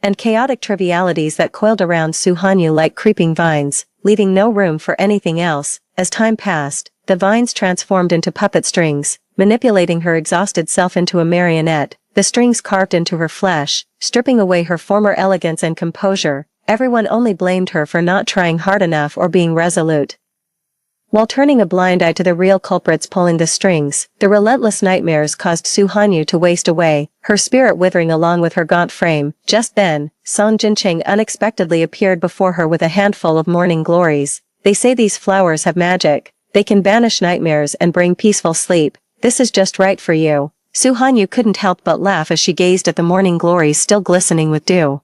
and chaotic trivialities that coiled around Soo-hanyu like creeping vines, leaving no room for anything else. As time passed, the vines transformed into puppet strings, manipulating her exhausted self into a marionette. The strings carved into her flesh, stripping away her former elegance and composure. Everyone only blamed her for not trying hard enough or being resolute, while turning a blind eye to the real culprits pulling the strings. The relentless nightmares caused Soo-hanyu to waste away, her spirit withering along with her gaunt frame. Just then, Song Jincheng unexpectedly appeared before her with a handful of morning glories. They say these flowers have magic. They can banish nightmares and bring peaceful sleep. This is just right for you. Soo-hanyu couldn't help but laugh as she gazed at the morning glories still glistening with dew.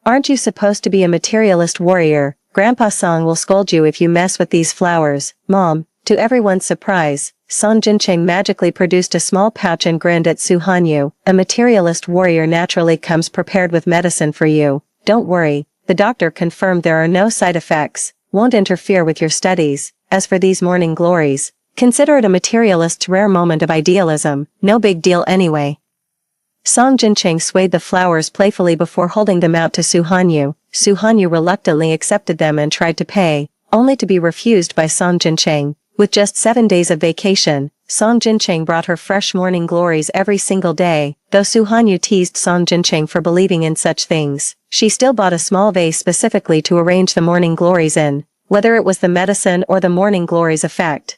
Aren't you supposed to be a materialist warrior? Grandpa Song will scold you if you mess with these flowers, Mom. To everyone's surprise, Song Jincheng magically produced a small pouch and grinned at Soo-hanyu. A materialist warrior naturally comes prepared with medicine for you. Don't worry, the doctor confirmed there are no side effects, won't interfere with your studies. As for these morning glories, consider it a materialist's rare moment of idealism, no big deal anyway. Song Jincheng swayed the flowers playfully before holding them out to Soo-hanyu. Soo-hanyu reluctantly accepted them and tried to pay, only to be refused by Song Jincheng. With just 7 days of vacation, Song Jincheng brought her fresh morning glories every single day. Though Soo-hanyu teased Song Jincheng for believing in such things, she still bought a small vase specifically to arrange the morning glories in, whether it was the medicine or the morning glories effect.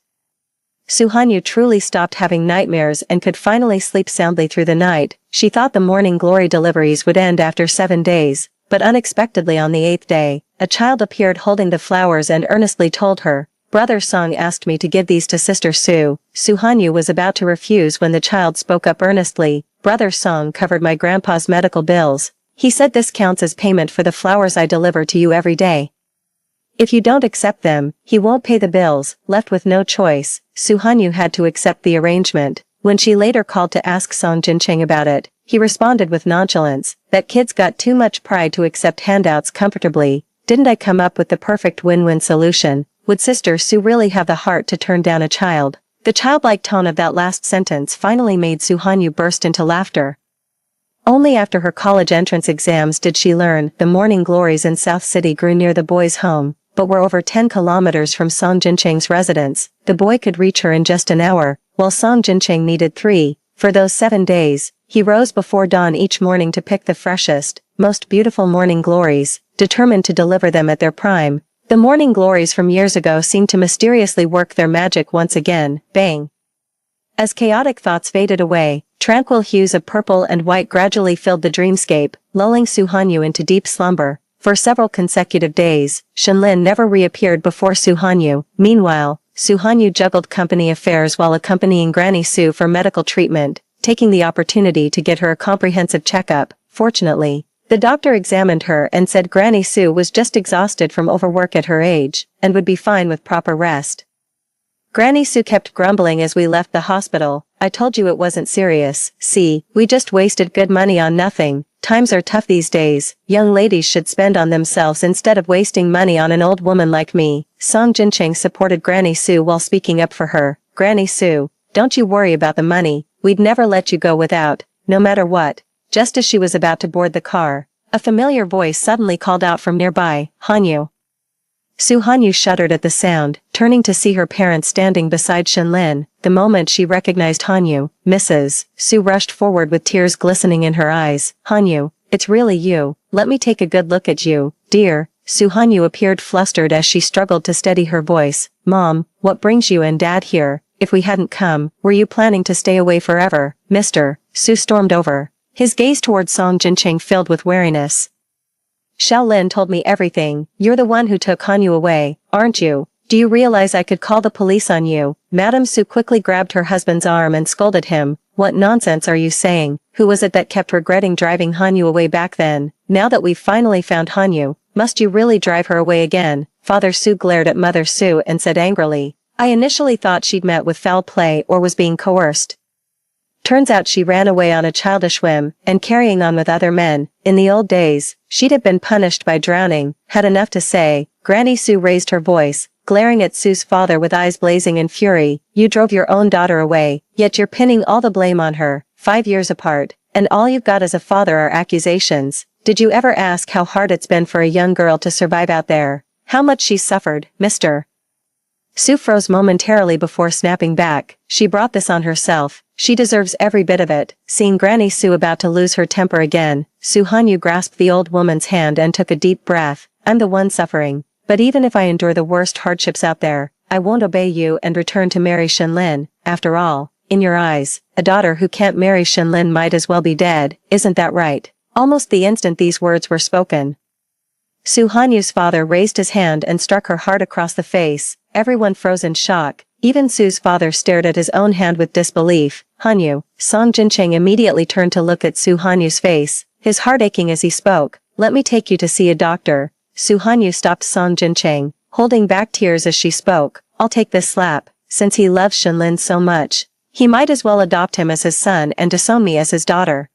Soo-hanyu truly stopped having nightmares and could finally sleep soundly through the night. She thought the morning glory deliveries would end after 7 days, but unexpectedly on the 8th day, a child appeared holding the flowers and earnestly told her, "Brother Song asked me to give these to Sister Sue." Soo-hanyu was about to refuse when the child spoke up earnestly. "Brother Song covered my grandpa's medical bills. He said this counts as payment for the flowers I deliver to you every day. If you don't accept them, he won't pay the bills." Left with no choice, Soo-hanyu had to accept the arrangement. When she later called to ask Song Jincheng about it, he responded with nonchalance, "That kid's got too much pride to accept handouts comfortably. Didn't I come up with the perfect win-win solution? Would Sister Sue really have the heart to turn down a child?" The childlike tone of that last sentence finally made Soo-hanyu burst into laughter. Only after her college entrance exams did she learn the morning glories in South City grew near the boy's home, but were over 10 kilometers from Song Jincheng's residence. The boy could reach her in just an hour, while Song Jincheng needed 3. For those 7 days, he rose before dawn each morning to pick the freshest, most beautiful morning glories, determined to deliver them at their prime. The morning glories from years ago seemed to mysteriously work their magic once again. Bang! As chaotic thoughts faded away, tranquil hues of purple and white gradually filled the dreamscape, lulling Soo-hanyu into deep slumber. For several consecutive days, Shenlin never reappeared before Soo-hanyu. Meanwhile, Soo-hanyu juggled company affairs while accompanying Granny Sue for medical treatment, taking the opportunity to get her a comprehensive checkup. Fortunately, the doctor examined her and said Granny Sue was just exhausted from overwork at her age, and would be fine with proper rest. Granny Sue kept grumbling as we left the hospital. I told you it wasn't serious. See, we just wasted good money on nothing. Times are tough these days. Young ladies should spend on themselves instead of wasting money on an old woman like me. Song Jincheng supported Granny Sue while speaking up for her. Granny Sue, don't you worry about the money. We'd never let you go without, no matter what. Just as she was about to board the car, a familiar voice suddenly called out from nearby, Hanyu. Su Hanyu shuddered at the sound, turning to see her parents standing beside Shenlin. The moment she recognized Hanyu, Mrs. Su rushed forward with tears glistening in her eyes. Hanyu, it's really you. Let me take a good look at you, dear. Su Hanyu appeared flustered as she struggled to steady her voice. Mom, what brings you and Dad here? If we hadn't come, were you planning to stay away forever, Mr. Su stormed over, his gaze toward Song Jincheng filled with wariness. Shaolin told me everything. You're the one who took Hanyu away, aren't you? Do you realize I could call the police on you? Madame Su quickly grabbed her husband's arm and scolded him. What nonsense are you saying? Who was it that kept regretting driving Hanyu away back then? Now that we've finally found Hanyu, must you really drive her away again? Father Su glared at Mother Su and said angrily. I initially thought she'd met with foul play or was being coerced. Turns out she ran away on a childish whim, and carrying on with other men. In the old days, she'd have been punished by drowning. Had enough to say, Granny Su raised her voice, glaring at Sue's father with eyes blazing in fury. You drove your own daughter away, yet you're pinning all the blame on her. 5 years apart, and all you've got as a father are accusations. Did you ever ask how hard it's been for a young girl to survive out there? How much she's suffered, Mr. Su froze momentarily before snapping back. She brought this on herself. She deserves every bit of it. Seeing Granny Su about to lose her temper again, Su Hanyu grasped the old woman's hand and took a deep breath. I'm the one suffering. But even if I endure the worst hardships out there, I won't obey you and return to marry Shenlin. After all, in your eyes, a daughter who can't marry Shenlin might as well be dead, isn't that right? Almost the instant these words were spoken, Su Hanyu's father raised his hand and struck her hard across the face. Everyone froze in shock. Even Su's father stared at his own hand with disbelief. Hanyu, Song Jincheng immediately turned to look at Su Hanyu's face, his heart aching as he spoke. Let me take you to see a doctor. Su Hanyu stopped Song Jincheng, holding back tears as she spoke. I'll take this slap. Since he loves Shenlin so much, he might as well adopt him as his son and disown me as his daughter.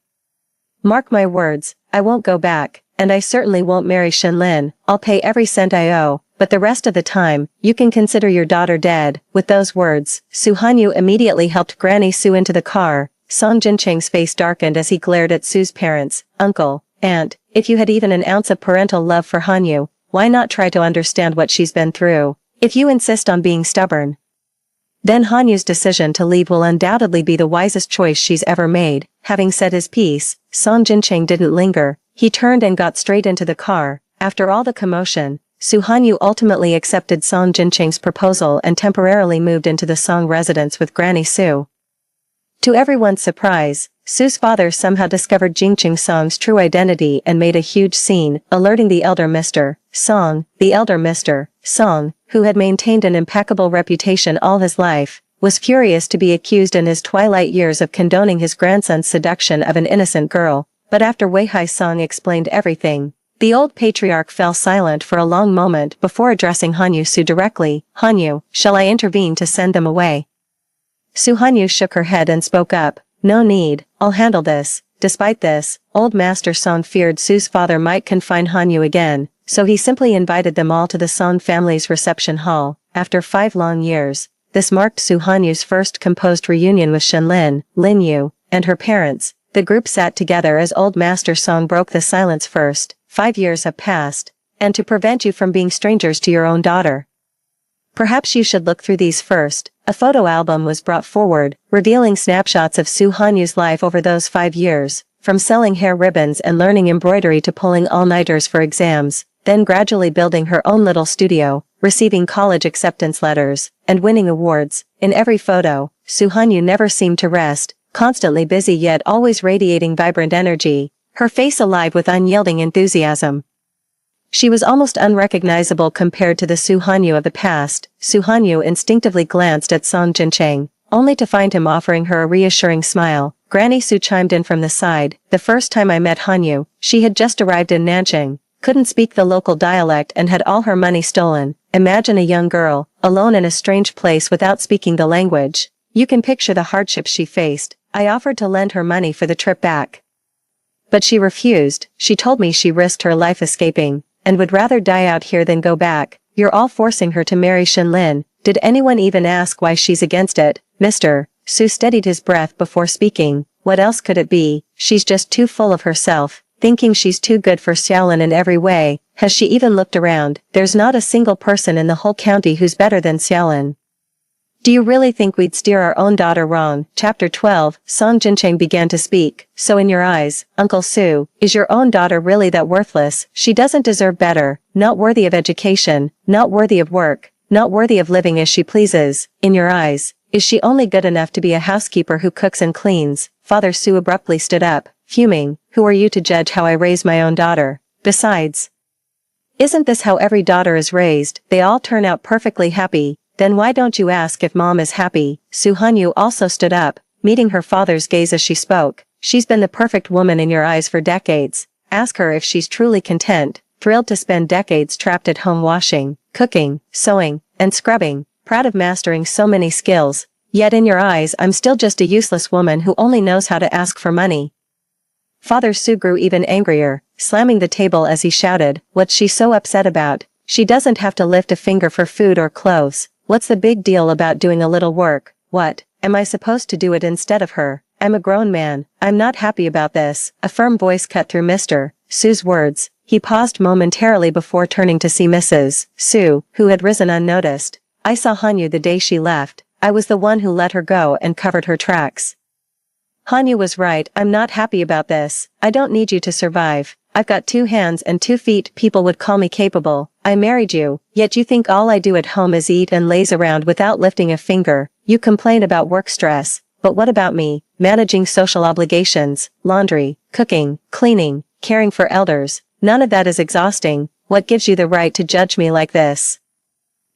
Mark my words, I won't go back, and I certainly won't marry Shenlin. I'll pay every cent I owe, but the rest of the time, you can consider your daughter dead. With those words, Su Hanyu immediately helped Granny Su into the car. Song Jincheng's face darkened as he glared at Su's parents. Uncle, aunt, if you had even an ounce of parental love for Hanyu, why not try to understand what she's been through? If you insist on being stubborn, then Hanyu's decision to leave will undoubtedly be the wisest choice she's ever made. Having said his piece, Song Jincheng didn't linger. He turned and got straight into the car. After all the commotion, Su Hanyu ultimately accepted Song Jincheng's proposal and temporarily moved into the Song residence with Granny Su. To everyone's surprise, Su's father somehow discovered Jincheng Song's true identity and made a huge scene, alerting the elder Mr. Song. The elder Mr. Song, who had maintained an impeccable reputation all his life, was furious to be accused in his twilight years of condoning his grandson's seduction of an innocent girl. But after Weihai Song explained everything, the old patriarch fell silent for a long moment before addressing Hanyu Su directly. Hanyu, shall I intervene to send them away? Su Hanyu shook her head and spoke up. No need, I'll handle this. Despite this, old Master Song feared Su's father might confine Hanyu again, so he simply invited them all to the Song family's reception hall. After 5 long years, this marked Su Hanyu's first composed reunion with Shenlin, Lin Yu, and her parents. The group sat together as old Master Song broke the silence first. 5 years have passed, and to prevent you from being strangers to your own daughter, perhaps you should look through these first. A photo album was brought forward, revealing snapshots of Su Hanyu's life over those 5 years, from selling hair ribbons and learning embroidery to pulling all-nighters for exams, then gradually building her own little studio, receiving college acceptance letters, and winning awards. In every photo, Su Hanyu never seemed to rest, constantly busy yet always radiating vibrant energy, her face alive with unyielding enthusiasm. She was almost unrecognizable compared to the Su Hanyu of the past. Su Hanyu instinctively glanced at Song Jincheng, only to find him offering her a reassuring smile. Granny Su chimed in from the side. The first time I met Hanyu, she had just arrived in Nanjing, couldn't speak the local dialect and had all her money stolen. Imagine a young girl, alone in a strange place without speaking the language. You can picture the hardships she faced. I offered to lend her money for the trip back. But she refused. She told me she risked her life escaping, and would rather die out here than go back. You're all forcing her to marry Shinlin. Did anyone even ask why she's against it, Mr. Su steadied his breath before speaking. What else could it be? She's just too full of herself, thinking she's too good for Xiaolin in every way. Has she even looked around? There's not a single person in the whole county who's better than Xiaolin. Do you really think we'd steer our own daughter wrong? Chapter 12, Song Jincheng began to speak. So in your eyes, Uncle Su, is your own daughter really that worthless? She doesn't deserve better, not worthy of education, not worthy of work, not worthy of living as she pleases. In your eyes, is she only good enough to be a housekeeper who cooks and cleans? Father Su abruptly stood up, fuming. Who are you to judge how I raise my own daughter? Besides, isn't this how every daughter is raised? They all turn out perfectly happy. Then why don't you ask if mom is happy? Su Hanyu also stood up, meeting her father's gaze as she spoke. She's been the perfect woman in your eyes for decades. Ask her if she's truly content, thrilled to spend decades trapped at home washing, cooking, sewing, and scrubbing, proud of mastering so many skills. Yet in your eyes I'm still just a useless woman who only knows how to ask for money. Father Su grew even angrier, slamming the table as he shouted, what's she so upset about? She doesn't have to lift a finger for food or clothes. What's the big deal about doing a little work? What, am I supposed to do it instead of her? I'm a grown man. I'm not happy about this. A firm voice cut through Mr. Su's words. He paused momentarily before turning to see Mrs. Su, who had risen unnoticed. I saw Hanyu the day she left. I was the one who let her go and covered her tracks. Hanyu was right. I'm not happy about this. I don't need you to survive. I've got 2 hands and 2 feet. People would call me capable. I married you, yet you think all I do at home is eat and laze around without lifting a finger. You complain about work stress, but what about me? Managing social obligations, laundry, cooking, cleaning, caring for elders. None of that is exhausting. What gives you the right to judge me like this?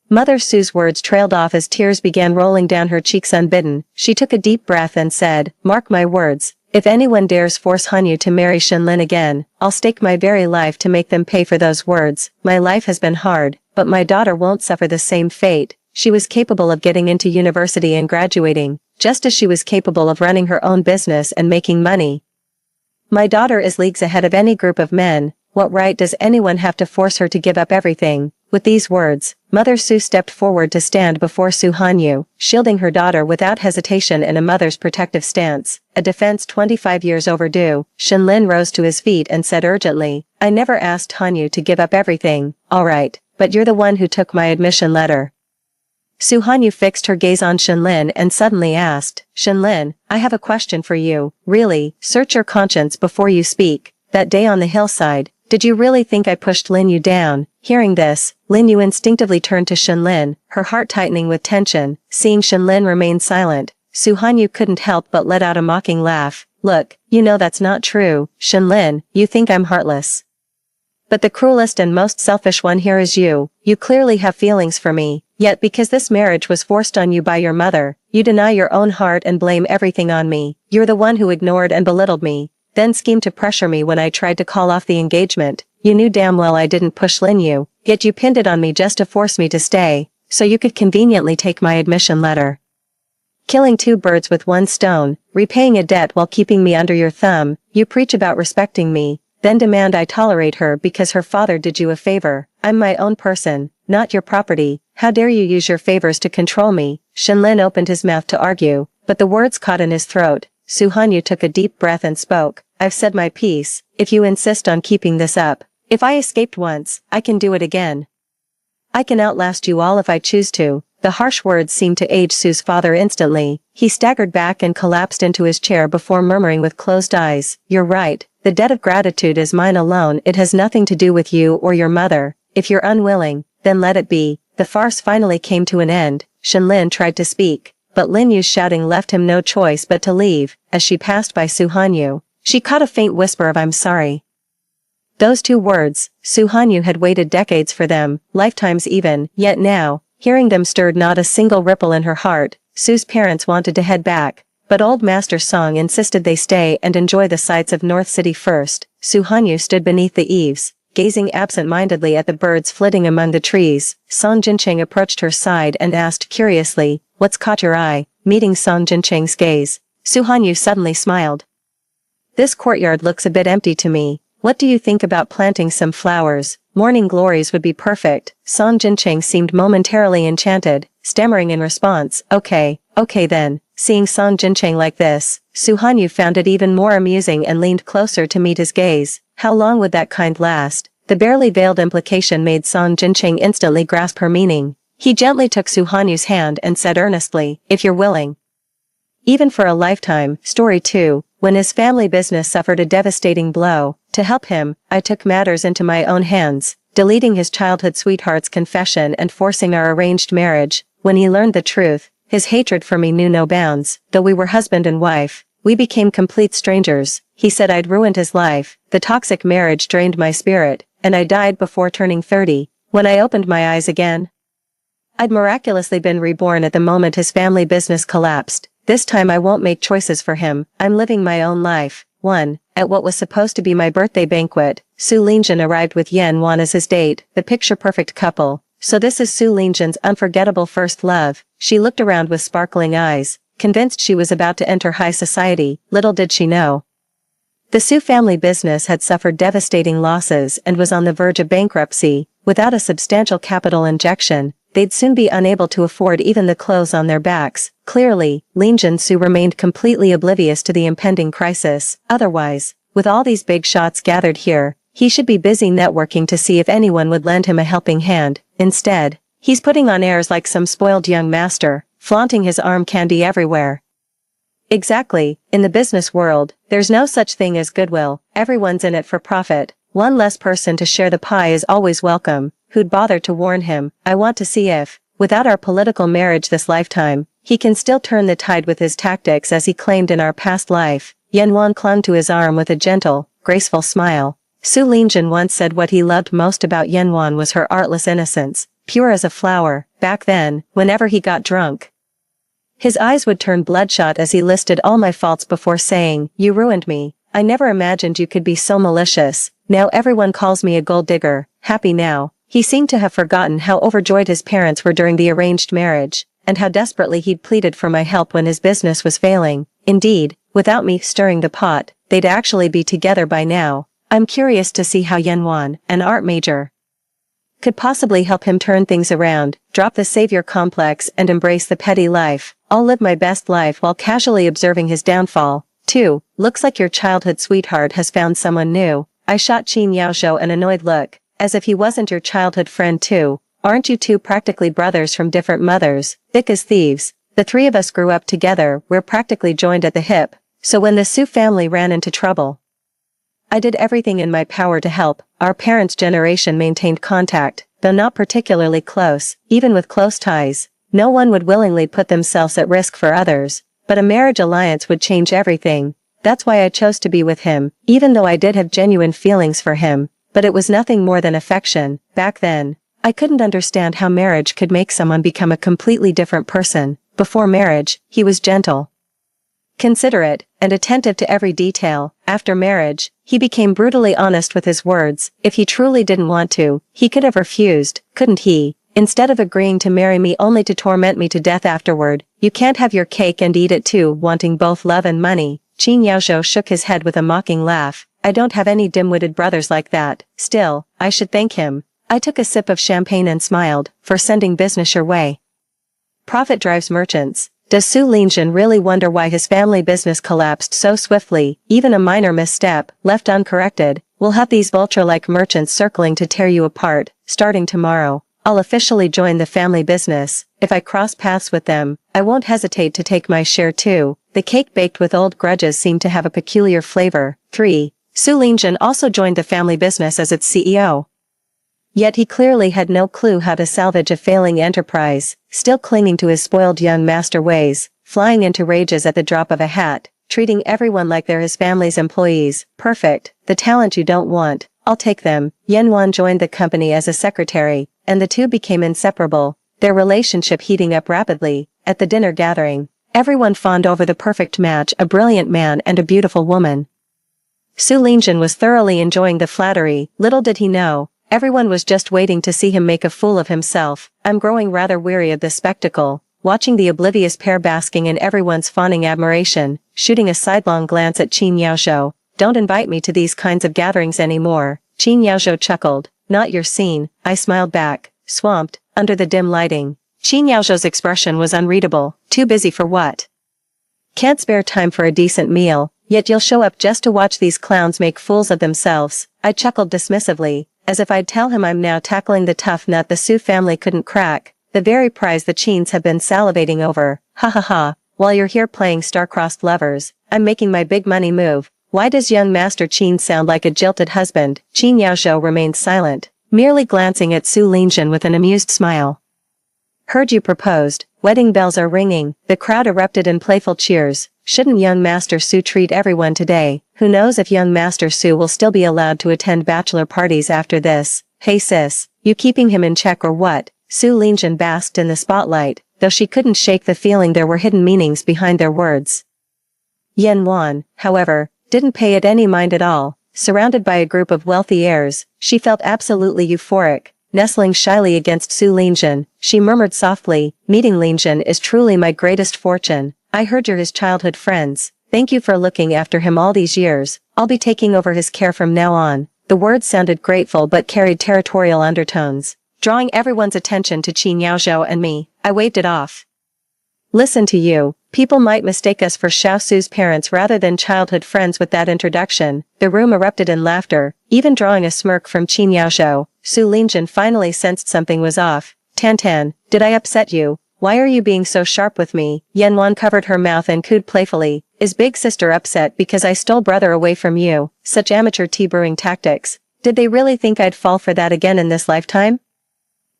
Mother Su's words trailed off as tears began rolling down her cheeks unbidden. She took a deep breath and said, mark my words. If anyone dares force Hanyu to marry Shinlin again, I'll stake my very life to make them pay for those words. My life has been hard, but my daughter won't suffer the same fate. She was capable of getting into university and graduating, just as she was capable of running her own business and making money. My daughter is leagues ahead of any group of men. What right does anyone have to force her to give up everything? With these words, Mother Su stepped forward to stand before Su Hanyu, shielding her daughter without hesitation in a mother's protective stance, a defense 25 years overdue. Shinlin rose to his feet and said urgently, I never asked Hanyu to give up everything. All right, but you're the one who took my admission letter. Su Hanyu fixed her gaze on Shinlin and suddenly asked, Shinlin, I have a question for you. Really, search your conscience before you speak. That day on the hillside, did you really think I pushed Lin Yu down? Hearing this, Lin Yu instinctively turned to Shinlin, her heart tightening with tension. Seeing Shinlin remain silent, Su Hanyu couldn't help but let out a mocking laugh. Look, you know that's not true, Shinlin, you think I'm heartless. But the cruelest and most selfish one here is you. You clearly have feelings for me, yet because this marriage was forced on you by your mother, you deny your own heart and blame everything on me. You're the one who ignored and belittled me, then schemed to pressure me when I tried to call off the engagement. You knew damn well I didn't push Lin Yu, yet you pinned it on me just to force me to stay, so you could conveniently take my admission letter. Killing 2 birds with 1 stone, repaying a debt while keeping me under your thumb. You preach about respecting me, then demand I tolerate her because her father did you a favor. I'm my own person, not your property. How dare you use your favors to control me? Shinlin opened his mouth to argue, but the words caught in his throat. Su Hanyu took a deep breath and spoke. I've said my piece. If you insist on keeping this up, if I escaped once, I can do it again. I can outlast you all if I choose to. The harsh words seemed to age Su's father instantly. He staggered back and collapsed into his chair before murmuring with closed eyes, You're right. The debt of gratitude is mine alone. It has nothing to do with you or your mother. If you're unwilling, then let it be. The farce finally came to an end. Shinlin tried to speak, but Lin Yu's shouting left him no choice but to leave. As she passed by Su Hanyu, she caught a faint whisper of I'm sorry. Those 2 words, Su Hanyu had waited decades for them, lifetimes even, yet now, hearing them stirred not a single ripple in her heart. Su's parents wanted to head back, but old Master Song insisted they stay and enjoy the sights of North City first. Su Hanyu stood beneath the eaves, gazing absent-mindedly at the birds flitting among the trees. Song Jincheng approached her side and asked curiously, What's caught your eye? meeting Song Jincheng's gaze. Su Hanyu suddenly smiled. This courtyard looks a bit empty to me. What do you think about planting some flowers? Morning glories would be perfect. Song Jincheng seemed momentarily enchanted, stammering in response, okay then. Seeing Song Jincheng like this, Su Hanyu found it even more amusing and leaned closer to meet his gaze. How long would that kind last? The barely veiled implication made Song Jincheng instantly grasp her meaning. He gently took Su Hanyu's hand and said earnestly, if you're willing. Even for a lifetime. Story 2. When his family business suffered a devastating blow, to help him, I took matters into my own hands, deleting his childhood sweetheart's confession and forcing our arranged marriage. When he learned the truth, his hatred for me knew no bounds. Though we were husband and wife, we became complete strangers. He said I'd ruined his life. The toxic marriage drained my spirit, and I died before turning 30. When I opened my eyes again, I'd miraculously been reborn at the moment his family business collapsed. This time I won't make choices for him. I'm living my own life. 1. At what was supposed to be my birthday banquet, Su Lingjun arrived with Yan Wan as his date, the picture-perfect couple. So this is Su Lingjun's unforgettable first love. She looked around with sparkling eyes, convinced she was about to enter high society. Little did she know. The Su family business had suffered devastating losses and was on the verge of bankruptcy. Without a substantial capital injection, they'd soon be unable to afford even the clothes on their backs. Clearly, Lingjun Su remained completely oblivious to the impending crisis. Otherwise, with all these big shots gathered here, he should be busy networking to see if anyone would lend him a helping hand. Instead, he's putting on airs like some spoiled young master, flaunting his arm candy everywhere. Exactly, in the business world, there's no such thing as goodwill. Everyone's in it for profit. One less person to share the pie is always welcome. Who'd bother to warn him? I want to see if, without our political marriage this lifetime, he can still turn the tide with his tactics as he claimed in our past life. Yan Wan clung to his arm with a gentle, graceful smile. Su Lingjun once said what he loved most about Yan Wan was her artless innocence, pure as a flower. Back then, whenever he got drunk, his eyes would turn bloodshot as he listed all my faults before saying, you ruined me. I never imagined you could be so malicious. Now everyone calls me a gold digger. Happy now. He seemed to have forgotten how overjoyed his parents were during the arranged marriage, and how desperately he'd pleaded for my help when his business was failing. Indeed, without me stirring the pot, they'd actually be together by now. I'm curious to see how Yan Wan, an art major, could possibly help him turn things around, drop the savior complex and embrace the petty life. I'll live my best life while casually observing his downfall. 2. Looks like your childhood sweetheart has found someone new. I shot Qin Yaozhou an annoyed look, as if he wasn't your childhood friend too. Aren't you two practically brothers from different mothers? Thick as thieves. The three of us grew up together, we're practically joined at the hip. So when the Su family ran into trouble, I did everything in my power to help. Our parents' generation maintained contact, though not particularly close. Even with close ties, no one would willingly put themselves at risk for others. But a marriage alliance would change everything. That's why I chose to be with him, even though I did have genuine feelings for him. But it was nothing more than affection. Back then, I couldn't understand how marriage could make someone become a completely different person. Before marriage, he was gentle, considerate, and attentive to every detail. After marriage, he became brutally honest with his words. If he truly didn't want to, he could have refused, couldn't he? Instead of agreeing to marry me only to torment me to death afterward. You can't have your cake and eat it too, wanting both love and money. Qin Yaozhou shook his head with a mocking laugh. I don't have any dim-witted brothers like that. Still, I should thank him. I took a sip of champagne and smiled, for sending business your way. Profit drives merchants. Does Su Lingjun really wonder why his family business collapsed so swiftly? Even a minor misstep, left uncorrected, will have these vulture-like merchants circling to tear you apart. Starting tomorrow, I'll officially join the family business. If I cross paths with them, I won't hesitate to take my share too. The cake baked with old grudges seemed to have a peculiar flavor. 3. Su Lingjun also joined the family business as its CEO. Yet he clearly had no clue how to salvage a failing enterprise, still clinging to his spoiled young master ways, flying into rages at the drop of a hat, treating everyone like they're his family's employees. Perfect. The talent you don't want, I'll take them. Yan Wan joined the company as a secretary, and the two became inseparable, their relationship heating up rapidly. At the dinner gathering, everyone fawned over the perfect match, a brilliant man and a beautiful woman. Su Lingjun was thoroughly enjoying the flattery. Little did he know, everyone was just waiting to see him make a fool of himself. I'm growing rather weary of this spectacle. watching the oblivious pair basking in everyone's fawning admiration, shooting a sidelong glance at Qin Yaozhou. Don't invite me to these kinds of gatherings anymore. Qin Yaozhou chuckled. Not your scene, I smiled back, swamped, under the dim lighting. Qin Yaozhou's expression was unreadable. Too busy for what? Can't spare time for a decent meal, yet you'll show up just to watch these clowns make fools of themselves. I chuckled dismissively, as if I'd tell him I'm now tackling the tough nut the Su family couldn't crack, the very prize the Qins have been salivating over. Ha ha ha, while you're here playing star-crossed lovers, I'm making my big money move. Why does young Master Qin sound like a jilted husband? Qin Yaozhou remained silent, merely glancing at Su Lingjun with an amused smile. Heard you proposed. Wedding bells are ringing. The crowd erupted in playful cheers. Shouldn't young Master Su treat everyone today? Who knows if young Master Su will still be allowed to attend bachelor parties after this? Hey sis, you keeping him in check or what? Su Lingjun basked in the spotlight, though she couldn't shake the feeling there were hidden meanings behind their words. Yan Wan, however, didn't pay it any mind at all. Surrounded by a group of wealthy heirs, she felt absolutely euphoric. Nestling shyly against Su Lingjun, she murmured softly, meeting Lingjun is truly my greatest fortune. I heard you're his childhood friends. Thank you for looking after him all these years. I'll be taking over his care from now on. The words sounded grateful but carried territorial undertones. Drawing everyone's attention to Qin Yaozhou and me, I waved it off. Listen to you. People might mistake us for Xiao Su's parents rather than childhood friends with that introduction. The room erupted in laughter, even drawing a smirk from Qin Yaozhou. Su Lingjun finally sensed something was off. Tan, did I upset you? Why are you being so sharp with me? Yan Wan covered her mouth and cooed playfully. Is big sister upset because I stole brother away from you? Such amateur tea brewing tactics. Did they really think I'd fall for that again in this lifetime?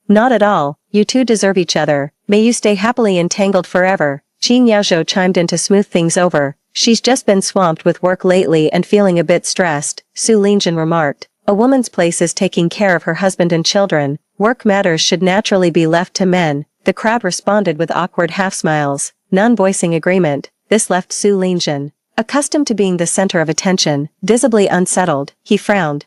Not at all. You two deserve each other. May you stay happily entangled forever. Qin Yaozhou chimed in to smooth things over. She's just been swamped with work lately and feeling a bit stressed, Su Lingjun remarked. A woman's place is taking care of her husband and children. Work matters should naturally be left to men. The crowd responded with awkward half-smiles, none voicing agreement. This left Su Lingjun, accustomed to being the center of attention, visibly unsettled. He frowned.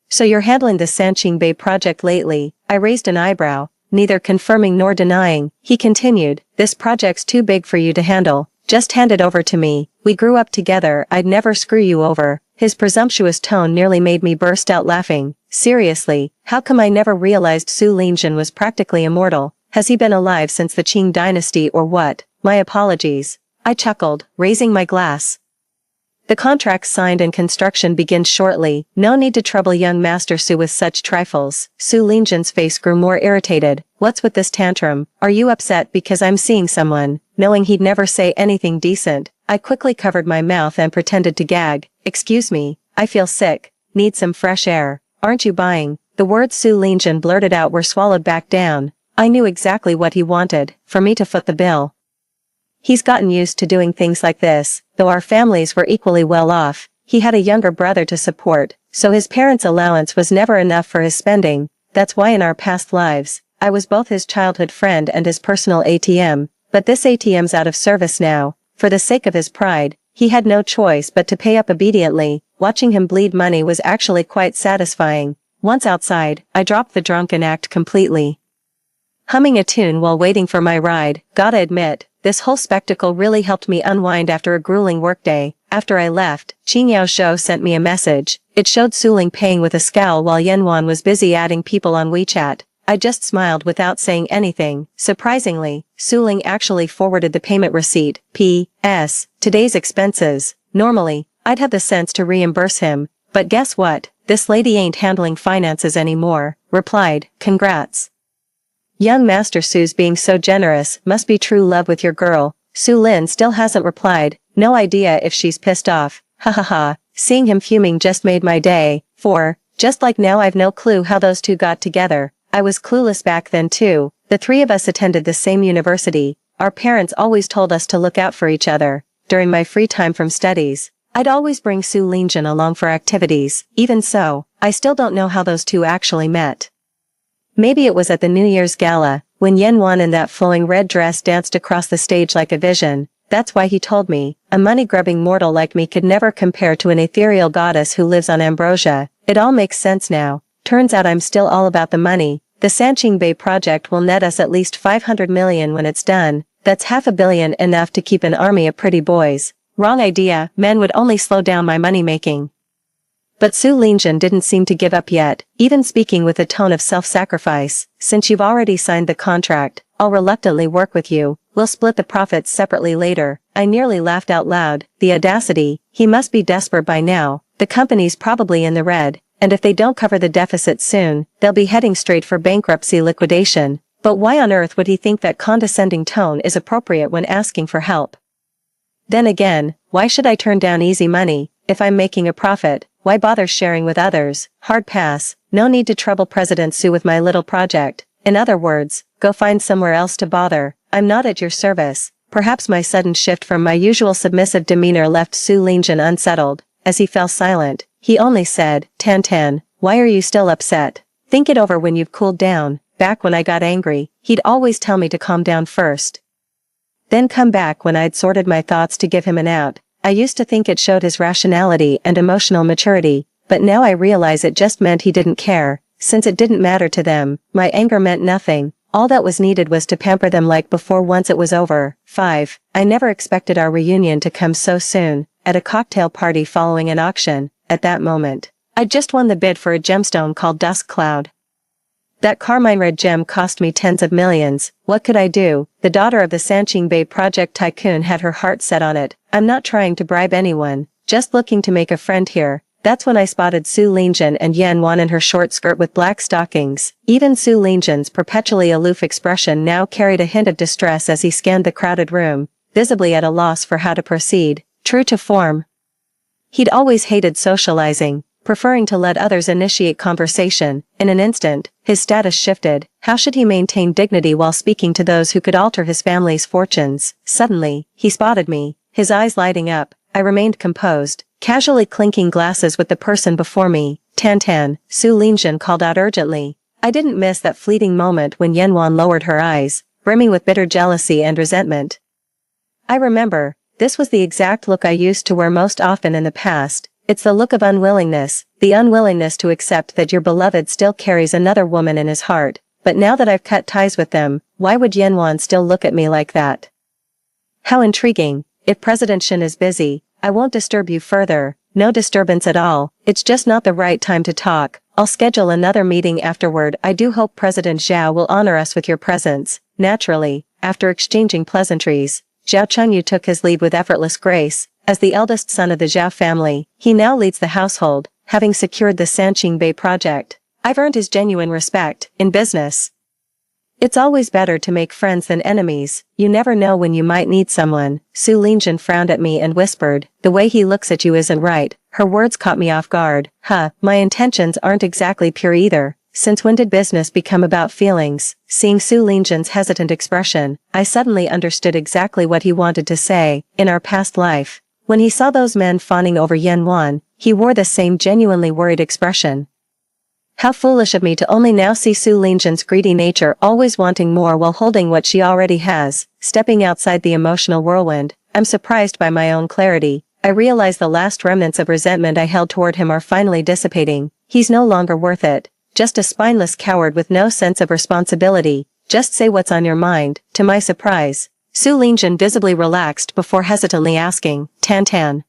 So you're handling the Sanqing Bay project lately? I raised an eyebrow, neither confirming nor denying. He continued, this project's too big for you to handle. Just hand it over to me. We grew up together, I'd never screw you over. His presumptuous tone nearly made me burst out laughing. Seriously, how come I never realized Su Lingjun was practically immortal? Has he been alive since the Qing dynasty or what? My apologies. I chuckled, raising my glass. The contract's signed and construction begins shortly. No need to trouble young Master Su with such trifles. Su Lingjun's face grew more irritated. What's with this tantrum? Are you upset because I'm seeing someone? Knowing he'd never say anything decent, I quickly covered my mouth and pretended to gag. Excuse me, I feel sick. Need some fresh air. Aren't you buying? The words Su Lingjun blurted out were swallowed back down. I knew exactly what he wanted, for me to foot the bill. He's gotten used to doing things like this, though our families were equally well off. He had a younger brother to support, so his parents' allowance was never enough for his spending. That's why in our past lives, I was both his childhood friend and his personal ATM, but this ATM's out of service now. For the sake of his pride, he had no choice but to pay up obediently. Watching him bleed money was actually quite satisfying. Once outside, I dropped the drunken act completely. Humming a tune while waiting for my ride, gotta admit, this whole spectacle really helped me unwind after a grueling workday. After I left, Qin Yaozhou sent me a message. It showed Su Ling paying with a scowl while Yanwan was busy adding people on WeChat. I just smiled without saying anything. Surprisingly, Su Ling actually forwarded the payment receipt. P.S. Today's expenses. Normally, I'd have the sense to reimburse him, but guess what? This lady ain't handling finances anymore. Replied, congrats. Young Master Su's being so generous must be true love with your girl. Su Lin still hasn't replied. No idea if she's pissed off. Ha ha ha. Seeing him fuming just made my day. Just like now I've no clue how those two got together. I was clueless back then too. The three of us attended the same university. Our parents always told us to look out for each other. During my free time from studies, I'd always bring Su Lingjun along for activities. Even so, I still don't know how those two actually met. Maybe it was at the New Year's gala, when Yanwan in that flowing red dress danced across the stage like a vision. That's why he told me, a money-grubbing mortal like me could never compare to an ethereal goddess who lives on ambrosia. It all makes sense now. Turns out I'm still all about the money. The Sanching Bay project will net us at least 500 million when it's done. That's $500 million, enough to keep an army of pretty boys. Wrong idea, men would only slow down my money-making. But Su Lingjun didn't seem to give up yet, even speaking with a tone of self-sacrifice. Since you've already signed the contract, I'll reluctantly work with you. We'll split the profits separately later. I nearly laughed out loud. The audacity. He must be desperate by now. The company's probably in the red, and if they don't cover the deficit soon, they'll be heading straight for bankruptcy liquidation. But why on earth would he think that condescending tone is appropriate when asking for help? Then again, why should I turn down easy money? If I'm making a profit, why bother sharing with others? Hard pass. No need to trouble President Su with my little project. In other words, go find somewhere else to bother. I'm not at your service. Perhaps my sudden shift from my usual submissive demeanor left Su Lingjun unsettled. As he fell silent, he only said, Tan, why are you still upset? Think it over when you've cooled down. Back when I got angry, he'd always tell me to calm down first. Then come back when I'd sorted my thoughts to give him an out. I used to think it showed his rationality and emotional maturity, but now I realize it just meant he didn't care. Since it didn't matter to them, my anger meant nothing. All that was needed was to pamper them like before once it was over. 5. I never expected our reunion to come so soon, at a cocktail party following an auction. At that moment, I'd just won the bid for a gemstone called Dusk Cloud. That carmine red gem cost me tens of millions. What could I do? The daughter of the Sanching Bay project tycoon had her heart set on it. I'm not trying to bribe anyone, just looking to make a friend here. That's when I spotted Su Lingjun and Yanwan in her short skirt with black stockings. Even Su Lingjun's perpetually aloof expression now carried a hint of distress as he scanned the crowded room, visibly at a loss for how to proceed. True to form, he'd always hated socializing, preferring to let others initiate conversation. In an instant, his status shifted. How should he maintain dignity while speaking to those who could alter his family's fortunes? Suddenly, he spotted me, his eyes lighting up. I remained composed, casually clinking glasses with the person before me. Tan, Su Lingjun called out urgently. I didn't miss that fleeting moment when Yanwan lowered her eyes, brimming with bitter jealousy and resentment. I remember, this was the exact look I used to wear most often in the past. It's the look of unwillingness, the unwillingness to accept that your beloved still carries another woman in his heart. But now that I've cut ties with them, why would Yanwan still look at me like that? How intriguing. If President Shin is busy, I won't disturb you further. No disturbance at all. It's just not the right time to talk. I'll schedule another meeting afterward. I do hope President Zhao will honor us with your presence. Naturally, after exchanging pleasantries, Zhao Chunyu took his leave with effortless grace. As the eldest son of the Zhao family, he now leads the household, having secured the Sanching Bay project. I've earned his genuine respect. In business, it's always better to make friends than enemies. You never know when you might need someone. Su Lingjun frowned at me and whispered, the way he looks at you isn't right. Her words caught me off guard. My intentions aren't exactly pure either. Since when did business become about feelings? Seeing Su Lingjun's hesitant expression, I suddenly understood exactly what he wanted to say. In our past life, when he saw those men fawning over Yanwan, he wore the same genuinely worried expression. How foolish of me to only now see Su Lingjun's greedy nature, always wanting more while holding what she already has. Stepping outside the emotional whirlwind, I'm surprised by my own clarity. I realize the last remnants of resentment I held toward him are finally dissipating. He's no longer worth it. Just a spineless coward with no sense of responsibility. Just say what's on your mind. To my surprise, Su Lingjun visibly relaxed before hesitantly asking, Tan,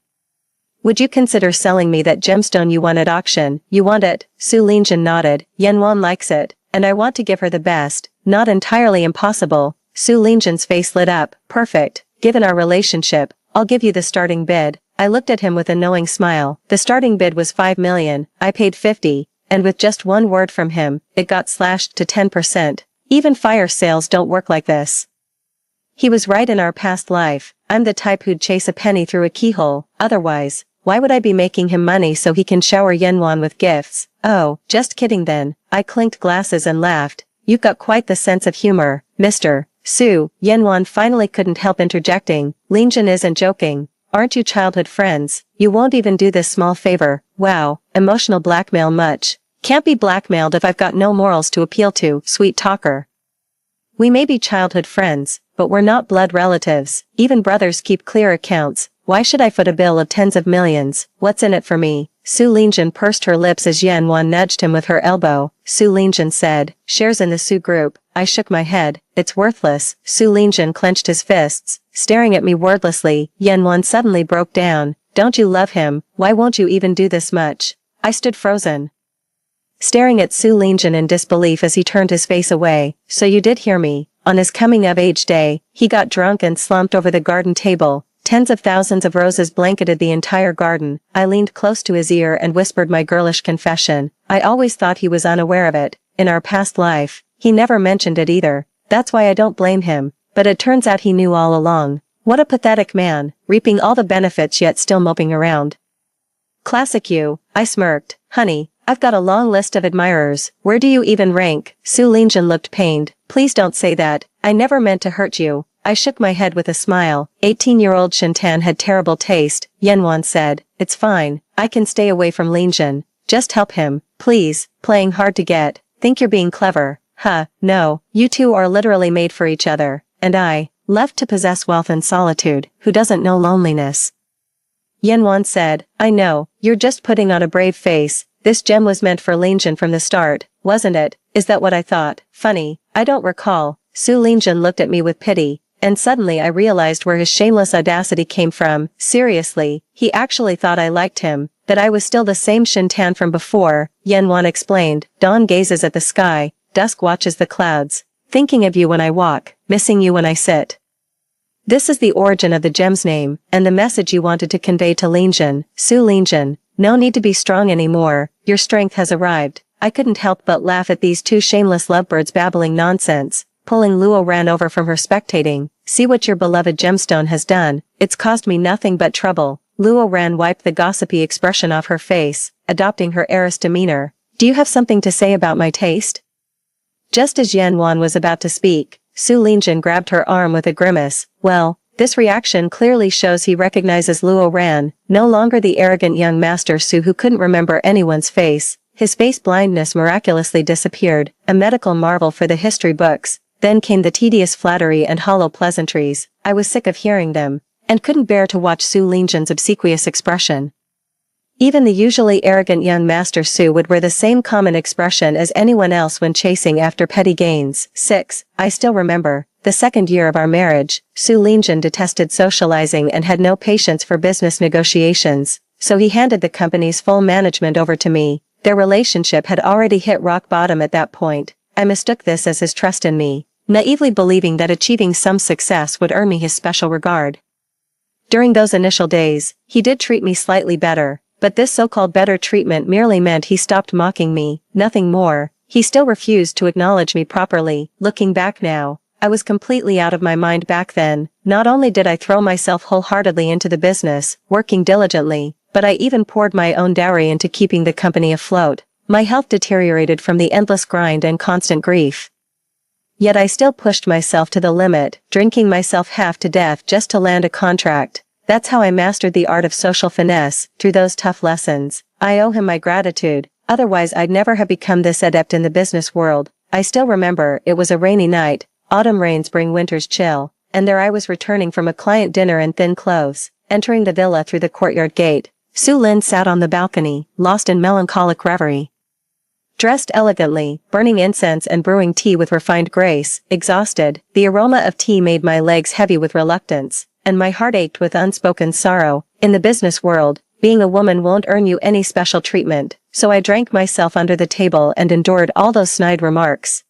would you consider selling me that gemstone you won at auction? You want it? Su Lingjun nodded. Yanwan likes it, and I want to give her the best. Not entirely impossible. Su Lingjun's face lit up. Perfect. Given our relationship, I'll give you the starting bid. I looked at him with a knowing smile. The starting bid was 5 million. I paid 50, and with just one word from him, it got slashed to 10%. Even fire sales don't work like this. He was right. In our past life, I'm the type who'd chase a penny through a keyhole. Otherwise, why would I be making him money so he can shower Yanwan with gifts? Oh, just kidding then. I clinked glasses and laughed. You've got quite the sense of humor, Mr. Su. Yanwan finally couldn't help interjecting. Lingjun isn't joking. Aren't you childhood friends? You won't even do this small favor. Wow, emotional blackmail much. Can't be blackmailed if I've got no morals to appeal to, sweet talker. We may be childhood friends, but we're not blood relatives. Even brothers keep clear accounts. Why should I foot a bill of tens of millions? What's in it for me? Su Lingjun pursed her lips as Yan Wan nudged him with her elbow. Su Lingjun said, shares in the Su group. I shook my head. It's worthless. Su Lingjun clenched his fists, staring at me wordlessly. Yan Wan suddenly broke down. Don't you love him? Why won't you even do this much? I stood frozen, staring at Su Lingjun in disbelief as he turned his face away. So you did hear me. On his coming-of-age day, he got drunk and slumped over the garden table. Tens of thousands of roses blanketed the entire garden. I leaned close to his ear and whispered my girlish confession. I always thought he was unaware of it. In our past life, he never mentioned it either. That's why I don't blame him. But it turns out he knew all along. What a pathetic man, reaping all the benefits yet still moping around. Classic you, I smirked. Honey, I've got a long list of admirers. Where do you even rank? Su Lingjun looked pained. Please don't say that. I never meant to hurt you. I shook my head with a smile. 18-year-old Shintan had terrible taste. Yanwan said, it's fine. I can stay away from Lingjun. Just help him, please. Playing hard to get. Think you're being clever. Huh, no. You two are literally made for each other. And I, left to possess wealth and solitude, who doesn't know loneliness? Yanwan said, I know. You're just putting on a brave face. This gem was meant for Lingjun from the start, wasn't it? Is that what I thought? Funny. I don't recall. Su Lingjun looked at me with pity. And suddenly I realized where his shameless audacity came from. Seriously, he actually thought I liked him, that I was still the same Shintan from before. Yanwan explained, dawn gazes at the sky, dusk watches the clouds, thinking of you when I walk, missing you when I sit. This is the origin of the gem's name, and the message you wanted to convey to Lingjun. Su Lingjun, no need to be strong anymore, your strength has arrived. I couldn't help but laugh at these two shameless lovebirds babbling nonsense. Pulling Luo Ran over from her spectating. See what your beloved gemstone has done. It's caused me nothing but trouble. Luo Ran wiped the gossipy expression off her face, adopting her heiress demeanor. Do you have something to say about my taste? Just as Yan Wan was about to speak, Su Lingjun grabbed her arm with a grimace. Well, this reaction clearly shows he recognizes Luo Ran, no longer the arrogant young master Su who couldn't remember anyone's face. His face blindness miraculously disappeared, a medical marvel for the history books. Then came the tedious flattery and hollow pleasantries. I was sick of hearing them, and couldn't bear to watch Su Lingjun's obsequious expression. Even the usually arrogant young master Su would wear the same common expression as anyone else when chasing after petty gains. 6. I still remember, the second year of our marriage, Su Lingjun detested socializing and had no patience for business negotiations, so he handed the company's full management over to me. Their relationship had already hit rock bottom at that point. I mistook this as his trust in me, naively believing that achieving some success would earn me his special regard. During those initial days, he did treat me slightly better, but this so-called better treatment merely meant he stopped mocking me, nothing more. He still refused to acknowledge me properly. Looking back now, I was completely out of my mind back then. Not only did I throw myself wholeheartedly into the business, working diligently, but I even poured my own dowry into keeping the company afloat. My health deteriorated from the endless grind and constant grief. Yet I still pushed myself to the limit, drinking myself half to death just to land a contract. That's how I mastered the art of social finesse, through those tough lessons. I owe him my gratitude, otherwise I'd never have become this adept in the business world. I still remember, it was a rainy night, autumn rains bring winter's chill, and there I was returning from a client dinner in thin clothes, entering the villa through the courtyard gate. Su Lin sat on the balcony, lost in melancholic reverie. Dressed elegantly, burning incense and brewing tea with refined grace, exhausted, the aroma of tea made my legs heavy with reluctance, and my heart ached with unspoken sorrow. In the business world, being a woman won't earn you any special treatment, so I drank myself under the table and endured all those snide remarks.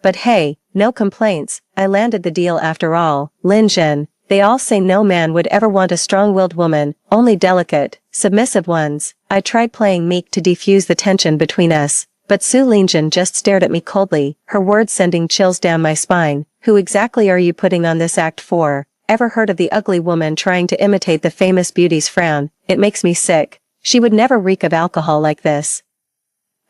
But hey, no complaints, I landed the deal after all. Lingjun, they all say no man would ever want a strong-willed woman, only delicate, submissive ones. I tried playing meek to defuse the tension between us, but Su Lingjun just stared at me coldly, her words sending chills down my spine. Who exactly are you putting on this act for? Ever heard of the ugly woman trying to imitate the famous beauty's frown? It makes me sick. She would never reek of alcohol like this.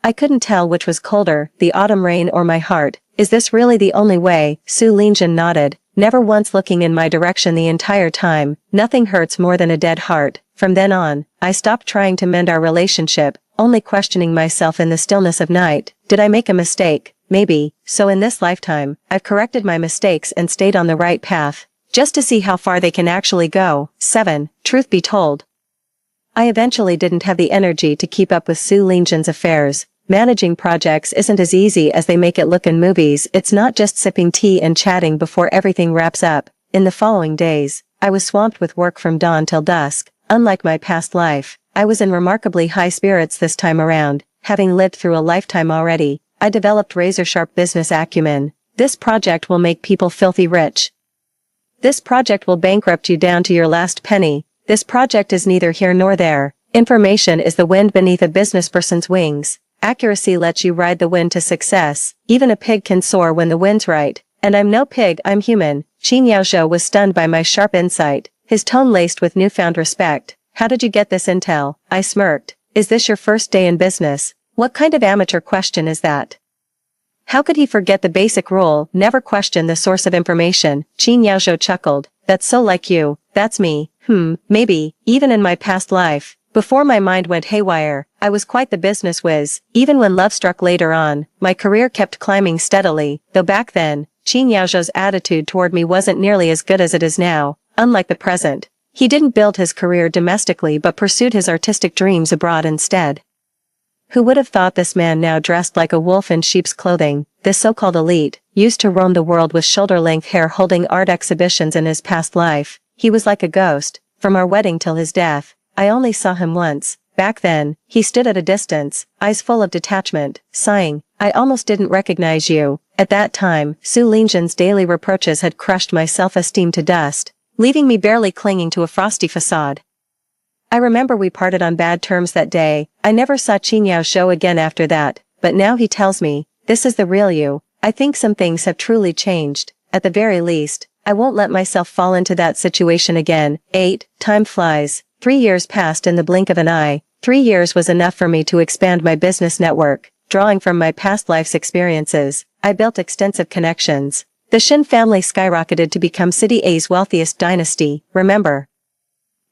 I couldn't tell which was colder, the autumn rain or my heart. Is this really the only way? Su Lingjun nodded, never once looking in my direction the entire time. Nothing hurts more than a dead heart. From then on, I stopped trying to mend our relationship, only questioning myself in the stillness of night. Did I make a mistake? Maybe. So in this lifetime, I've corrected my mistakes and stayed on the right path, just to see how far they can actually go. 7. Truth be told, I eventually didn't have the energy to keep up with Su Lingjin's affairs. Managing projects isn't as easy as they make it look in movies. It's not just sipping tea and chatting before everything wraps up. In the following days, I was swamped with work from dawn till dusk. Unlike my past life, I was in remarkably high spirits this time around. Having lived through a lifetime already, I developed razor-sharp business acumen. This project will make people filthy rich. This project will bankrupt you down to your last penny. This project is neither here nor there. Information is the wind beneath a businessperson's wings. Accuracy lets you ride the wind to success. Even a pig can soar when the wind's right. And I'm no pig, I'm human. Qin Yaozhou was stunned by my sharp insight, his tone laced with newfound respect. How did you get this intel? I smirked. Is this your first day in business? What kind of amateur question is that? How could he forget the basic rule, never question the source of information? Qin Yaozhou chuckled. That's so like you. That's me. Maybe, even in my past life. Before my mind went haywire, I was quite the business whiz. Even when love struck later on, my career kept climbing steadily, though back then, Qin Yaozhou's attitude toward me wasn't nearly as good as it is now. Unlike the present, he didn't build his career domestically but pursued his artistic dreams abroad instead. Who would have thought this man now dressed like a wolf in sheep's clothing, this so-called elite, used to roam the world with shoulder-length hair holding art exhibitions in his past life? He was like a ghost. From our wedding till his death, I only saw him once. Back then, he stood at a distance, eyes full of detachment, sighing, I almost didn't recognize you. At that time, Su Lingjin's daily reproaches had crushed my self-esteem to dust, leaving me barely clinging to a frosty facade. I remember we parted on bad terms that day. I never saw Qin Yaozhou again after that, but now he tells me, this is the real you. I think some things have truly changed. At the very least, I won't let myself fall into that situation again. 8. Time flies. 3 years passed in the blink of an eye. 3 years was enough for me to expand my business network. Drawing from my past life's experiences, I built extensive connections. The Shin family skyrocketed to become City A's wealthiest dynasty. Remember,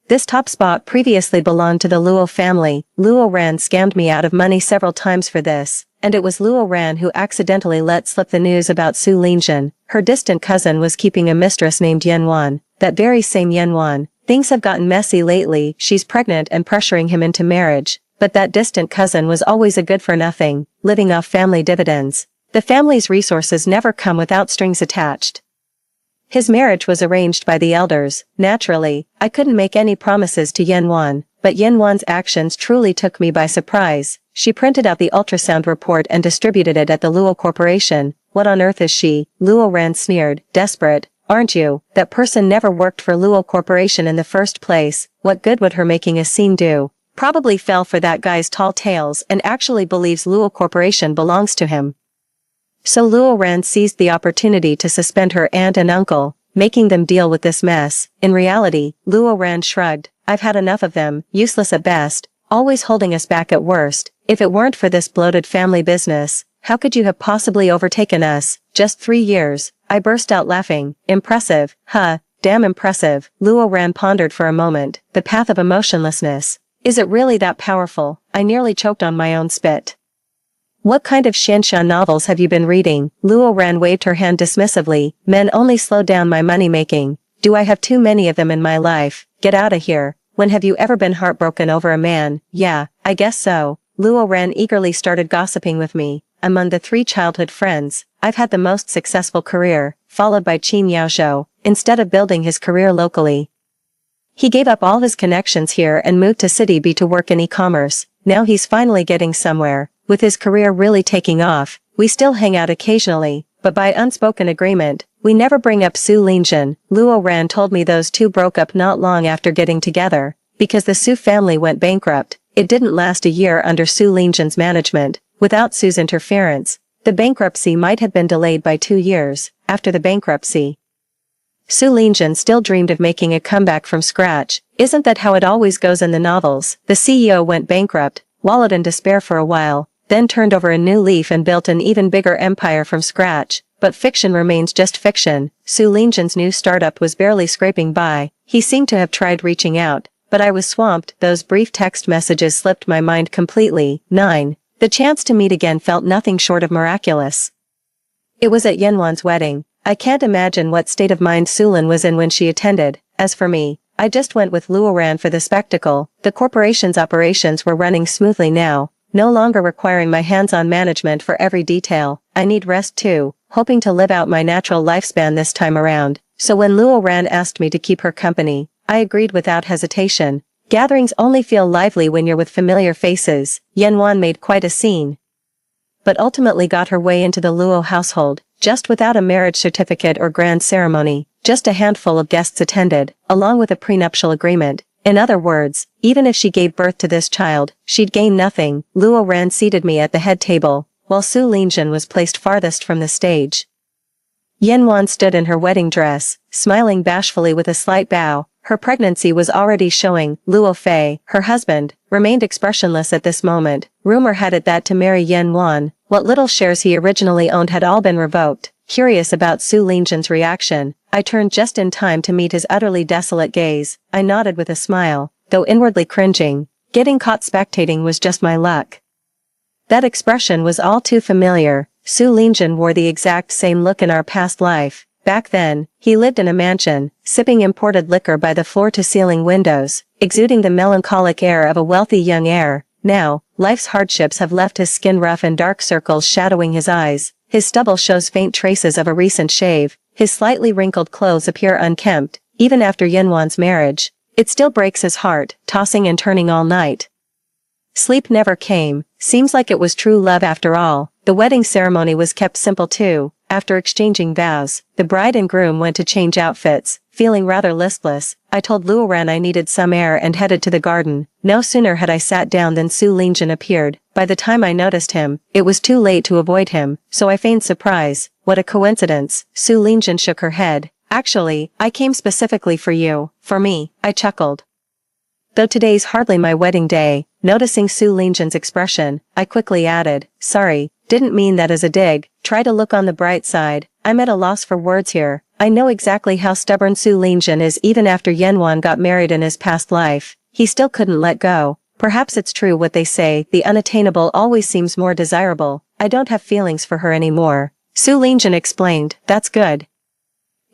this top spot previously belonged to the Luo family. Luo Ran scammed me out of money several times for this, and it was Luo Ran who accidentally let slip the news about Su Lingjin. Her distant cousin was keeping a mistress named Yanwan. That very same Yanwan. Things have gotten messy lately. She's pregnant and pressuring him into marriage. But that distant cousin was always a good-for-nothing, living off family dividends. The family's resources never come without strings attached. His marriage was arranged by the elders. Naturally, I couldn't make any promises to Yanwan, but Yanwan's actions truly took me by surprise. She printed out the ultrasound report and distributed it at the Luo Corporation. What on earth is she? Luo Ran sneered. Desperate, aren't you? That person never worked for Luo Corporation in the first place. What good would her making a scene do? Probably fell for that guy's tall tales and actually believes Luo Corporation belongs to him. So Luo Ran seized the opportunity to suspend her aunt and uncle, making them deal with this mess. In reality, Luo Ran shrugged. I've had enough of them, useless at best, always holding us back at worst. If it weren't for this bloated family business, how could you have possibly overtaken us? Just 3 years. I burst out laughing. Impressive. Damn impressive. Luo Ran pondered for a moment, the path of emotionlessness. Is it really that powerful? I nearly choked on my own spit. What kind of Xianxia novels have you been reading? Luo Ran waved her hand dismissively. Men only slow down my money-making. Do I have too many of them in my life? Get out of here. When have you ever been heartbroken over a man? Yeah, I guess so. Luo Ran eagerly started gossiping with me. Among the 3 childhood friends, I've had the most successful career, followed by Qin Yaozhou, instead of building his career locally. He gave up all his connections here and moved to City B to work in e-commerce. Now he's finally getting somewhere. With his career really taking off, we still hang out occasionally, but by unspoken agreement, we never bring up Su Lingjin. Luo Ran told me those two broke up not long after getting together, because the Su family went bankrupt. It didn't last a year under Su Lingjin's management. Without Su's interference, the bankruptcy might have been delayed by 2 years. After the bankruptcy, Su Lingjin still dreamed of making a comeback from scratch. Isn't that how it always goes in the novels? The CEO went bankrupt, wallowed in despair for a while, then turned over a new leaf and built an even bigger empire from scratch. But fiction remains just fiction. Su Lingjin's new startup was barely scraping by. He seemed to have tried reaching out, but I was swamped. Those brief text messages slipped my mind completely. 9. The chance to meet again felt nothing short of miraculous. It was at Yanwan's wedding. I can't imagine what state of mind Sulin was in when she attended. As for me, I just went with Luoran for the spectacle. The corporation's operations were running smoothly now, no longer requiring my hands-on management for every detail. I need rest too, hoping to live out my natural lifespan this time around. So when Luoran asked me to keep her company, I agreed without hesitation. Gatherings only feel lively when you're with familiar faces. Yanwan made quite a scene, but ultimately got her way into the Luo household, just without a marriage certificate or grand ceremony. Just a handful of guests attended, along with a prenuptial agreement. In other words, even if she gave birth to this child, she'd gain nothing. Luoran seated me at the head table, while Su Lingjun was placed farthest from the stage. Yanwan stood in her wedding dress, smiling bashfully with a slight bow. Her pregnancy was already showing. Luo Fei, her husband, remained expressionless at this moment. Rumor had it that to marry Yanwan, what little shares he originally owned had all been revoked. Curious about Su Lingjun's reaction, I turned just in time to meet his utterly desolate gaze. I nodded with a smile, though inwardly cringing. Getting caught spectating was just my luck. That expression was all too familiar. Su Lingjun wore the exact same look in our past life. Back then, he lived in a mansion, sipping imported liquor by the floor-to-ceiling windows, exuding the melancholic air of a wealthy young heir. Now, life's hardships have left his skin rough and dark circles shadowing his eyes. His stubble shows faint traces of a recent shave. His slightly wrinkled clothes appear unkempt, even after Yanwan's marriage. It still breaks his heart, tossing and turning all night. Sleep never came. Seems like it was true love after all. The wedding ceremony was kept simple too. After exchanging vows, the bride and groom went to change outfits. Feeling rather listless, I told Luoran I needed some air and headed to the garden. No sooner had I sat down than Su Lingjun appeared. By the time I noticed him, it was too late to avoid him, so I feigned surprise. What a coincidence. Su Lingjun shook her head. Actually, I came specifically for you. For me, I chuckled. Though today's hardly my wedding day, noticing Su Lingjun's expression, I quickly added, sorry, didn't mean that as a dig. Try to look on the bright side. I'm at a loss for words here. I know exactly how stubborn Su Lingjun is. Even after Yanwan got married in his past life, he still couldn't let go. Perhaps it's true what they say, the unattainable always seems more desirable. I don't have feelings for her anymore. Su Lingjun explained, that's good.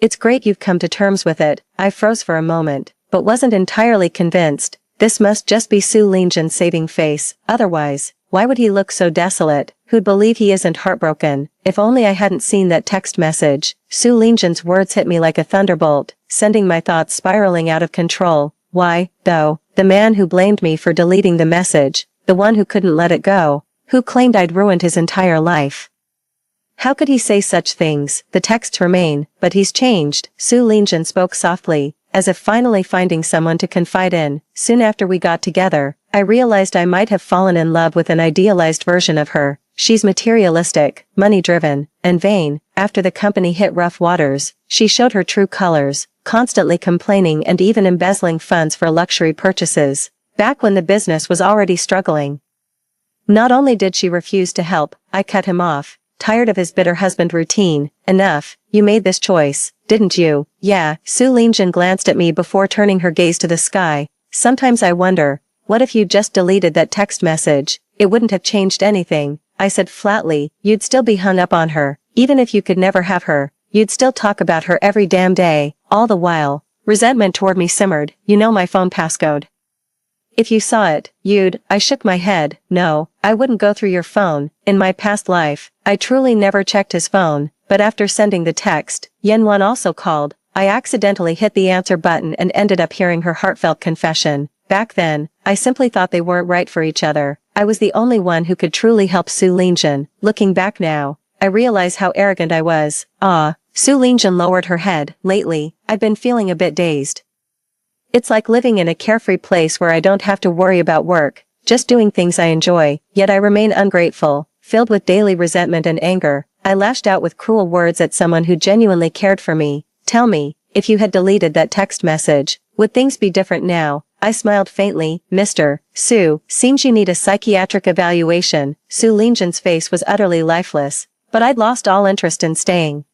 It's great you've come to terms with it. I froze for a moment, but wasn't entirely convinced. This must just be Su Lingjun's saving face. Otherwise, why would he look so desolate? Who'd believe he isn't heartbroken? If only I hadn't seen that text message. Su Lingjun's words hit me like a thunderbolt, sending my thoughts spiraling out of control. Why, though, the man who blamed me for deleting the message, the one who couldn't let it go, who claimed I'd ruined his entire life. How could he say such things? The texts remain, but he's changed. Su Lingjun spoke softly, as if finally finding someone to confide in. Soon after we got together, I realized I might have fallen in love with an idealized version of her. She's materialistic, money-driven, and vain. After the company hit rough waters, she showed her true colors, constantly complaining and even embezzling funds for luxury purchases, back when the business was already struggling. Not only did she refuse to help, I cut him off, tired of his bitter husband routine. Enough, you made this choice, didn't you? Yeah. Su Lingjun glanced at me before turning her gaze to the sky. Sometimes I wonder, what if you just deleted that text message? It wouldn't have changed anything. I said flatly, you'd still be hung up on her. Even if you could never have her, you'd still talk about her every damn day. All the while, resentment toward me simmered. You know my phone passcode. If you saw it, you'd. I shook my head. No, I wouldn't go through your phone. In my past life, I truly never checked his phone, but after sending the text, Yanwan also called. I accidentally hit the answer button and ended up hearing her heartfelt confession. Back then, I simply thought they weren't right for each other. I was the only one who could truly help Su Lingjun. Looking back now, I realize how arrogant I was. Su Lingjun lowered her head. Lately, I've been feeling a bit dazed. It's like living in a carefree place where I don't have to worry about work, just doing things I enjoy, yet I remain ungrateful, filled with daily resentment and anger. I lashed out with cruel words at someone who genuinely cared for me. Tell me, if you had deleted that text message, would things be different now? I smiled faintly. Mr. Su, seems you need a psychiatric evaluation. Su Lingjun's face was utterly lifeless, but I'd lost all interest in staying.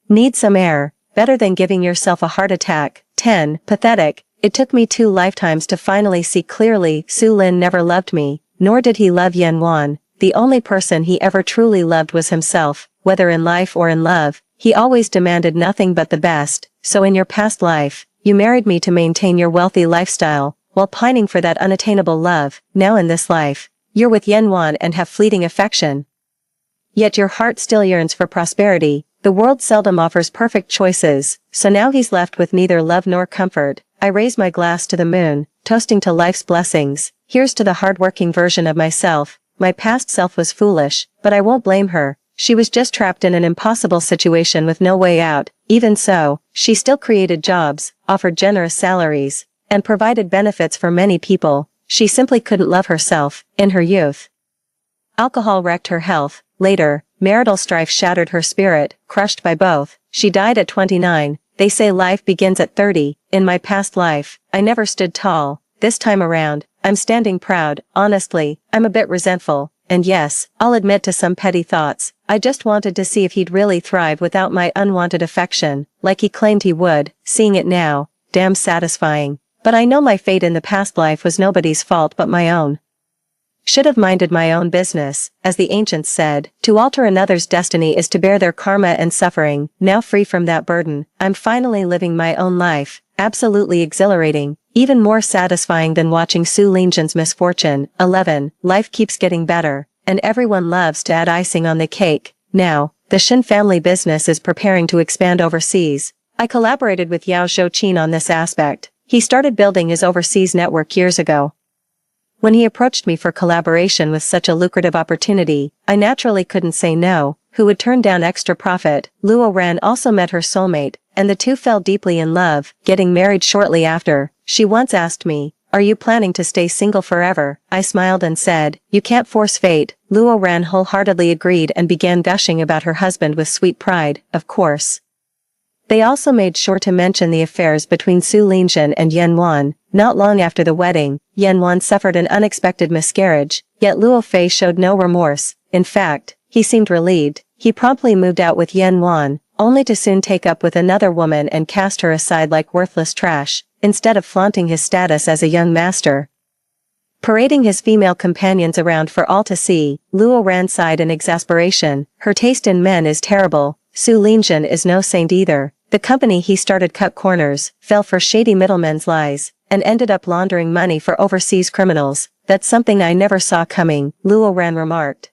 Need some air. Better than giving yourself a heart attack. 10. Pathetic. It took me 2 lifetimes to finally see clearly. Su Lin never loved me, nor did he love Yanwan. The only person he ever truly loved was himself. Whether in life or in love, he always demanded nothing but the best. So in your past life, You married me to maintain your wealthy lifestyle, while pining for that unattainable love. Now in this life, you're with Yanwan and have fleeting affection. Yet your heart still yearns for prosperity. The world seldom offers perfect choices, so now he's left with neither love nor comfort. I raise my glass to the moon, toasting to life's blessings. Here's to the hard-working version of myself. My past self was foolish, but I won't blame her. She was just trapped in an impossible situation with no way out. Even so, she still created jobs, offered generous salaries, and provided benefits for many people. She simply couldn't love herself, in her youth. Alcohol wrecked her health. Later, marital strife shattered her spirit. Crushed by both, she died at 29. They say life begins at 30. In my past life, I never stood tall. This time around, I'm standing proud. Honestly, I'm a bit resentful. And yes, I'll admit to some petty thoughts. I just wanted to see if he'd really thrive without my unwanted affection, like he claimed he would. Seeing it now, damn satisfying. But I know my fate in the past life was nobody's fault but my own. Should have minded my own business, as the ancients said. To alter another's destiny is to bear their karma and suffering. Now free from that burden, I'm finally living my own life. Absolutely exhilarating. Even more satisfying than watching Su Lingjin's misfortune. 11. Life keeps getting better, and everyone loves to add icing on the cake. Now, the Shin family business is preparing to expand overseas. I collaborated with Yao Zhouqin on this aspect. He started building his overseas network years ago. When he approached me for collaboration with such a lucrative opportunity, I naturally couldn't say no. Who would turn down extra profit? Luo Ran also met her soulmate, and the two fell deeply in love, getting married shortly after. She once asked me, "Are you planning to stay single forever?" I smiled and said, "You can't force fate." Luo Ran wholeheartedly agreed and began gushing about her husband with sweet pride. Of course. They also made sure to mention the affairs between Su Lingjin and Yanwan. Not long after the wedding, Yanwan suffered an unexpected miscarriage, yet Luo Fei showed no remorse. In fact, he seemed relieved. He promptly moved out with Yanwan, only to soon take up with another woman and cast her aside like worthless trash, instead of flaunting his status as a young master. Parading his female companions around for all to see, Luo Ran sighed in exasperation. Her taste in men is terrible. Su Lingjin is no saint either. The company he started cut corners, fell for shady middlemen's lies, and ended up laundering money for overseas criminals. That's something I never saw coming, Luo Ran remarked.